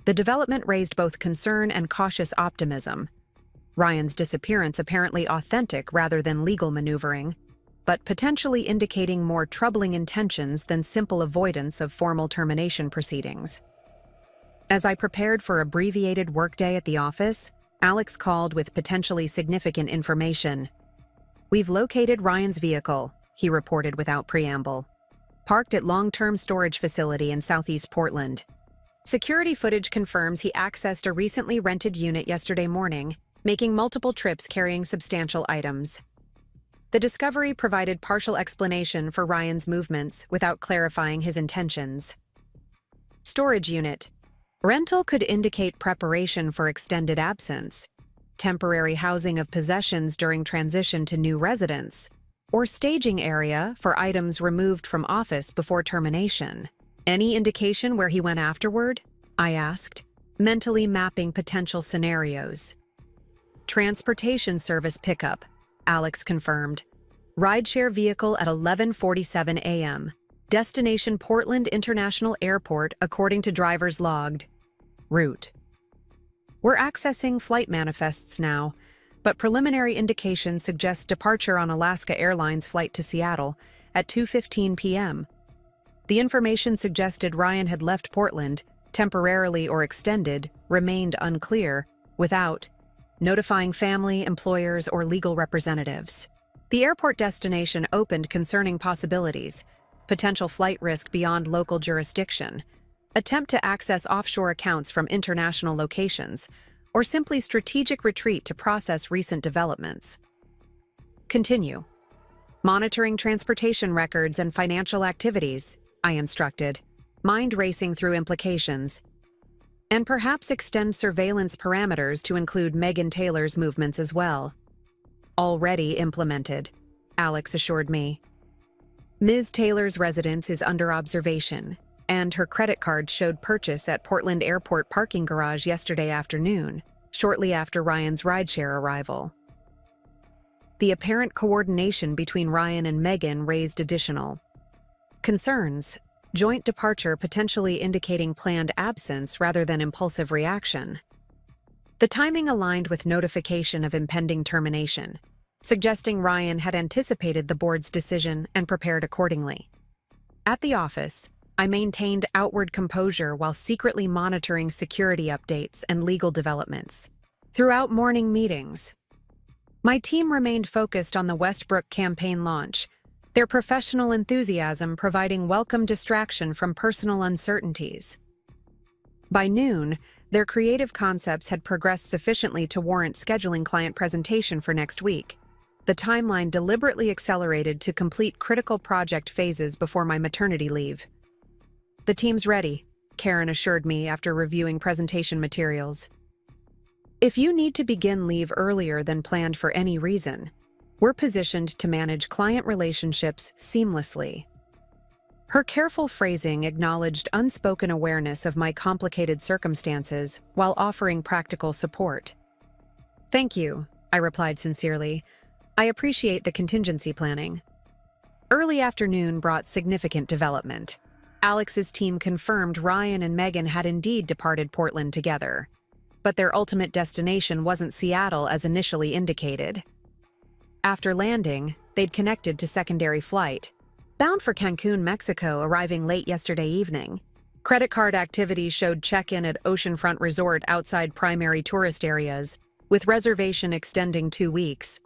Speaker 1: The development raised both concern and cautious optimism. Ryan's disappearance apparently authentic rather than legal maneuvering, but potentially indicating more troubling intentions than simple avoidance of formal termination proceedings. As I prepared for abbreviated workday at the office, Alex called with potentially significant information. "We've located Ryan's vehicle," he reported without preamble. "Parked at long-term storage facility in southeast Portland. Security footage confirms he accessed a recently rented unit yesterday morning, making multiple trips carrying substantial items." The discovery provided partial explanation for Ryan's movements without clarifying his intentions. Storage unit. Rental could indicate preparation for extended absence, temporary housing of possessions during transition to new residence, or staging area for items removed from office before termination. "Any indication where he went afterward?" I asked, mentally mapping potential scenarios. "Transportation service pickup," Alex confirmed. "Rideshare vehicle at 11:47 a.m. Destination Portland International Airport according to drivers logged. Route. We're accessing flight manifests now, but preliminary indications suggest departure on Alaska Airlines flight to Seattle at 2:15 p.m. The information suggested Ryan had left Portland, temporarily or extended, remained unclear, without notifying family, employers, or legal representatives. The airport destination opened concerning possibilities: potential flight risk beyond local jurisdiction, attempt to access offshore accounts from international locations, or simply strategic retreat to process recent developments. Continue. "Monitoring transportation records and financial activities," I instructed, mind racing through implications. "And perhaps extend surveillance parameters to include Megan Taylor's movements as well." "Already implemented," Alex assured me. "Ms. Taylor's residence is under observation, and her credit card showed purchase at Portland Airport parking garage yesterday afternoon, shortly after Ryan's rideshare arrival." The apparent coordination between Ryan and Megan raised additional concerns: joint departure potentially indicating planned absence rather than impulsive reaction. The timing aligned with notification of impending termination, suggesting Ryan had anticipated the board's decision and prepared accordingly. At the office, I maintained outward composure while secretly monitoring security updates and legal developments. Throughout morning meetings, my team remained focused on the Westbrook campaign launch, their professional enthusiasm providing welcome distraction from personal uncertainties. By noon, their creative concepts had progressed sufficiently to warrant scheduling client presentation for next week. The timeline deliberately accelerated to complete critical project phases before my maternity leave. "The team's ready," Karen assured me after reviewing presentation materials. "If you need to begin leave earlier than planned for any reason, we're positioned to manage client relationships seamlessly." Her careful phrasing acknowledged unspoken awareness of my complicated circumstances while offering practical support. "Thank you," I replied sincerely. "I appreciate the contingency planning." Early afternoon brought significant development. Alex's team confirmed Ryan and Megan had indeed departed Portland together, but their ultimate destination wasn't Seattle as initially indicated. After landing, they'd connected to secondary flight, bound for Cancun, Mexico, arriving late yesterday evening. Credit card activity showed check-in at Oceanfront Resort outside primary tourist areas, with reservation extending 2 weeks.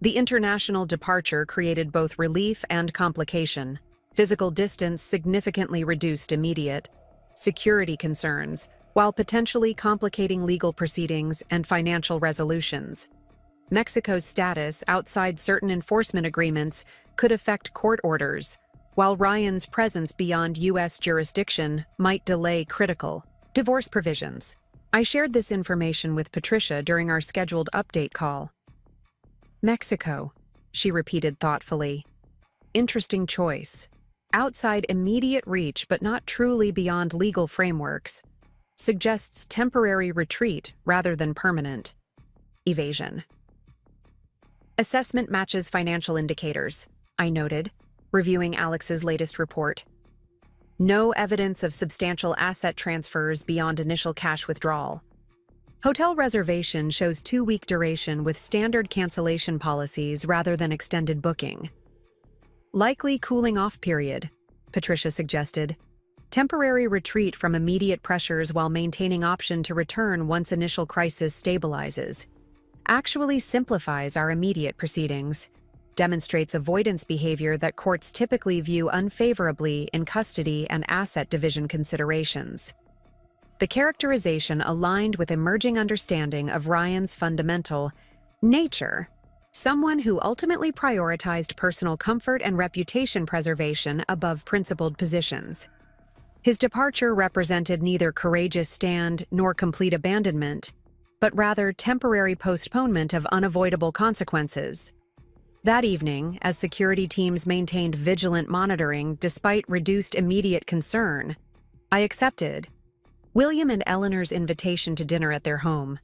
Speaker 1: The international departure created both relief and complication. Physical distance significantly reduced immediate security concerns, while potentially complicating legal proceedings and financial resolutions. Mexico's status outside certain enforcement agreements could affect court orders, while Ryan's presence beyond U.S. jurisdiction might delay critical divorce provisions. I shared this information with Patricia during our scheduled update call. "Mexico," she repeated thoughtfully. "Interesting choice. Outside immediate reach but not truly beyond legal frameworks. Suggests temporary retreat rather than permanent evasion." "Assessment matches financial indicators," I noted, reviewing Alex's latest report. "No evidence of substantial asset transfers beyond initial cash withdrawal. Hotel reservation shows 2-week duration with standard cancellation policies rather than extended booking. Likely cooling off period," Patricia suggested. "Temporary retreat from immediate pressures while maintaining option to return once initial crisis stabilizes. Actually simplifies our immediate proceedings." demonstrates avoidance behavior that courts typically view unfavorably in custody and asset division considerations. The characterization aligned with emerging understanding of Ryan's fundamental nature, someone who ultimately prioritized personal comfort and reputation preservation above principled positions. His departure represented neither courageous stand nor complete abandonment, but rather temporary postponement of unavoidable consequences. That evening, as security teams maintained vigilant monitoring despite reduced immediate concern, I accepted William and Eleanor's invitation to dinner at their home.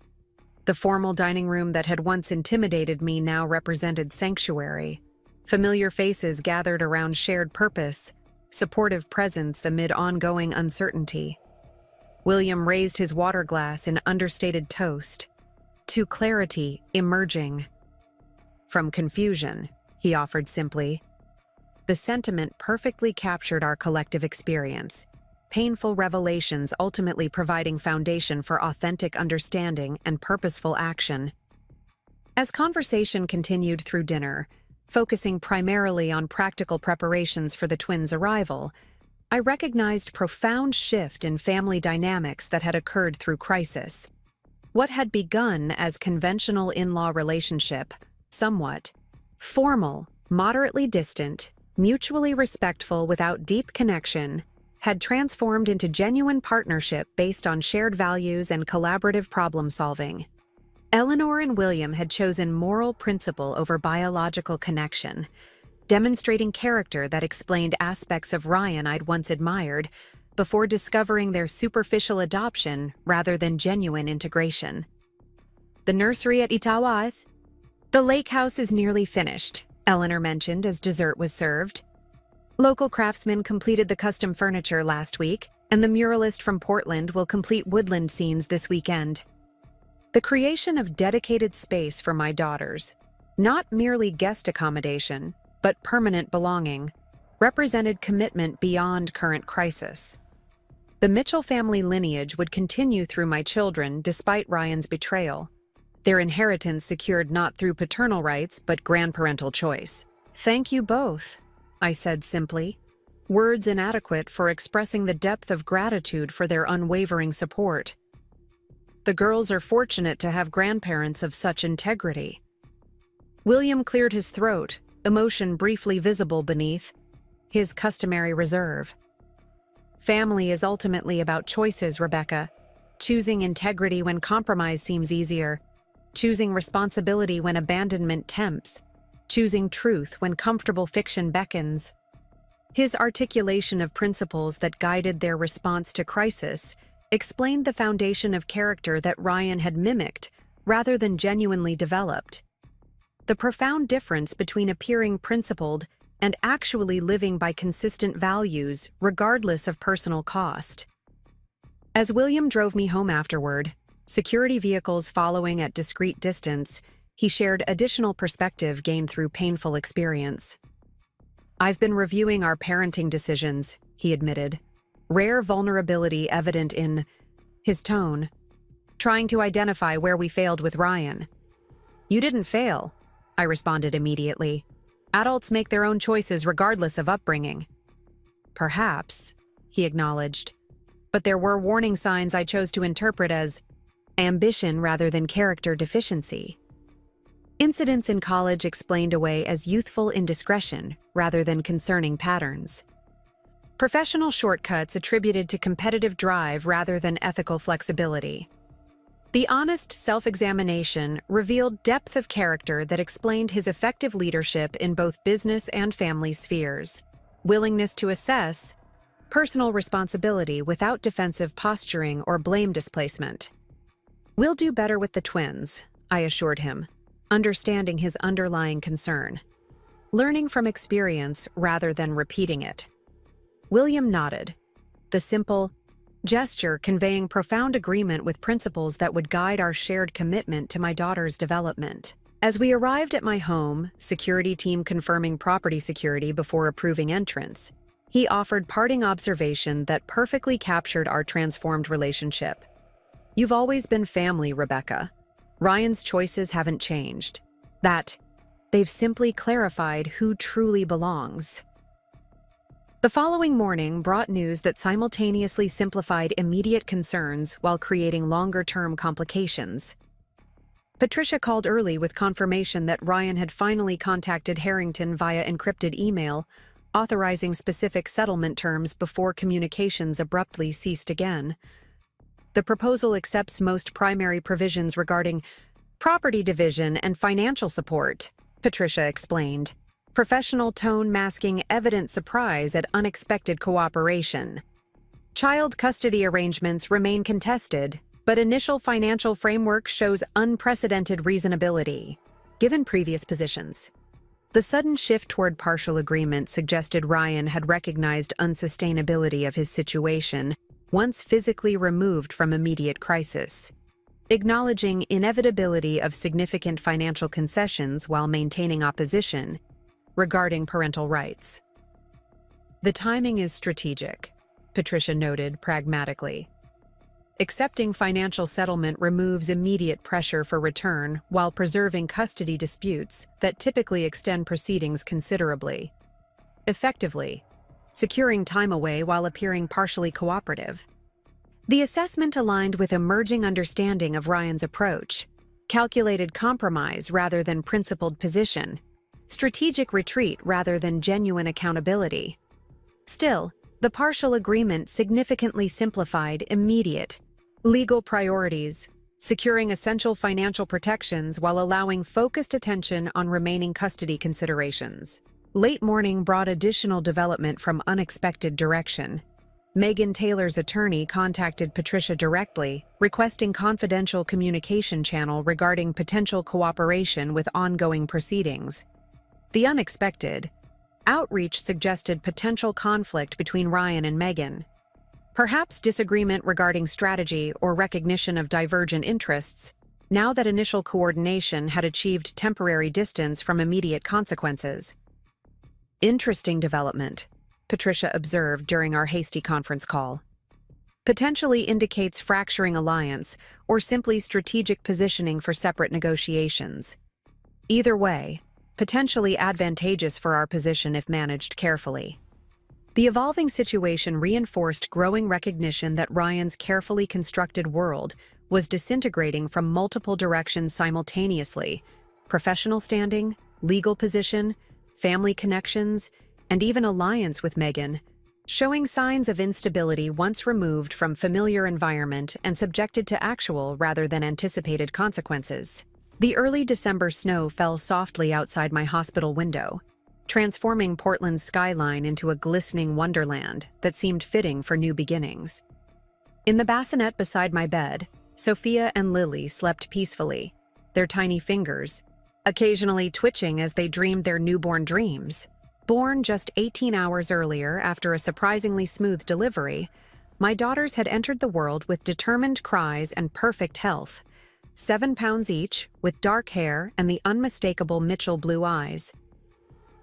Speaker 1: The formal dining room that had once intimidated me now represented sanctuary. Familiar faces gathered around shared purpose, supportive presence amid ongoing uncertainty. William raised his water glass in understated toast. To clarity emerging from confusion, he offered simply. The sentiment perfectly captured our collective experience. Painful revelations ultimately providing foundation for authentic understanding and purposeful action. As conversation continued through dinner, focusing primarily on practical preparations for the twins' arrival, I recognized profound shift in family dynamics that had occurred through crisis. What had begun as conventional in-law relationship, somewhat formal, moderately distant, mutually respectful without deep connection, had transformed into genuine partnership based on shared values and collaborative problem-solving. Eleanor and William had chosen moral principle over biological connection, demonstrating character that explained aspects of Ryan I'd once admired before discovering their superficial adoption rather than genuine integration. The nursery at Itawath? The lake house is nearly finished, Eleanor mentioned as dessert was served. Local craftsmen completed the custom furniture last week, and the muralist from Portland will complete woodland scenes this weekend. The creation of dedicated space for my daughters, not merely guest accommodation, but permanent belonging, represented commitment beyond current crisis. The Mitchell family lineage would continue through my children despite Ryan's betrayal, their inheritance secured not through paternal rights but grandparental choice. Thank you both, I said simply, words inadequate for expressing the depth of gratitude for their unwavering support. The girls are fortunate to have grandparents of such integrity. William cleared his throat, emotion briefly visible beneath his customary reserve. Family is ultimately about choices, Rebecca. Choosing integrity when compromise seems easier. Choosing responsibility when abandonment tempts. Choosing truth when comfortable fiction beckons. His articulation of principles that guided their response to crisis explained the foundation of character that Ryan had mimicked rather than genuinely developed. The profound difference between appearing principled and actually living by consistent values regardless of personal cost. As William drove me home afterward, security vehicles following at discreet distance, he shared additional perspective gained through painful experience. I've been reviewing our parenting decisions, he admitted, rare vulnerability evident in his tone, trying to identify where we failed with Ryan. You didn't fail, I responded immediately. Adults make their own choices regardless of upbringing. Perhaps, he acknowledged, but there were warning signs I chose to interpret as ambition rather than character deficiency. Incidents in college explained away as youthful indiscretion rather than concerning patterns. Professional shortcuts attributed to competitive drive rather than ethical flexibility. The honest self-examination revealed depth of character that explained his effective leadership in both business and family spheres, willingness to assess personal responsibility without defensive posturing or blame displacement. We'll do better with the twins, I assured him, understanding his underlying concern. Learning from experience rather than repeating it. William nodded, the simple gesture conveying profound agreement with principles that would guide our shared commitment to my daughter's development. As we arrived at my home, security team confirming property security before approving entrance, he offered parting observation that perfectly captured our transformed relationship. You've always been family, Rebecca. Ryan's choices haven't changed. That They've simply clarified who truly belongs. The following morning brought news that simultaneously simplified immediate concerns while creating longer-term complications. Patricia called early with confirmation that Ryan had finally contacted Harrington via encrypted email, authorizing specific settlement terms before communications abruptly ceased again. The proposal accepts most primary provisions regarding property division and financial support, Patricia explained, professional tone masking evident surprise at unexpected cooperation. Child custody arrangements remain contested, but initial financial framework shows unprecedented reasonability, given previous positions. The sudden shift toward partial agreement suggested Ryan had recognized unsustainability of his situation once physically removed from immediate crisis, acknowledging inevitability of significant financial concessions while maintaining opposition regarding parental rights. The timing is strategic, Patricia noted pragmatically. Accepting financial settlement removes immediate pressure for return while preserving custody disputes that typically extend proceedings considerably. Effectively, securing time away while appearing partially cooperative. The assessment aligned with emerging understanding of Ryan's approach, calculated compromise rather than principled position, strategic retreat rather than genuine accountability. Still, the partial agreement significantly simplified immediate legal priorities, securing essential financial protections while allowing focused attention on remaining custody considerations. Late morning brought additional development from unexpected direction. Megan Taylor's attorney contacted Patricia directly, requesting confidential communication channel regarding potential cooperation with ongoing proceedings. The unexpected outreach suggested potential conflict between Ryan and Megan. Perhaps disagreement regarding strategy or recognition of divergent interests, now that initial coordination had achieved temporary distance from immediate consequences. Interesting development, Patricia observed during our hasty conference call. Potentially indicates fracturing alliance or simply strategic positioning for separate negotiations. Either way, potentially advantageous for our position if managed carefully. The evolving situation reinforced growing recognition that Ryan's carefully constructed world was disintegrating from multiple directions simultaneously: professional standing, legal position, family connections, and even alliance with Megan, showing signs of instability once removed from familiar environment and subjected to actual rather than anticipated consequences. The early December snow fell softly outside my hospital window, transforming Portland's skyline into a glistening wonderland that seemed fitting for new beginnings. In the bassinet beside my bed, Sophia and Lily slept peacefully, their tiny fingers occasionally twitching as they dreamed their newborn dreams. Born just 18 hours earlier after a surprisingly smooth delivery, my daughters had entered the world with determined cries and perfect health, 7 pounds each, with dark hair and the unmistakable Mitchell blue eyes.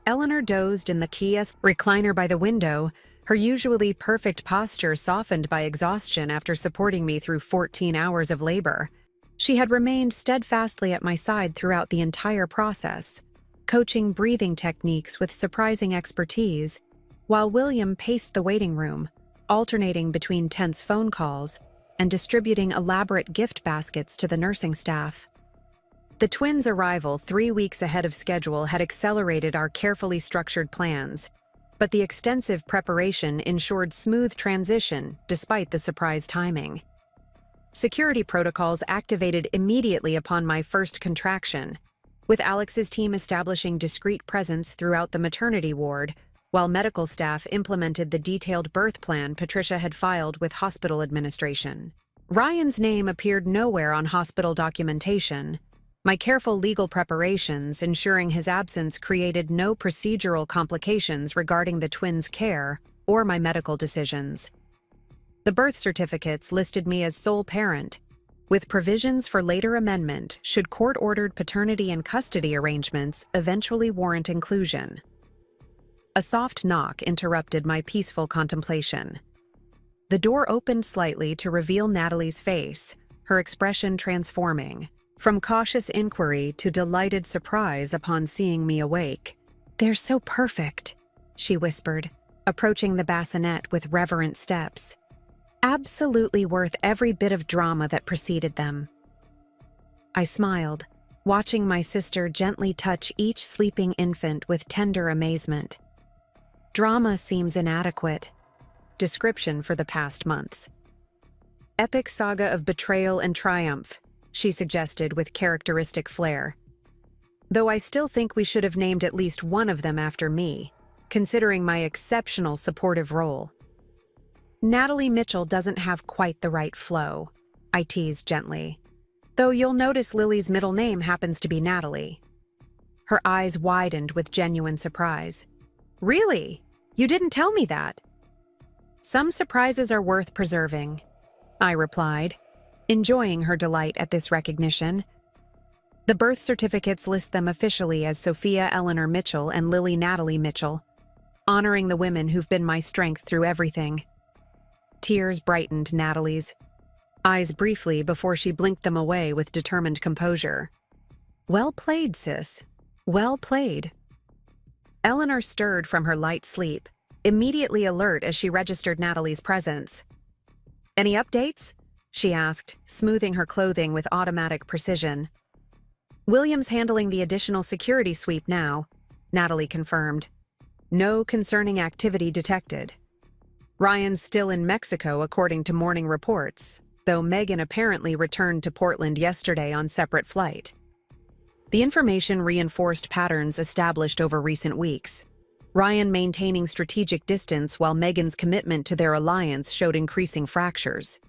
Speaker 1: Eleanor dozed in the Kia recliner by the window, her usually perfect posture softened by exhaustion after supporting me through 14 hours of labor. She had remained steadfastly at my side throughout the entire process, coaching breathing techniques with surprising expertise, while William paced the waiting room, alternating between tense phone calls and distributing elaborate gift baskets to the nursing staff. The twins' arrival 3 weeks ahead of schedule had accelerated our carefully structured plans, but the extensive preparation ensured smooth transition despite the surprise timing. Security protocols activated immediately upon my first contraction, with Alex's team establishing discreet presence throughout the maternity ward, while medical staff implemented the detailed birth plan Patricia had filed with hospital administration. Ryan's name appeared nowhere on hospital documentation, my careful legal preparations ensuring his absence created no procedural complications regarding the twins' care or my medical decisions. The birth certificates listed me as sole parent, with provisions for later amendment should court-ordered paternity and custody arrangements eventually warrant inclusion. A soft knock interrupted my peaceful contemplation. The door opened slightly to reveal Natalie's face, her expression transforming. from cautious inquiry to delighted surprise upon seeing me awake. "They're so perfect," she whispered, approaching the bassinet with reverent steps. "Absolutely worth every bit of drama that preceded them." I smiled, watching my sister gently touch each sleeping infant with tender amazement. "Drama seems inadequate." Description for the past months. "Epic saga of betrayal and triumph," she suggested with characteristic flair. "Though I still think we should have named at least one of them after me, considering my exceptional supportive role." "Natalie Mitchell doesn't have quite the right flow," I teased gently. "Though you'll notice Lily's middle name happens to be Natalie." Her eyes widened with genuine surprise. "Really? You didn't tell me that." "Some surprises are worth preserving," I replied, enjoying her delight at this recognition. "The birth certificates list them officially as Sophia Eleanor Mitchell and Lily Natalie Mitchell, honoring the women who've been my strength through everything." Tears brightened Natalie's eyes briefly before she blinked them away with determined composure. "Well played, sis. Well played." Eleanor stirred from her light sleep, immediately alert as she registered Natalie's presence. "Any updates?" she asked, smoothing her clothing with automatic precision. "William's handling the additional security sweep now," Natalie confirmed. "No concerning activity detected. Ryan's still in Mexico according to morning reports, though Megan apparently returned to Portland yesterday on separate flight." The information reinforced patterns established over recent weeks. Ryan maintaining strategic distance while Megan's commitment to their alliance showed increasing fractures.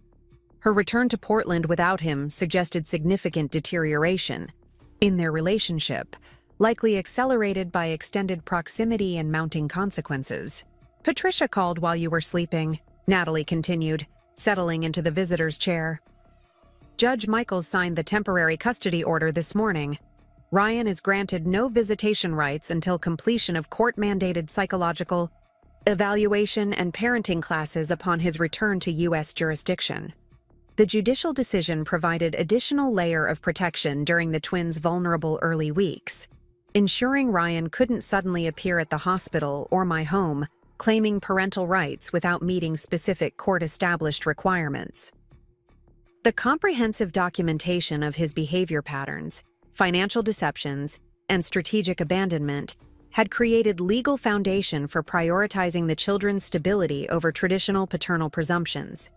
Speaker 1: Her return to Portland without him suggested significant deterioration in their relationship, likely accelerated by extended proximity and mounting consequences. "Patricia called while you were sleeping," Natalie continued, settling into the visitor's chair. "Judge Michaels signed the temporary custody order this morning. Ryan is granted no visitation rights until completion of court-mandated psychological evaluation and parenting classes upon his return to U.S. jurisdiction." The judicial decision provided additional layer of protection during the twins' vulnerable early weeks, ensuring Ryan couldn't suddenly appear at the hospital or my home, claiming parental rights without meeting specific court-established requirements. The comprehensive documentation of his behavior patterns, financial deceptions, and strategic abandonment had created legal foundation for prioritizing the children's stability over traditional paternal presumptions.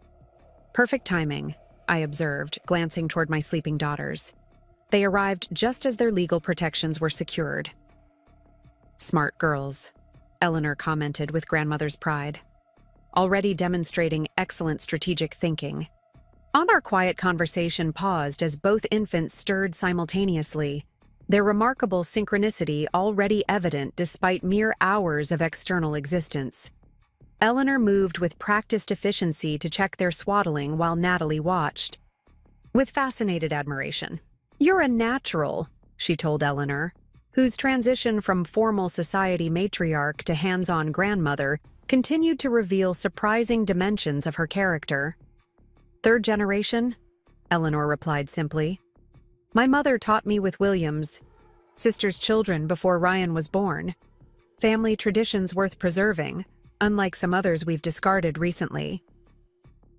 Speaker 1: "Perfect timing," I observed, glancing toward my sleeping daughters. They arrived just as their legal protections were secured. "Smart girls," Eleanor commented with grandmother's pride, already demonstrating excellent strategic thinking. Our quiet conversation paused as both infants stirred simultaneously, their remarkable synchronicity already evident despite mere hours of external existence. Eleanor moved with practiced efficiency to check their swaddling while Natalie watched, with fascinated admiration. "You're a natural," she told Eleanor, whose transition from formal society matriarch to hands-on grandmother continued to reveal surprising dimensions of her character. "Third generation?" Eleanor replied simply. "My mother taught me with William's sister's children before Ryan was born. Family traditions worth preserving, unlike some others we've discarded recently."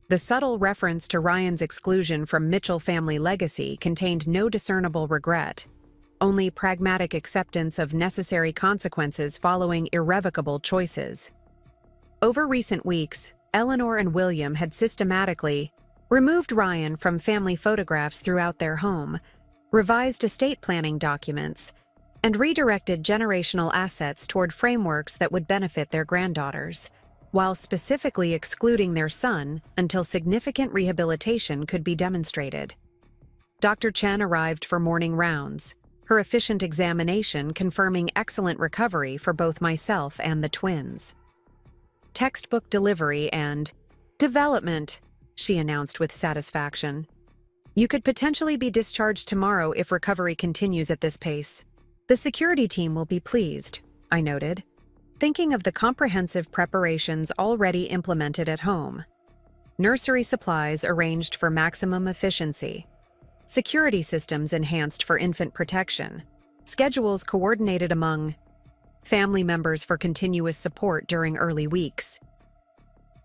Speaker 1: The subtle reference to Ryan's exclusion from Mitchell family legacy contained no discernible regret, only pragmatic acceptance of necessary consequences following irrevocable choices. Over recent weeks, Eleanor and William had systematically removed Ryan from family photographs throughout their home, revised estate planning documents, and redirected generational assets toward frameworks that would benefit their granddaughters, while specifically excluding their son until significant rehabilitation could be demonstrated. Dr. Chen arrived for morning rounds, her efficient examination confirming excellent recovery for both myself and the twins. "Textbook delivery and development," she announced with satisfaction. "You could potentially be discharged tomorrow if recovery continues at this pace. The security team will be pleased," I noted, thinking of the comprehensive preparations already implemented at home. Nursery supplies arranged for maximum efficiency. security systems enhanced for infant protection, schedules coordinated among family members for continuous support during early weeks.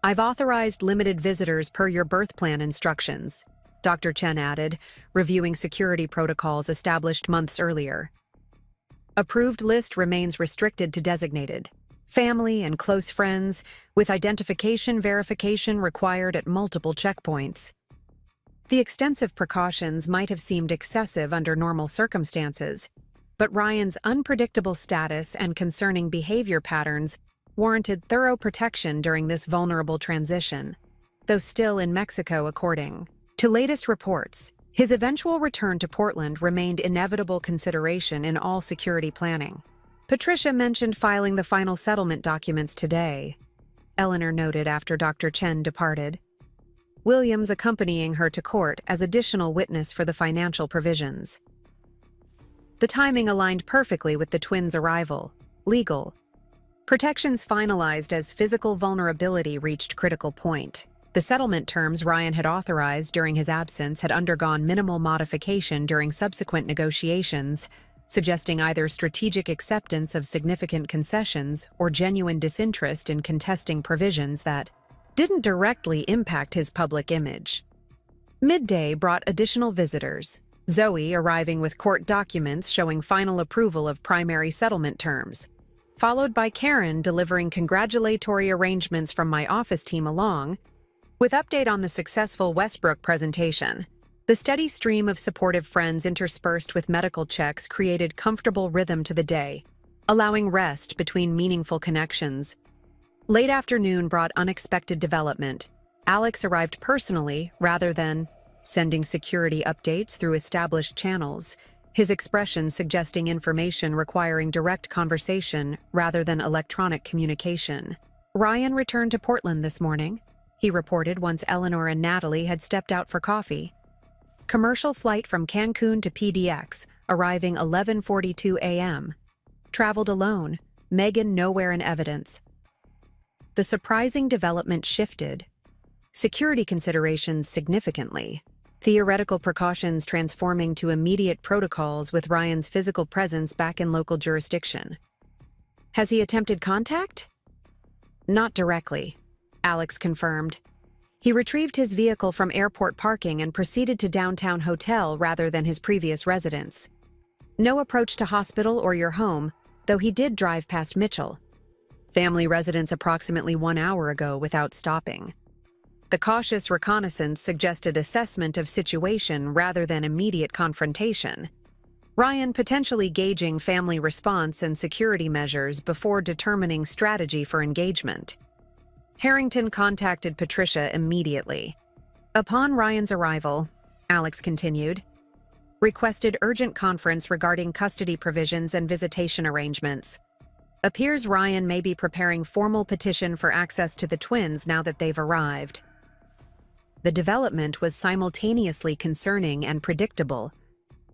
Speaker 1: I've authorized limited visitors per your birth plan instructions, Dr. Chen added, reviewing security protocols established months earlier. Approved list remains restricted to designated family and close friends, with identification verification required at multiple checkpoints. The extensive precautions might have seemed excessive under normal circumstances, but Ryan's unpredictable status and concerning behavior patterns warranted thorough protection during this vulnerable transition, though still in Mexico according to latest reports. His eventual return to Portland remained inevitable consideration in all security planning. Patricia mentioned filing the final settlement documents today, Eleanor noted after Dr. Chen departed, Williams accompanying her to court as additional witness for the financial provisions. The timing aligned perfectly with the twins' arrival. Legal protections finalized as physical vulnerability reached critical point. The settlement terms Ryan had authorized during his absence had undergone minimal modification during subsequent negotiations, suggesting either strategic acceptance of significant concessions or genuine disinterest in contesting provisions that didn't directly impact his public image. Midday brought additional visitors, Zoe arriving with court documents showing final approval of primary settlement terms, followed by Karen delivering congratulatory arrangements from my office team along with update on the successful Westbrook presentation. The steady stream of supportive friends interspersed with medical checks created comfortable rhythm to the day, allowing rest between meaningful connections. Late afternoon brought unexpected development. Alex arrived personally rather than sending security updates through established channels, his expression suggesting information requiring direct conversation rather than electronic communication. Ryan returned to Portland this morning, he reported once Eleanor and Natalie had stepped out for coffee. Commercial flight from Cancun to PDX, arriving 11:42 a.m. Traveled alone, Megan nowhere in evidence. The surprising development shifted security considerations significantly, theoretical precautions transforming to immediate protocols with Ryan's physical presence back in local jurisdiction. Has he attempted contact? Not directly, Alex confirmed. He retrieved his vehicle from airport parking and proceeded to downtown hotel rather than his previous residence. No approach to hospital or your home, though he did drive past Mitchell, family residence approximately 1 hour ago without stopping. The cautious reconnaissance suggested assessment of situation rather than immediate confrontation. Ryan potentially gauging family response and security measures before determining strategy for engagement. Harrington contacted Patricia immediately. Upon Ryan's arrival, Alex continued, requested urgent conference regarding custody provisions and visitation arrangements. Appears Ryan may be preparing formal petition for access to the twins now that they've arrived. The development was simultaneously concerning and predictable.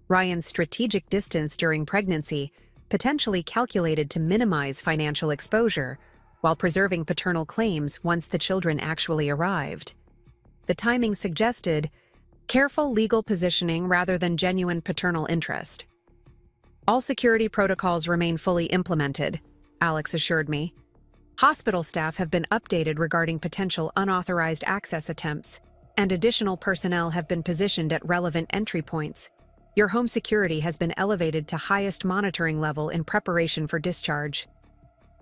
Speaker 1: Ryan's strategic distance during pregnancy, potentially calculated to minimize financial exposure, while preserving paternal claims once the children actually arrived. The timing suggested careful legal positioning rather than genuine paternal interest. All security protocols remain fully implemented, Alex assured me. Hospital staff have been updated regarding potential unauthorized access attempts, and additional personnel have been positioned at relevant entry points. Your home security has been elevated to highest monitoring level in preparation for discharge.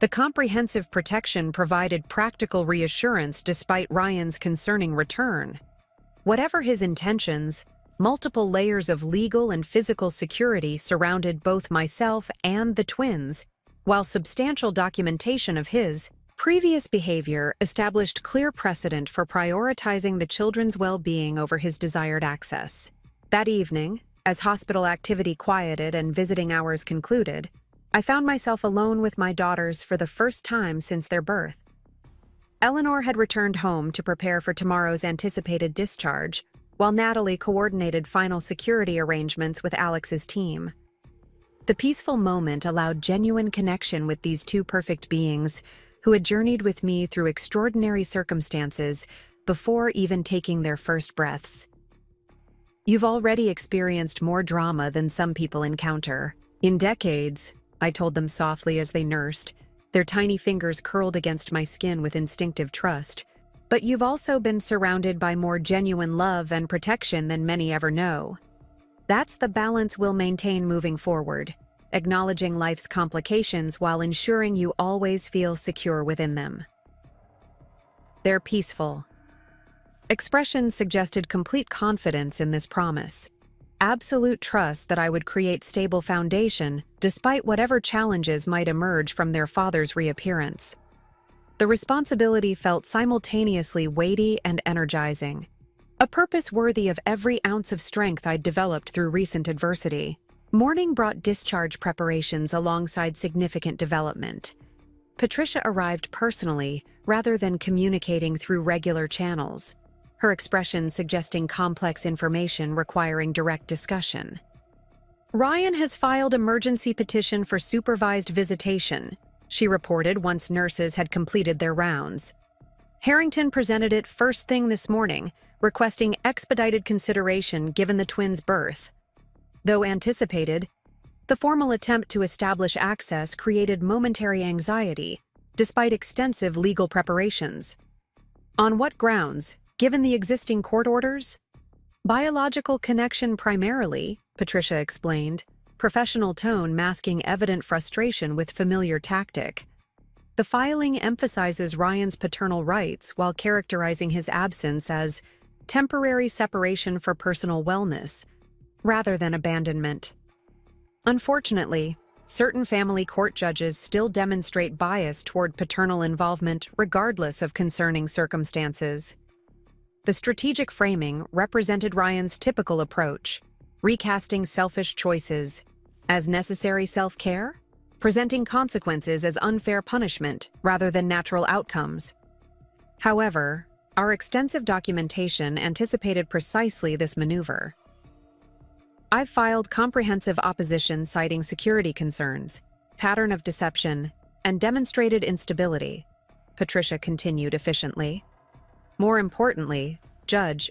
Speaker 1: The comprehensive protection provided practical reassurance despite Ryan's concerning return. Whatever his intentions, multiple layers of legal and physical security surrounded both myself and the twins, while substantial documentation of his previous behavior established clear precedent for prioritizing the children's well-being over his desired access. That evening, as hospital activity quieted and visiting hours concluded, I found myself alone with my daughters for the first time since their birth. Eleanor had returned home to prepare for tomorrow's anticipated discharge, while Natalie coordinated final security arrangements with Alex's team. The peaceful moment allowed genuine connection with these two perfect beings who had journeyed with me through extraordinary circumstances before even taking their first breaths. You've already experienced more drama than some people encounter. In decades, I told them softly as they nursed, their tiny fingers curled against my skin with instinctive trust. But you've also been surrounded by more genuine love and protection than many ever know. That's the balance we'll maintain moving forward, acknowledging life's complications while ensuring you always feel secure within them. They're peaceful. Expressions suggested complete confidence in this promise, absolute trust that I would create stable foundation despite whatever challenges might emerge from their father's reappearance. The responsibility felt simultaneously weighty and energizing, a purpose worthy of every ounce of strength I'd developed through recent adversity. Morning brought discharge preparations alongside significant development. Patricia arrived personally rather than communicating through regular channels, her expression suggesting complex information requiring direct discussion. Ryan has filed emergency petition for supervised visitation, she reported once nurses had completed their rounds. Harrington presented it first thing this morning, requesting expedited consideration given the twins' birth. Though anticipated, the formal attempt to establish access created momentary anxiety, despite extensive legal preparations. On what grounds, given the existing court orders? Biological connection primarily, Patricia explained, professional tone masking evident frustration with familiar tactic. The filing emphasizes Ryan's paternal rights while characterizing his absence as temporary separation for personal wellness, rather than abandonment. Unfortunately, certain family court judges still demonstrate bias toward paternal involvement regardless of concerning circumstances. The strategic framing represented Ryan's typical approach, recasting selfish choices as necessary self-care, presenting consequences as unfair punishment rather than natural outcomes. However, our extensive documentation anticipated precisely this maneuver. I've filed comprehensive opposition citing security concerns, pattern of deception, and demonstrated instability, Patricia continued efficiently. More importantly, Judge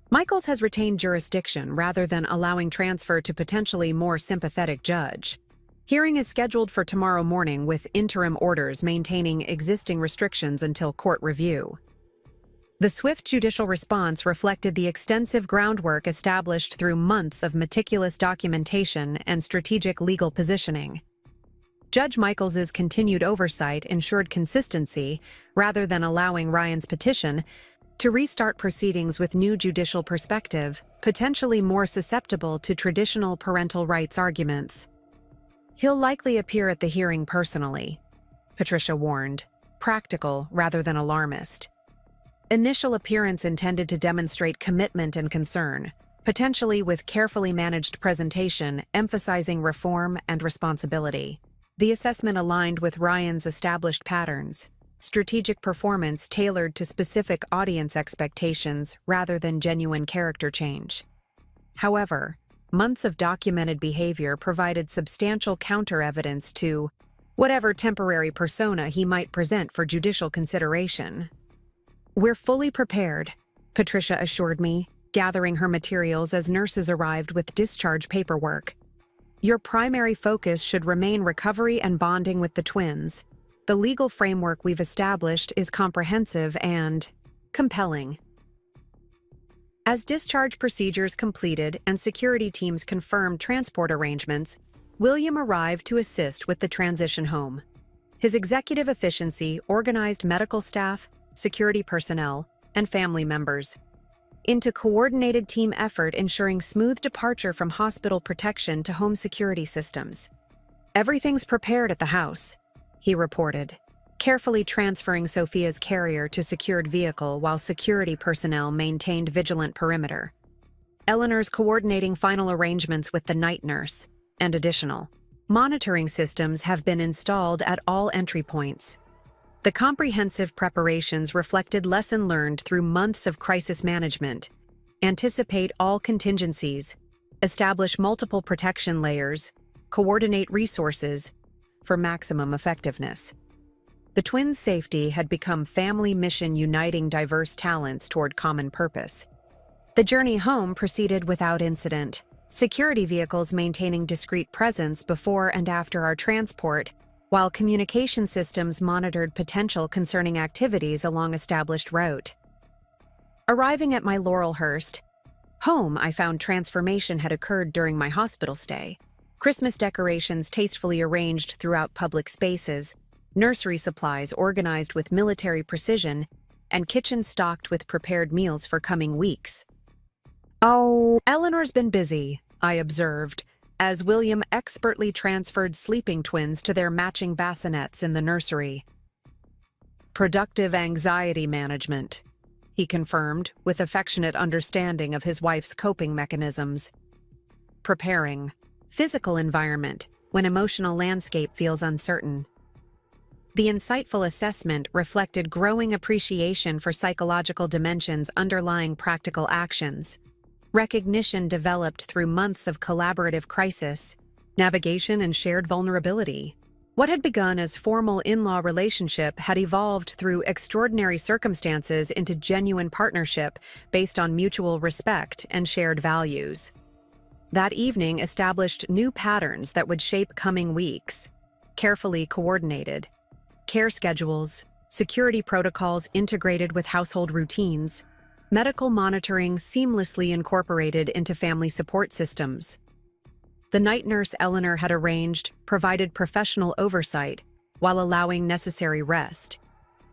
Speaker 1: Michaels has retained jurisdiction rather than allowing transfer to potentially more sympathetic judge. Hearing is scheduled for tomorrow morning with interim orders maintaining existing restrictions until court review. The swift judicial response reflected the extensive groundwork established through months of meticulous documentation and strategic legal positioning. Judge Michaels's continued oversight ensured consistency rather than allowing Ryan's petition to restart proceedings with new judicial perspective, potentially more susceptible to traditional parental rights arguments. He'll likely appear at the hearing personally, Patricia warned, practical rather than alarmist. Initial appearance intended to demonstrate commitment and concern, potentially with carefully managed presentation emphasizing reform and responsibility. The assessment aligned with Ryan's established patterns, strategic performance tailored to specific audience expectations rather than genuine character change. However, months of documented behavior provided substantial counter-evidence to whatever temporary persona he might present for judicial consideration. We're fully prepared, Patricia assured me, gathering her materials as nurses arrived with discharge paperwork. Your primary focus should remain recovery and bonding with the twins. The legal framework we've established is comprehensive and compelling. As discharge procedures completed and security teams confirmed transport arrangements, William arrived to assist with the transition home. His executive efficiency organized medical staff, security personnel, and family members into coordinated team effort ensuring smooth departure from hospital protection to home security systems. Everything's prepared at the house, he reported, carefully transferring Sophia's carrier to secured vehicle while security personnel maintained vigilant perimeter. Eleanor's coordinating final arrangements with the night nurse, and additional monitoring systems have been installed at all entry points. The comprehensive preparations reflected lesson learned through months of crisis management, anticipate all contingencies, establish multiple protection layers, coordinate resources for maximum effectiveness. The twins' safety had become family mission uniting diverse talents toward common purpose. The journey home proceeded without incident, security vehicles maintaining discreet presence before and after our transport, while communication systems monitored potential concerning activities along established route. Arriving at my Laurelhurst home, I found transformation had occurred during my hospital stay. Christmas decorations tastefully arranged throughout public spaces, nursery supplies organized with military precision, and kitchens stocked with prepared meals for coming weeks. "Oh, Eleanor's been busy," I observed, as William expertly transferred sleeping twins to their matching bassinets in the nursery. "Productive anxiety management," he confirmed, with affectionate understanding of his wife's coping mechanisms. "Preparing. Physical environment, when emotional landscape feels uncertain." The insightful assessment reflected growing appreciation for psychological dimensions underlying practical actions. Recognition developed through months of collaborative crisis, navigation, and shared vulnerability. What had begun as formal in-law relationship had evolved through extraordinary circumstances into genuine partnership based on mutual respect and shared values. That evening established new patterns that would shape coming weeks. Carefully coordinated. Care schedules, security protocols integrated with household routines, medical monitoring seamlessly incorporated into family support systems. The night nurse Eleanor had arranged provided professional oversight while allowing necessary rest.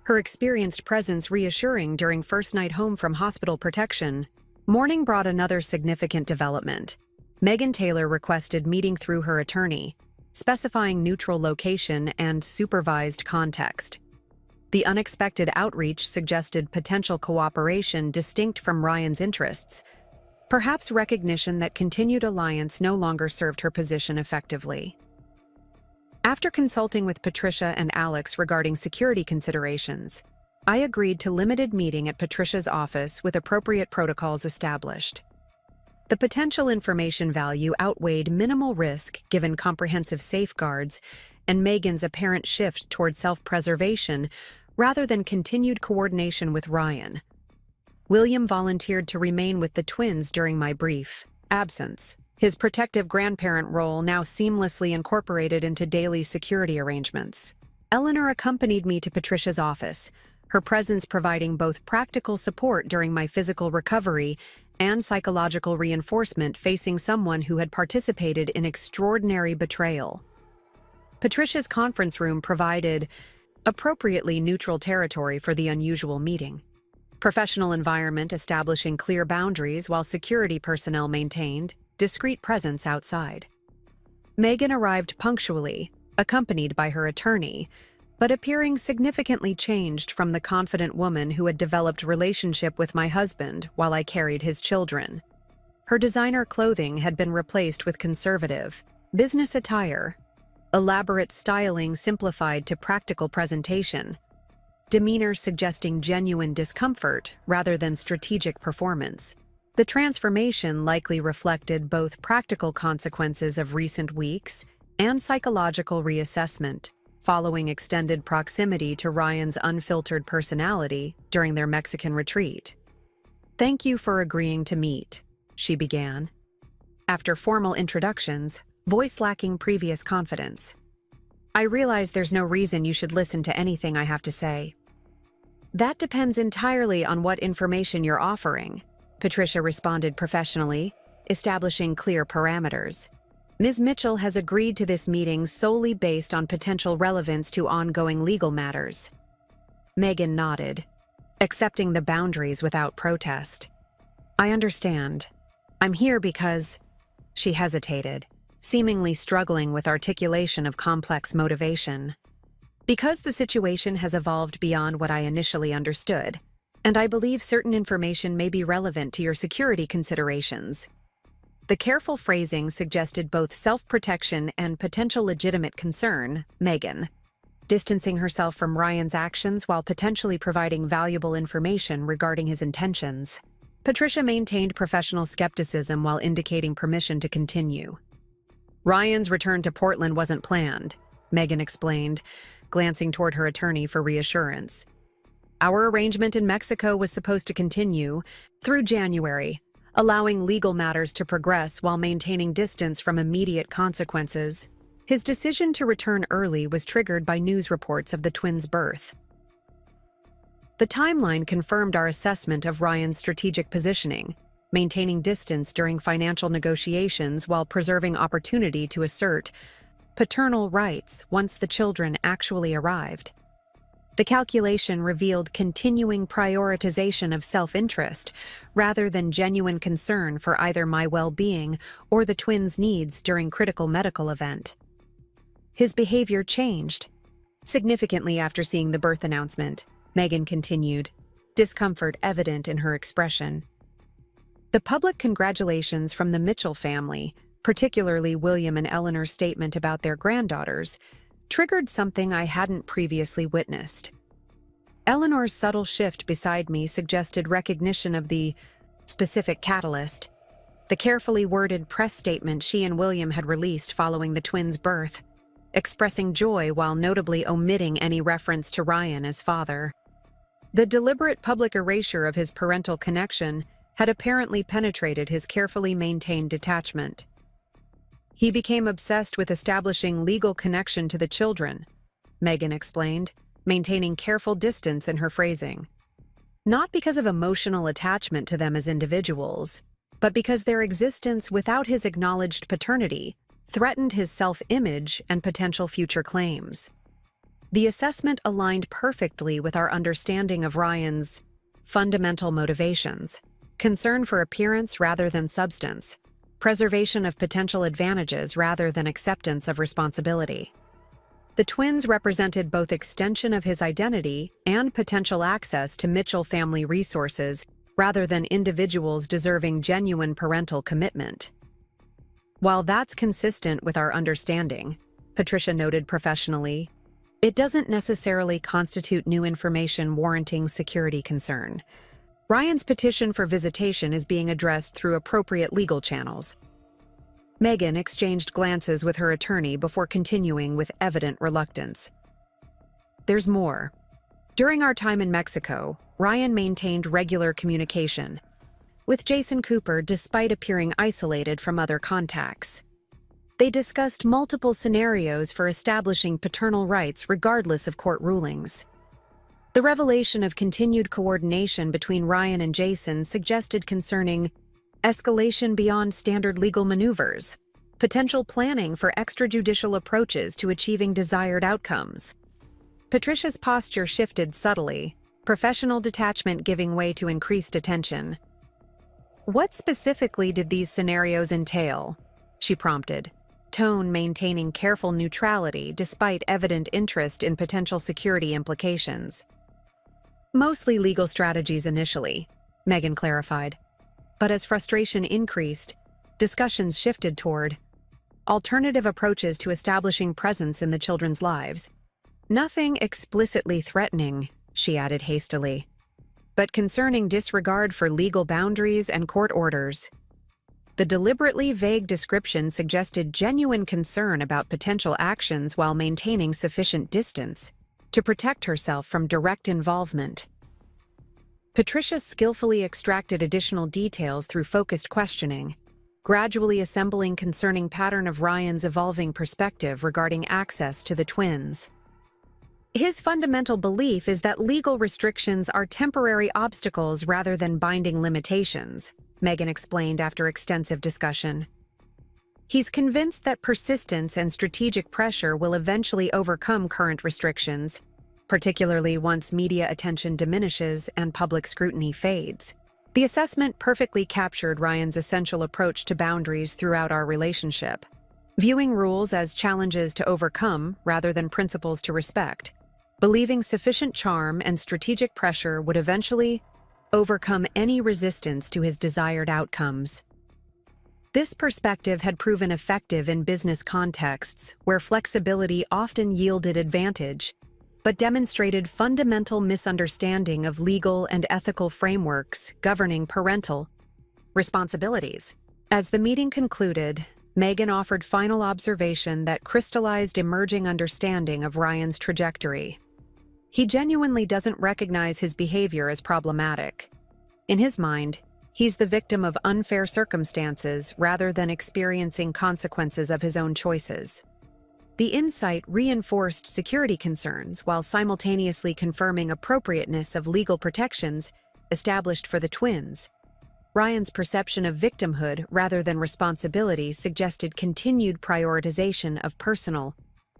Speaker 1: Her experienced presence reassuring during first night home from hospital protection. Morning brought another significant development. Megan Taylor requested meeting through her attorney, specifying neutral location and supervised context. The unexpected outreach suggested potential cooperation distinct from Ryan's interests, perhaps recognition that continued alliance no longer served her position effectively. After consulting with Patricia and Alex regarding security considerations, I agreed to limited meeting at Patricia's office with appropriate protocols established. The potential information value outweighed minimal risk given comprehensive safeguards and Megan's apparent shift toward self-preservation rather than continued coordination with Ryan. William volunteered to remain with the twins during my brief absence, his protective grandparent role now seamlessly incorporated into daily security arrangements. Eleanor accompanied me to Patricia's office, her presence providing both practical support during my physical recovery and psychological reinforcement facing someone who had participated in extraordinary betrayal. Patricia's conference room provided appropriately neutral territory for the unusual meeting. Professional environment establishing clear boundaries while security personnel maintained discreet presence outside. Megan arrived punctually, accompanied by her attorney, but appearing significantly changed from the confident woman who had developed relationship with my husband while I carried his children. Her designer clothing had been replaced with conservative, business attire, elaborate styling simplified to practical presentation, demeanor suggesting genuine discomfort rather than strategic performance. The transformation likely reflected both practical consequences of recent weeks and psychological reassessment, following extended proximity to Ryan's unfiltered personality during their Mexican retreat. "Thank you for agreeing to meet," she began, after formal introductions, voice lacking previous confidence. "I realize there's no reason you should listen to anything I have to say." "That depends entirely on what information you're offering," Patricia responded professionally, establishing clear parameters. "Ms. Mitchell has agreed to this meeting solely based on potential relevance to ongoing legal matters." Megan nodded, accepting the boundaries without protest. "I understand. I'm here because—" She hesitated, seemingly struggling with articulation of complex motivation. "Because the situation has evolved beyond what I initially understood, and I believe certain information may be relevant to your security considerations." The careful phrasing suggested both self-protection and potential legitimate concern. Megan, distancing herself from Ryan's actions while potentially providing valuable information regarding his intentions. Patricia maintained professional skepticism while indicating permission to continue. "Ryan's return to Portland wasn't planned," Megan explained, glancing toward her attorney for reassurance. "Our arrangement in Mexico was supposed to continue through January, allowing legal matters to progress while maintaining distance from immediate consequences. His decision to return early was triggered by news reports of the twins' birth. The timeline confirmed our assessment of Ryan's strategic positioning, maintaining distance during financial negotiations while preserving opportunity to assert paternal rights once the children actually arrived. The calculation revealed continuing prioritization of self-interest rather than genuine concern for either my well-being or the twins' needs during critical medical event. His behavior changed significantly after seeing the birth announcement, Megan continued, discomfort evident in her expression. The public congratulations from the Mitchell family, particularly William and Eleanor's statement about their granddaughters, triggered something I hadn't previously witnessed. Eleanor's subtle shift beside me suggested recognition of the specific catalyst, the carefully worded press statement she and William had released following the twins' birth, expressing joy while notably omitting any reference to Ryan as father. The deliberate public erasure of his parental connection had apparently penetrated his carefully maintained detachment. He became obsessed with establishing legal connection to the children, Megan explained, maintaining careful distance in her phrasing. Not because of emotional attachment to them as individuals, but because their existence without his acknowledged paternity threatened his self-image and potential future claims. The assessment aligned perfectly with our understanding of Ryan's fundamental motivations: concern for appearance rather than substance, preservation of potential advantages rather than acceptance of responsibility. The twins represented both extension of his identity and potential access to Mitchell family resources rather than individuals deserving genuine parental commitment. While that's consistent with our understanding, Patricia noted professionally, it doesn't necessarily constitute new information warranting security concern. Ryan's petition for visitation is being addressed through appropriate legal channels. Megan exchanged glances with her attorney before continuing with evident reluctance. There's more. During our time in Mexico, Ryan maintained regular communication with Jason Cooper despite appearing isolated from other contacts. They discussed multiple scenarios for establishing paternal rights regardless of court rulings. The revelation of continued coordination between Ryan and Jason suggested concerning escalation beyond standard legal maneuvers, potential planning for extrajudicial approaches to achieving desired outcomes. Patricia's posture shifted subtly, professional detachment giving way to increased attention. What specifically did these scenarios entail? She prompted, tone maintaining careful neutrality despite evident interest in potential security implications. Mostly legal strategies initially, Megan clarified. But as frustration increased, discussions shifted toward alternative approaches to establishing presence in the children's lives. Nothing explicitly threatening, she added hastily, but concerning disregard for legal boundaries and court orders. The deliberately vague description suggested genuine concern about potential actions while maintaining sufficient distance to protect herself from direct involvement. Patricia skillfully extracted additional details through focused questioning, gradually assembling concerning pattern of Ryan's evolving perspective regarding access to the twins. His fundamental belief is that legal restrictions are temporary obstacles rather than binding limitations, Megan explained after extensive discussion. He's convinced that persistence and strategic pressure will eventually overcome current restrictions, particularly once media attention diminishes and public scrutiny fades. The assessment perfectly captured Ryan's essential approach to boundaries throughout our relationship, viewing rules as challenges to overcome rather than principles to respect, believing sufficient charm and strategic pressure would eventually overcome any resistance to his desired outcomes. This perspective had proven effective in business contexts where flexibility often yielded advantage, but demonstrated fundamental misunderstanding of legal and ethical frameworks governing parental responsibilities. As the meeting concluded, Megan offered final observation that crystallized emerging understanding of Ryan's trajectory. He genuinely doesn't recognize his behavior as problematic. In his mind, He's the victim of unfair circumstances rather than experiencing consequences of his own choices. The insight reinforced security concerns while simultaneously confirming appropriateness of legal protections established for the twins. Ryan's perception of victimhood rather than responsibility suggested continued prioritization of personal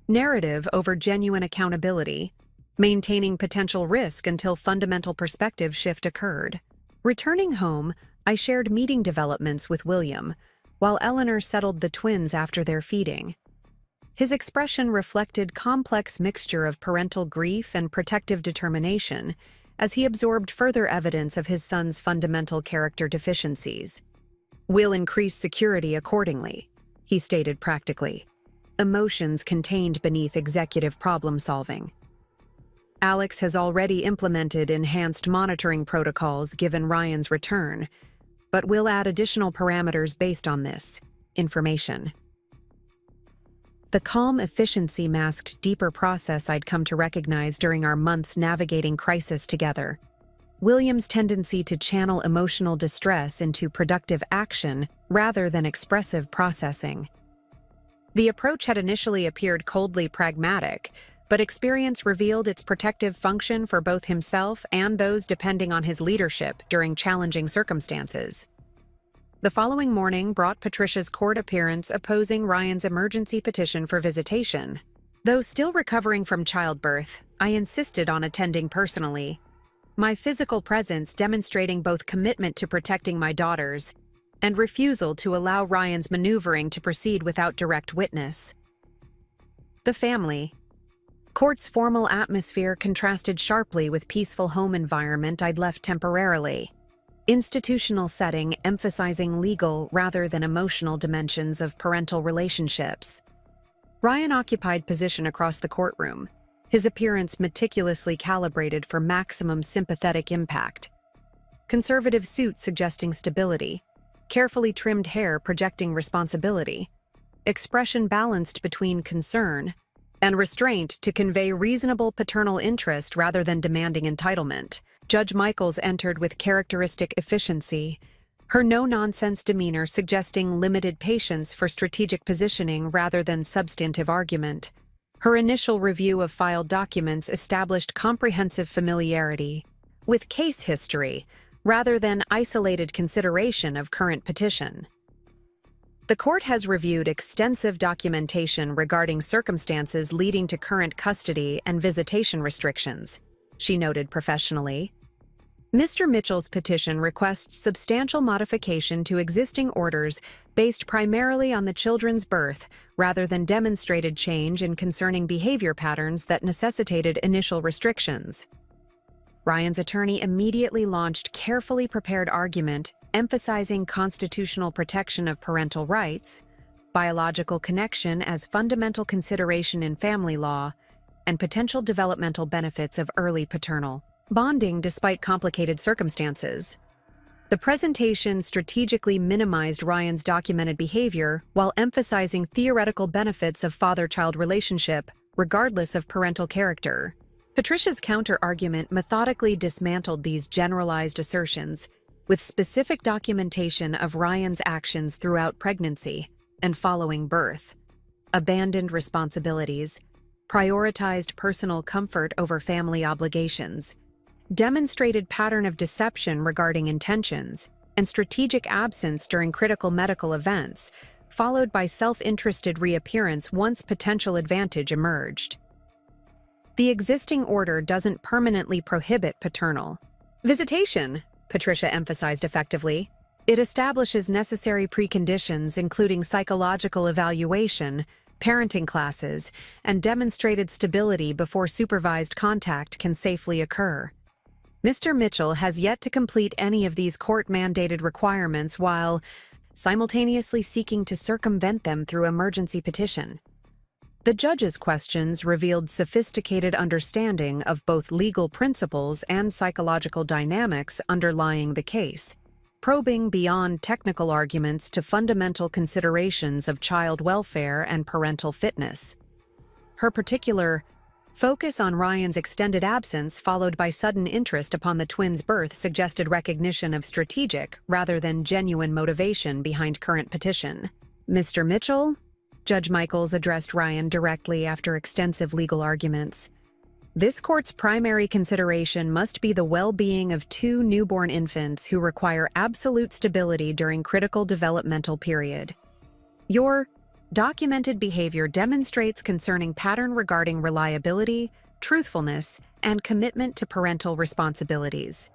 Speaker 1: narrative over genuine accountability, maintaining potential risk until fundamental perspective shift occurred. Returning home, I shared meeting developments with William, while Eleanor settled the twins after their feeding. His expression reflected complex mixture of parental grief and protective determination as he absorbed further evidence of his son's fundamental character deficiencies. "We'll increase security accordingly," he stated practically, emotions contained beneath executive problem-solving. Alex has already implemented enhanced monitoring protocols given Ryan's return, but we'll add additional parameters based on this information. The calm efficiency masked deeper process I'd come to recognize during our months navigating crisis together. William's tendency to channel emotional distress into productive action rather than expressive processing. The approach had initially appeared coldly pragmatic, but experience revealed its protective function for both himself and those depending on his leadership during challenging circumstances. The following morning brought Patricia's court appearance opposing Ryan's emergency petition for visitation. Though still recovering from childbirth, I insisted on attending personally, my physical presence demonstrating both commitment to protecting my daughters and refusal to allow Ryan's maneuvering to proceed without direct witness. The family. Court's formal atmosphere contrasted sharply with peaceful home environment I'd left temporarily. Institutional setting emphasizing legal rather than emotional dimensions of parental relationships. Ryan occupied position across the courtroom, his appearance meticulously calibrated for maximum sympathetic impact. Conservative suit suggesting stability, carefully trimmed hair projecting responsibility, expression balanced between concern and restraint to convey reasonable paternal interest rather than demanding entitlement. Judge Michaels entered with characteristic efficiency, her no-nonsense demeanor suggesting limited patience for strategic positioning rather than substantive argument. Her initial review of filed documents established comprehensive familiarity with case history rather than isolated consideration of current petition. The court has reviewed extensive documentation regarding circumstances leading to current custody and visitation restrictions, she noted professionally. Mr. Mitchell's petition requests substantial modification to existing orders based primarily on the children's birth rather than demonstrated change in concerning behavior patterns that necessitated initial restrictions. Ryan's attorney immediately launched carefully prepared argument emphasizing constitutional protection of parental rights, biological connection as fundamental consideration in family law, and potential developmental benefits of early paternal bonding despite complicated circumstances. The presentation strategically minimized Ryan's documented behavior while emphasizing theoretical benefits of father-child relationship, regardless of parental character. Patricia's counter-argument methodically dismantled these generalized assertions with specific documentation of Ryan's actions throughout pregnancy and following birth, abandoned responsibilities, prioritized personal comfort over family obligations, demonstrated pattern of deception regarding intentions, and strategic absence during critical medical events, followed by self-interested reappearance once potential advantage emerged. The existing order doesn't permanently prohibit paternal visitation, Patricia emphasized effectively. It establishes necessary preconditions including psychological evaluation, parenting classes, and demonstrated stability before supervised contact can safely occur. Mr. Mitchell has yet to complete any of these court-mandated requirements while simultaneously seeking to circumvent them through emergency petition. The judge's questions revealed sophisticated understanding of both legal principles and psychological dynamics underlying the case, probing beyond technical arguments to fundamental considerations of child welfare and parental fitness. Her particular Focus on Ryan's extended absence followed by sudden interest upon the twins' birth suggested recognition of strategic rather than genuine motivation behind current petition. Mr. Mitchell? Judge Michaels addressed Ryan directly after extensive legal arguments. This court's primary consideration must be the well-being of two newborn infants who require absolute stability during critical developmental period. Your documented behavior demonstrates concerning pattern regarding reliability, truthfulness, and commitment to parental responsibilities.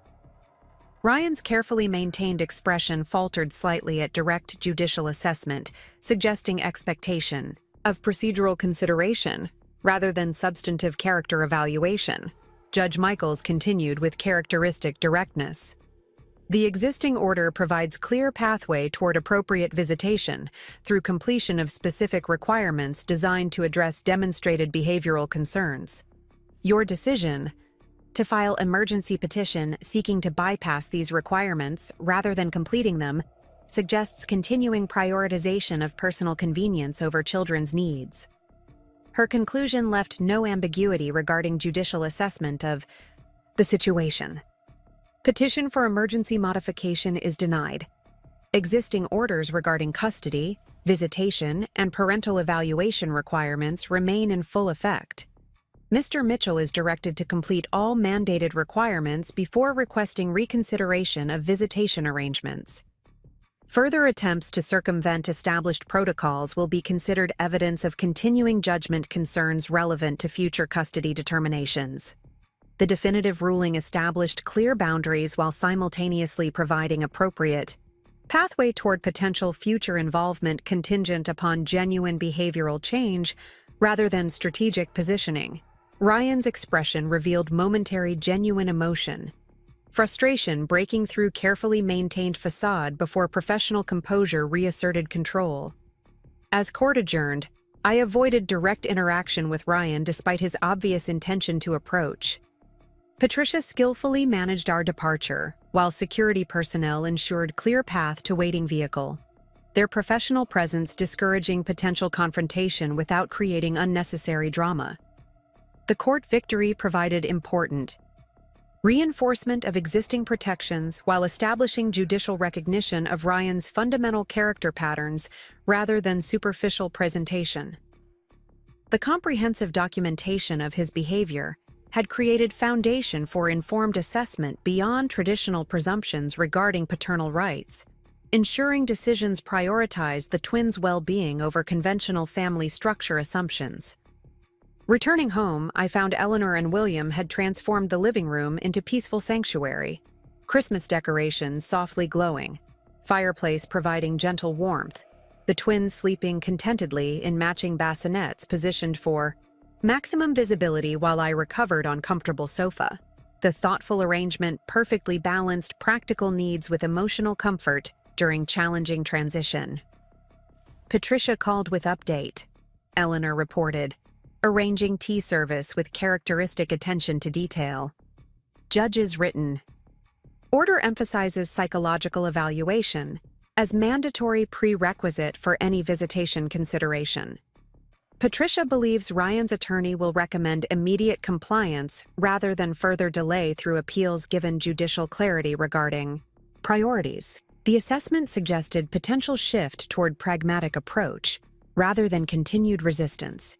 Speaker 1: Ryan's carefully maintained expression faltered slightly at direct judicial assessment, suggesting expectation of procedural consideration rather than substantive character evaluation. Judge Michaels continued with characteristic directness. The existing order provides clear pathway toward appropriate visitation through completion of specific requirements designed to address demonstrated behavioral concerns. Your decision to file emergency petition seeking to bypass these requirements rather than completing them suggests continuing prioritization of personal convenience over children's needs. Her conclusion left no ambiguity regarding judicial assessment of the situation. Petition for emergency modification is denied. Existing orders regarding custody, visitation, and parental evaluation requirements remain in full effect. Mr. Mitchell is directed to complete all mandated requirements before requesting reconsideration of visitation arrangements. Further attempts to circumvent established protocols will be considered evidence of continuing judgment concerns relevant to future custody determinations. The definitive ruling established clear boundaries while simultaneously providing appropriate pathway toward potential future involvement contingent upon genuine behavioral change rather than strategic positioning. Ryan's expression revealed momentary genuine emotion, frustration breaking through carefully maintained facade before professional composure reasserted control. As court adjourned, I avoided direct interaction with Ryan despite his obvious intention to approach. Patricia skillfully managed our departure, while security personnel ensured clear path to waiting vehicle, their professional presence discouraging potential confrontation without creating unnecessary drama. The court victory provided important reinforcement of existing protections while establishing judicial recognition of Ryan's fundamental character patterns rather than superficial presentation. The comprehensive documentation of his behavior had created foundation for informed assessment beyond traditional presumptions regarding paternal rights, ensuring decisions prioritize the twins' well-being over conventional family structure assumptions. Returning home, I found Eleanor and William had transformed the living room into peaceful sanctuary, Christmas decorations softly glowing, fireplace providing gentle warmth, the twins sleeping contentedly in matching bassinets positioned for maximum visibility while I recovered on comfortable sofa. The thoughtful arrangement perfectly balanced practical needs with emotional comfort during challenging transition. Patricia called with update, Eleanor reported, arranging tea service with characteristic attention to detail. Judge's written order emphasizes psychological evaluation as mandatory prerequisite for any visitation consideration. Patricia believes Ryan's attorney will recommend immediate compliance rather than further delay through appeals given judicial clarity regarding priorities. The assessment suggested potential shift toward pragmatic approach rather than continued resistance.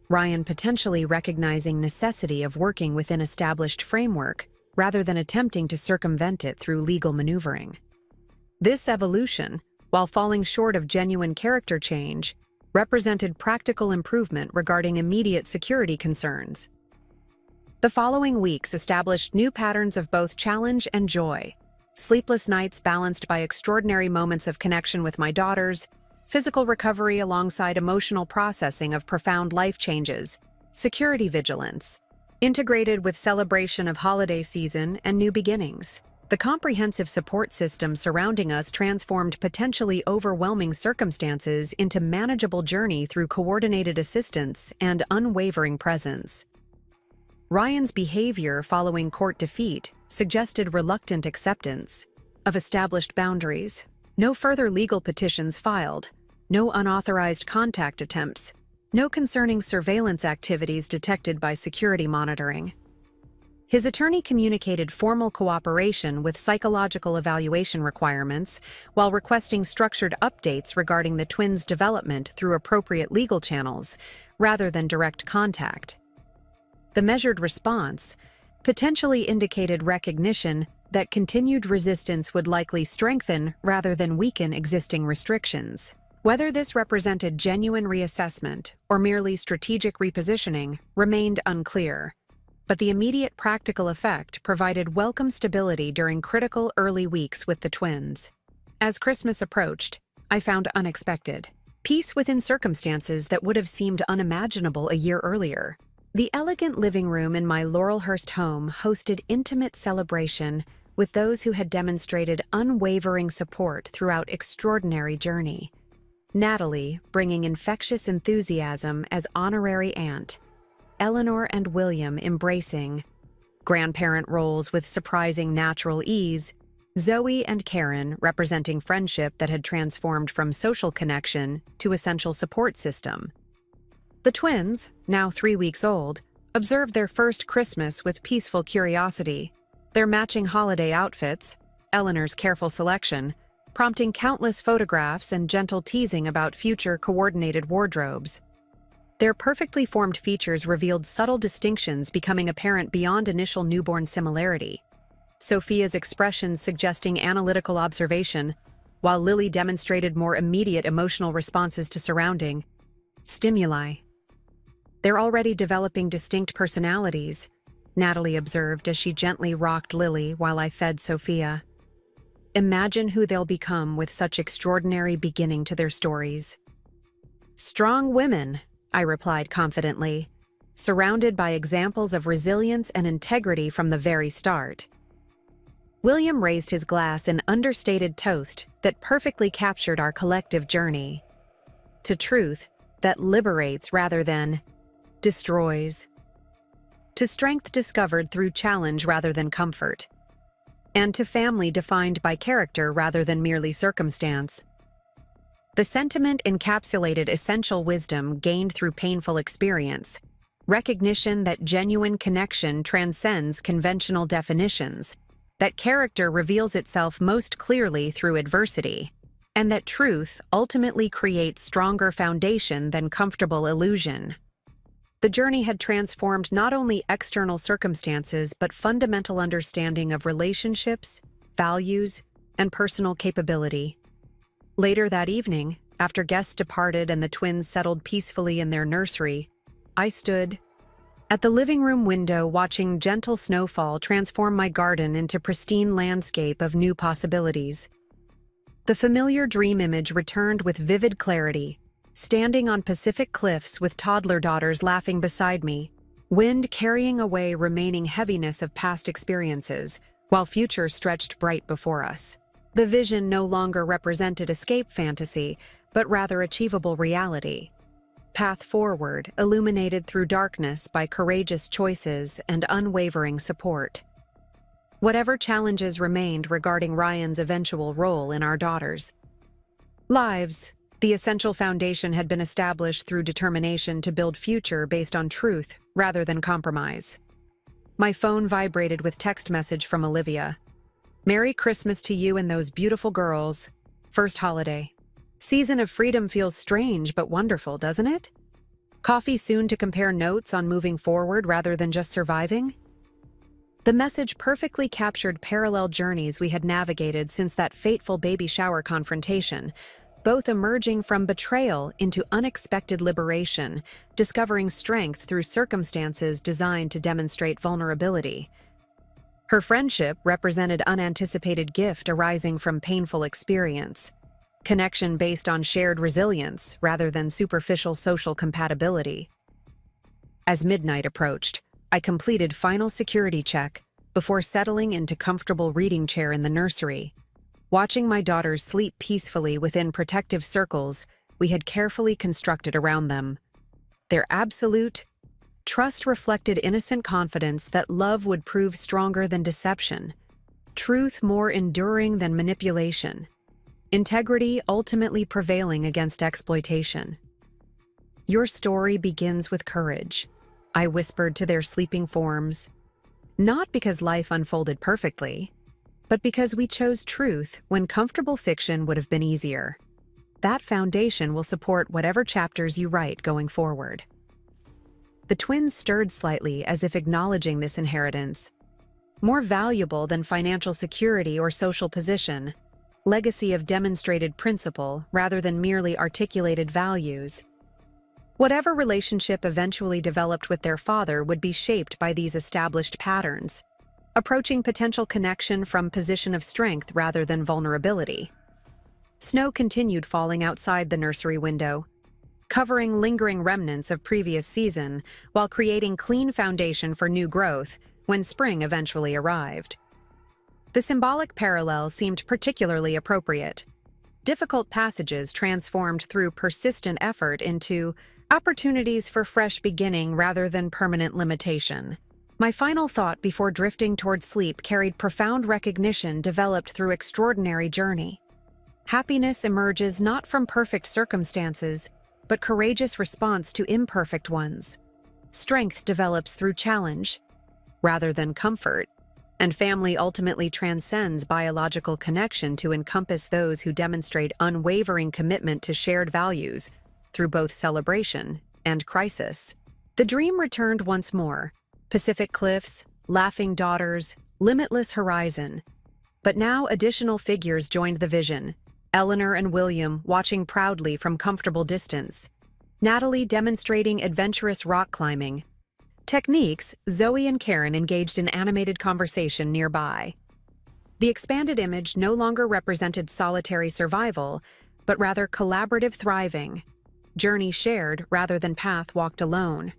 Speaker 1: Ryan potentially recognizing necessity of working within established framework rather than attempting to circumvent it through legal maneuvering. This evolution, while falling short of genuine character change, represented practical improvement regarding immediate security concerns. The following weeks established new patterns of both challenge and joy. Sleepless nights balanced by extraordinary moments of connection with my daughters, physical recovery alongside emotional processing of profound life changes, security vigilance, integrated with celebration of holiday season and new beginnings. The comprehensive support system surrounding us transformed potentially overwhelming circumstances into manageable journey through coordinated assistance and unwavering presence. Ryan's behavior following court defeat suggested reluctant acceptance of established boundaries. No further legal petitions filed, no unauthorized contact attempts, No concerning surveillance activities detected by security monitoring. His attorney communicated formal cooperation with psychological evaluation requirements while requesting structured updates regarding the twins' development through appropriate legal channels, rather than direct contact. The measured response potentially indicated recognition that continued resistance would likely strengthen rather than weaken existing restrictions. Whether this represented genuine reassessment or merely strategic repositioning remained unclear, but the immediate practical effect provided welcome stability during critical early weeks with the twins. As Christmas approached, I found unexpected peace within circumstances that would have seemed unimaginable a year earlier. The elegant living room in my Laurelhurst home hosted intimate celebration with those who had demonstrated unwavering support throughout extraordinary journey. Natalie bringing infectious enthusiasm as honorary aunt, Eleanor and William embracing grandparent roles with surprising natural ease, Zoe and Karen representing friendship that had transformed from social connection to essential support system. The twins, now 3 weeks old, observed their first Christmas with peaceful curiosity, their matching holiday outfits, Eleanor's careful selection, prompting countless photographs and gentle teasing about future coordinated wardrobes. Their perfectly formed features revealed subtle distinctions becoming apparent beyond initial newborn similarity. Sophia's expressions suggesting analytical observation, while Lily demonstrated more immediate emotional responses to surrounding stimuli. They're already developing distinct personalities, Natalie observed as she gently rocked Lily while I fed Sophia. Imagine who they'll become with such extraordinary beginning to their stories. Strong women, I replied confidently, surrounded by examples of resilience and integrity from the very start. William raised his glass in understated toast that perfectly captured our collective journey to truth that liberates rather than destroys, to strength discovered through challenge rather than comfort, and to family defined by character rather than merely circumstance. The sentiment encapsulated essential wisdom gained through painful experience, recognition that genuine connection transcends conventional definitions, that character reveals itself most clearly through adversity, and that truth ultimately creates stronger foundation than comfortable illusion. The journey had transformed not only external circumstances but fundamental understanding of relationships, values, and personal capability. Later that evening, after guests departed and the twins settled peacefully in their nursery, I stood at the living room window watching gentle snowfall transform my garden into pristine landscape of new possibilities. The familiar dream image returned with vivid clarity, standing on Pacific cliffs with toddler daughters laughing beside me, wind carrying away remaining heaviness of past experiences, while future stretched bright before us. The vision no longer represented escape fantasy, but rather achievable reality. Path forward, illuminated through darkness by courageous choices and unwavering support. Whatever challenges remained regarding Ryan's eventual role in our daughters' lives, the essential foundation had been established through determination to build future based on truth rather than compromise. My phone vibrated with text message from Olivia. "Merry Christmas to you and those beautiful girls. First holiday. Season of freedom feels strange but wonderful, doesn't it? Coffee soon to compare notes on moving forward rather than just surviving?" The message perfectly captured parallel journeys we had navigated since that fateful baby shower confrontation, both emerging from betrayal into unexpected liberation, discovering strength through circumstances designed to demonstrate vulnerability. Her friendship represented unanticipated gift arising from painful experience, connection based on shared resilience rather than superficial social compatibility. As midnight approached, I completed final security check before settling into comfortable reading chair in the nursery. Watching my daughters sleep peacefully within protective circles we had carefully constructed around them. Their absolute trust reflected innocent confidence that love would prove stronger than deception, truth more enduring than manipulation, integrity ultimately prevailing against exploitation. Your story begins with courage, I whispered to their sleeping forms. Not because life unfolded perfectly, but because we chose truth when comfortable fiction would have been easier. That foundation will support whatever chapters you write going forward. The twins stirred slightly as if acknowledging this inheritance. More valuable than financial security or social position, legacy of demonstrated principle rather than merely articulated values. Whatever relationship eventually developed with their father would be shaped by these established patterns, approaching potential connection from position of strength rather than vulnerability. Snow continued falling outside the nursery window, covering lingering remnants of previous season while creating clean foundation for new growth when spring eventually arrived. The symbolic parallel seemed particularly appropriate. Difficult passages transformed through persistent effort into opportunities for fresh beginning rather than permanent limitation. My final thought before drifting toward sleep carried profound recognition developed through extraordinary journey. Happiness emerges not from perfect circumstances, but courageous response to imperfect ones. Strength develops through challenge, rather than comfort, and family ultimately transcends biological connection to encompass those who demonstrate unwavering commitment to shared values through both celebration and crisis. The dream returned once more, Pacific cliffs, laughing daughters, limitless horizon. But now additional figures joined the vision, Eleanor and William watching proudly from comfortable distance, Natalie demonstrating adventurous rock climbing. Techniques, Zoe and Karen engaged in animated conversation nearby. The expanded image no longer represented solitary survival, but rather collaborative thriving, journey shared rather than path walked alone.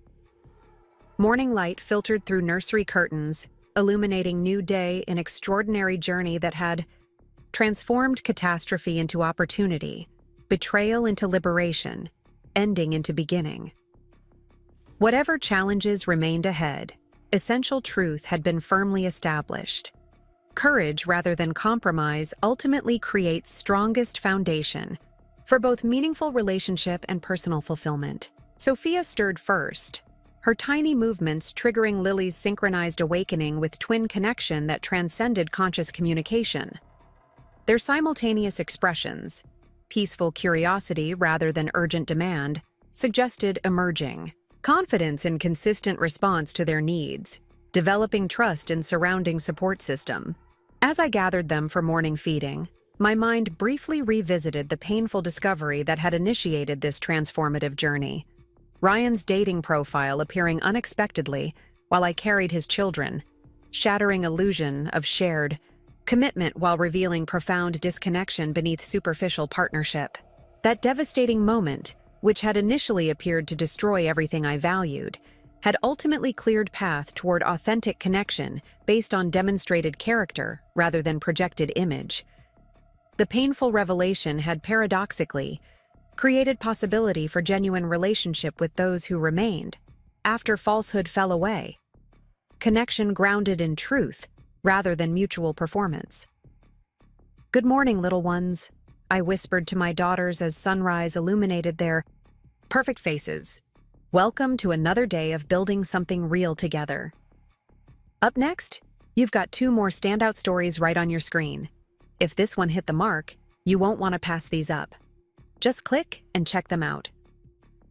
Speaker 1: Morning light filtered through nursery curtains, illuminating new day in extraordinary journey that had transformed catastrophe into opportunity, betrayal into liberation, ending into beginning. Whatever challenges remained ahead, essential truth had been firmly established. Courage rather than compromise ultimately creates strongest foundation for both meaningful relationship and personal fulfillment. Sophia stirred first, her tiny movements triggering Lily's synchronized awakening with twin connection that transcended conscious communication. Their simultaneous expressions, peaceful curiosity rather than urgent demand, suggested emerging confidence in consistent response to their needs, developing trust in surrounding support system. As I gathered them for morning feeding, my mind briefly revisited the painful discovery that had initiated this transformative journey. Ryan's dating profile appearing unexpectedly while I carried his children, shattering illusion of shared commitment while revealing profound disconnection beneath superficial partnership. That devastating moment, which had initially appeared to destroy everything I valued, had ultimately cleared path toward authentic connection based on demonstrated character rather than projected image. The painful revelation had paradoxically created possibility for genuine relationship with those who remained after falsehood fell away. Connection grounded in truth rather than mutual performance. "Good morning, little ones," I whispered to my daughters as sunrise illuminated their perfect faces. "Welcome to another day of building something real together." Up next, you've got 2 more standout stories right on your screen. If this one hit the mark, you won't want to pass these up. Just click and check them out.